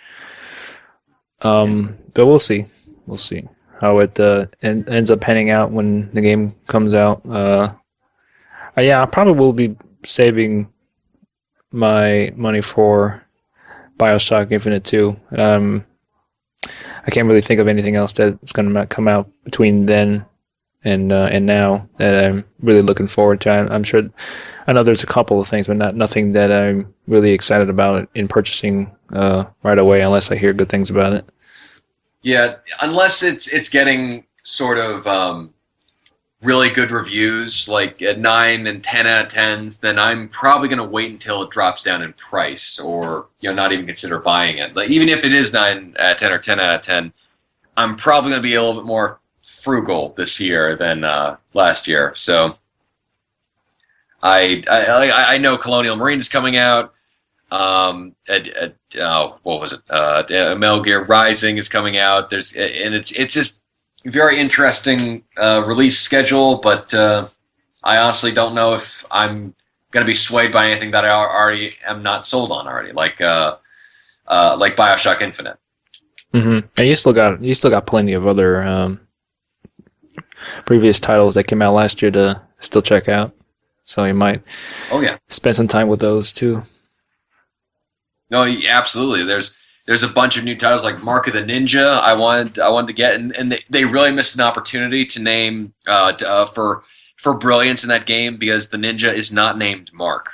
A: But we'll see. We'll see how it ends up panning out when the game comes out. Yeah, I probably will be saving my money for BioShock Infinite 2. I can't really think of anything else that's going to come out between then and now that I'm really looking forward to. I'm sure. I know there's a couple of things, but nothing that I'm really excited about in purchasing right away, unless I hear good things about it.
B: Yeah, unless it's getting sort of really good reviews, like at 9 and 10 out of 10s, then I'm probably going to wait until it drops down in price, or not even consider buying it. Like even if it is 9 out of 10 or 10 out of 10, I'm probably going to be a little bit more frugal this year than last year. So I know Colonial Marine is coming out. What was it? Metal Gear Rising is coming out. It's just very interesting release schedule, but I honestly don't know if I'm going to be swayed by anything that I already am not sold on already, like BioShock Infinite.
A: Mm-hmm. And you still got plenty of other previous titles that came out last year to still check out, so you might spend some time with those too.
B: No, yeah, absolutely. There's a bunch of new titles like Mark of the Ninja. I wanted to get, and they really missed an opportunity to name for brilliance in that game, because the ninja is not named Mark,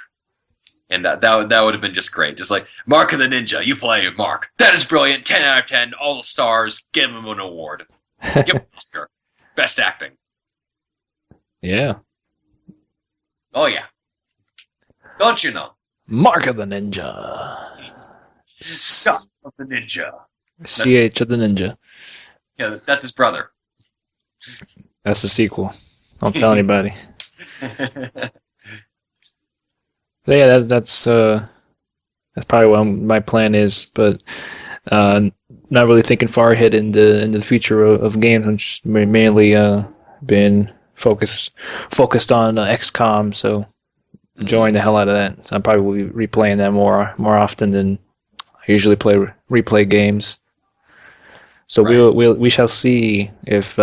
B: and that would have been just great. Just like Mark of the Ninja, you play Mark. That is brilliant. 10 out of 10. All the stars. Give him an award. Give him an Oscar. Best acting.
A: Yeah,
B: Oh yeah. Don't you know?
A: Mark of the Ninja.
B: Son of the Ninja.
A: CH of the Ninja.
B: Yeah, that's his brother.
A: That's the sequel. Don't tell anybody. But yeah, that's probably what my plan is, but not really thinking far ahead in the future of games. I'm just mainly been focused on XCOM, so enjoying the hell out of that. So I'm probably will be replaying that more often than I usually replay games. So
B: Right.
A: we shall see if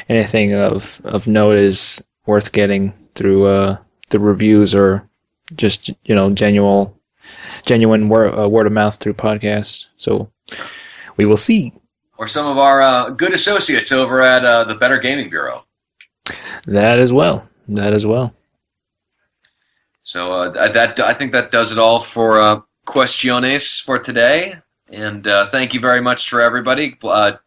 A: anything of note is worth getting through the reviews or just genuine word of mouth through podcasts. So we will see.
B: Or some of our good associates over at the Better Gaming Bureau.
A: That as well. That as well.
B: So I think that does it all for Questiones for today. And thank you very much for everybody.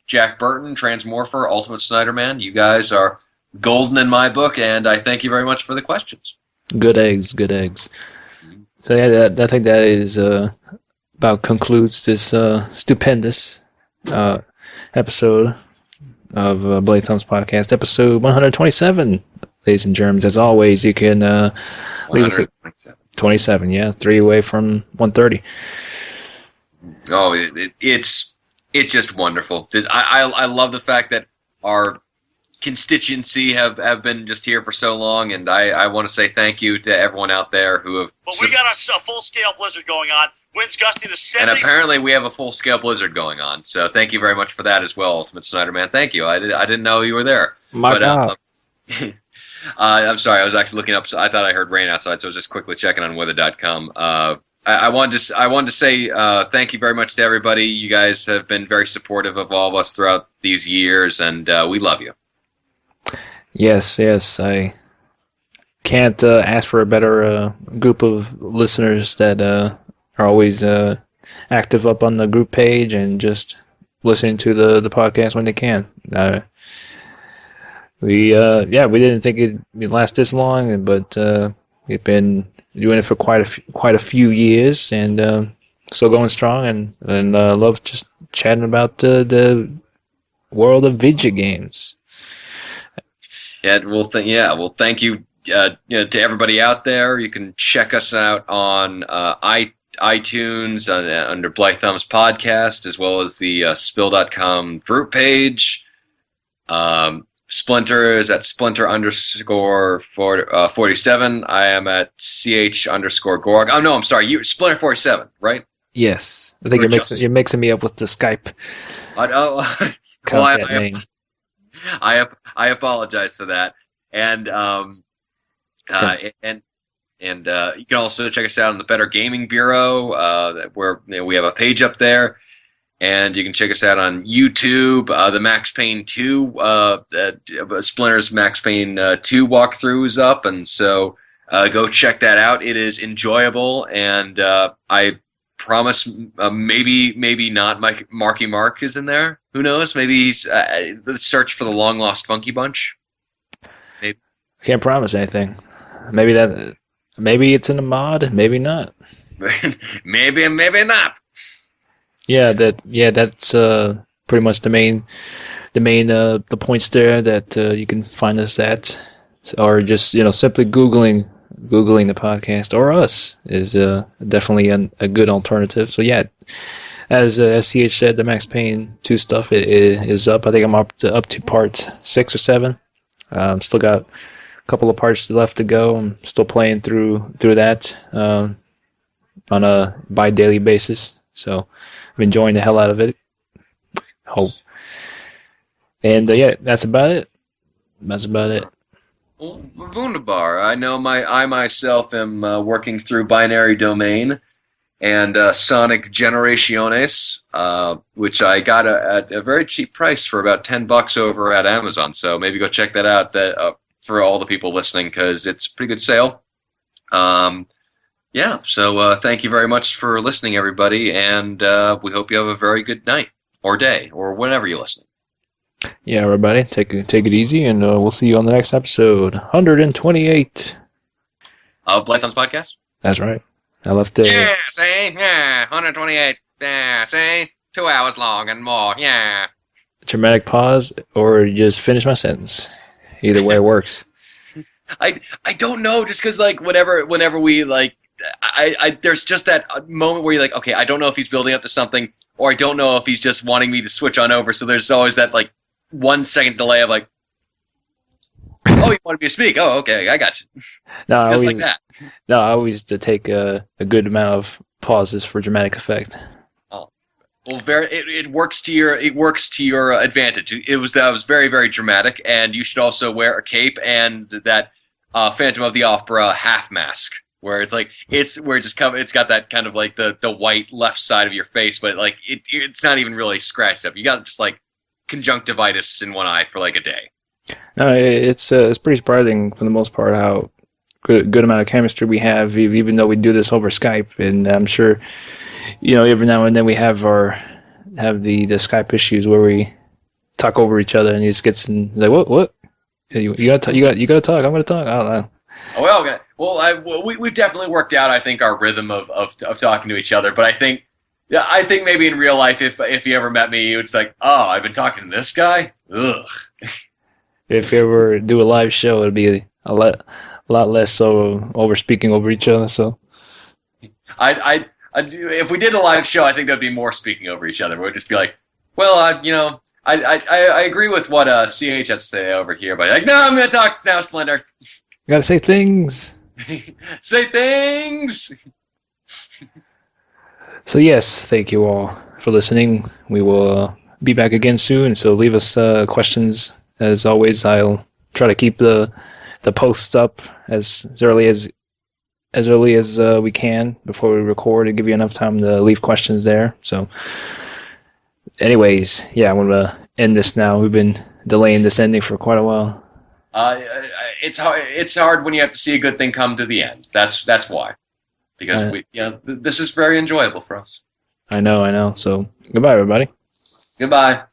B: Jack Burton, Transmorpher, Ultimate Snyder Man, you guys are golden in my book, and I thank you very much for the questions.
A: Good eggs. Good eggs. So yeah, I think that is about concludes this stupendous episode of Blade Thumbs Podcast, episode 127. Ladies and germs, as always, you can leave us at 27. Yeah, 3 away from 130.
B: Oh, it's just wonderful. I love the fact that our constituency have been just here for so long, and I want to say thank you to everyone out there who have.
C: But we got a full-scale blizzard going on. Winds gusting to 70.
B: And apparently we have a full-scale blizzard going on. So thank you very much for that as well, Ultimate Snyder Man. Thank you. I didn't know you were there.
A: My God.
B: I'm sorry. I was actually looking up. So I thought I heard rain outside, so I was just quickly checking on weather.com. I wanted to say thank you very much to everybody. You guys have been very supportive of all of us throughout these years, and we love you.
A: Yes, I can't ask for a better group of listeners that are always active up on the group page and just listening to the podcast when they can. We didn't think it'd last this long, but we've been doing it for quite a few years, and still going strong, and love just chatting about the world of video games.
B: Well, thank you, to everybody out there. You can check us out on iTunes under Black Thumbs Podcast, as well as the Spill.com group page. Splinter is at Splinter_47. I am at CH_Gorg. Oh no, I'm sorry. You Splinter47, right?
A: Yes, I think you're mixing me up with the Skype content name.
B: I apologize for that, and you can also check us out on the Better Gaming Bureau, where we have a page up there, and you can check us out on YouTube. The Max Payne 2, Splinter's Max Payne 2 walkthrough is up, and so go check that out. It is enjoyable, and I promise maybe not Marky Mark is in there. Who knows? Maybe he's the search for the long lost Funky Bunch. Maybe.
A: Can't promise anything. Maybe it's in a mod, maybe not.
B: maybe not.
A: That's pretty much the main the points there that you can find us at, or just simply googling the podcast or us is definitely a good alternative. So yeah, as CH said, the Max Payne 2 stuff is up. I think I'm up to part 6 or 7. Still got a couple of parts left to go. I'm still playing through that on a bi-daily basis. So I'm enjoying the hell out of it. Hope. And that's about it.
B: Well, wunderbar. I know I myself am working through Binary Domain and Sonic Generaciones, which I got at a very cheap price for about $10 over at Amazon. So maybe go check that out. For all the people listening, because it's a pretty good sale. So thank you very much for listening, everybody, and we hope you have a very good night or day or whenever you're listening.
A: Yeah, everybody, take it easy, and we'll see you on the next episode. 128.
B: of Blython's podcast.
A: That's right. I left it.
B: Yeah, see? Yeah, 128. Yeah, see? 2 hours long and more. Yeah.
A: Dramatic pause or just finish my sentence. Either way works.
B: I don't know, just because, like, whenever we, like, there's just that moment where you're like, okay, I don't know if he's building up to something, or I don't know if he's just wanting me to switch on over, so there's always that, like, 1 second delay of, like, oh, you wanted me to speak? Oh, okay, I got you.
A: No,
B: Just like that.
A: No, I always to take a good amount of pauses for dramatic effect.
B: Well, it works to your advantage. That was very, very dramatic, and you should also wear a cape and that Phantom of the Opera half mask, where it's got that kind of like the white left side of your face, but like it's not even really scratched up. You got just like conjunctivitis in one eye for like a day.
A: No, it's pretty surprising for the most part how good amount of chemistry we have, even though we do this over Skype, and I'm sure. Every now and then we have the Skype issues where we talk over each other, and he just gets in, he's like, what? You gotta talk. I'm gonna talk. I don't know.
B: Oh, well, okay. Well, we've definitely worked out, I think, our rhythm of talking to each other. But I think maybe in real life, if you ever met me, it's like, oh, I've been talking to this guy. Ugh.
A: If you ever do a live show, it'd be a lot less so over speaking over each other. So
B: if we did a live show, I think there'd be more speaking over each other. We'd just be like, well, I agree with what CH has to say over here, but like, no, I'm going to talk now, Splinter.
A: You gotta say things.
B: Say things.
A: So yes, thank you all for listening. We will be back again soon. So leave us questions. As always, I'll try to keep the posts up as early as we can before we record and give you enough time to leave questions there. So anyways, yeah, I'm going to end this now. We've been delaying this ending for quite a while.
B: It's hard when you have to see a good thing come to the end. That's why. Because this is very enjoyable for us.
A: I know. So goodbye, everybody.
B: Goodbye.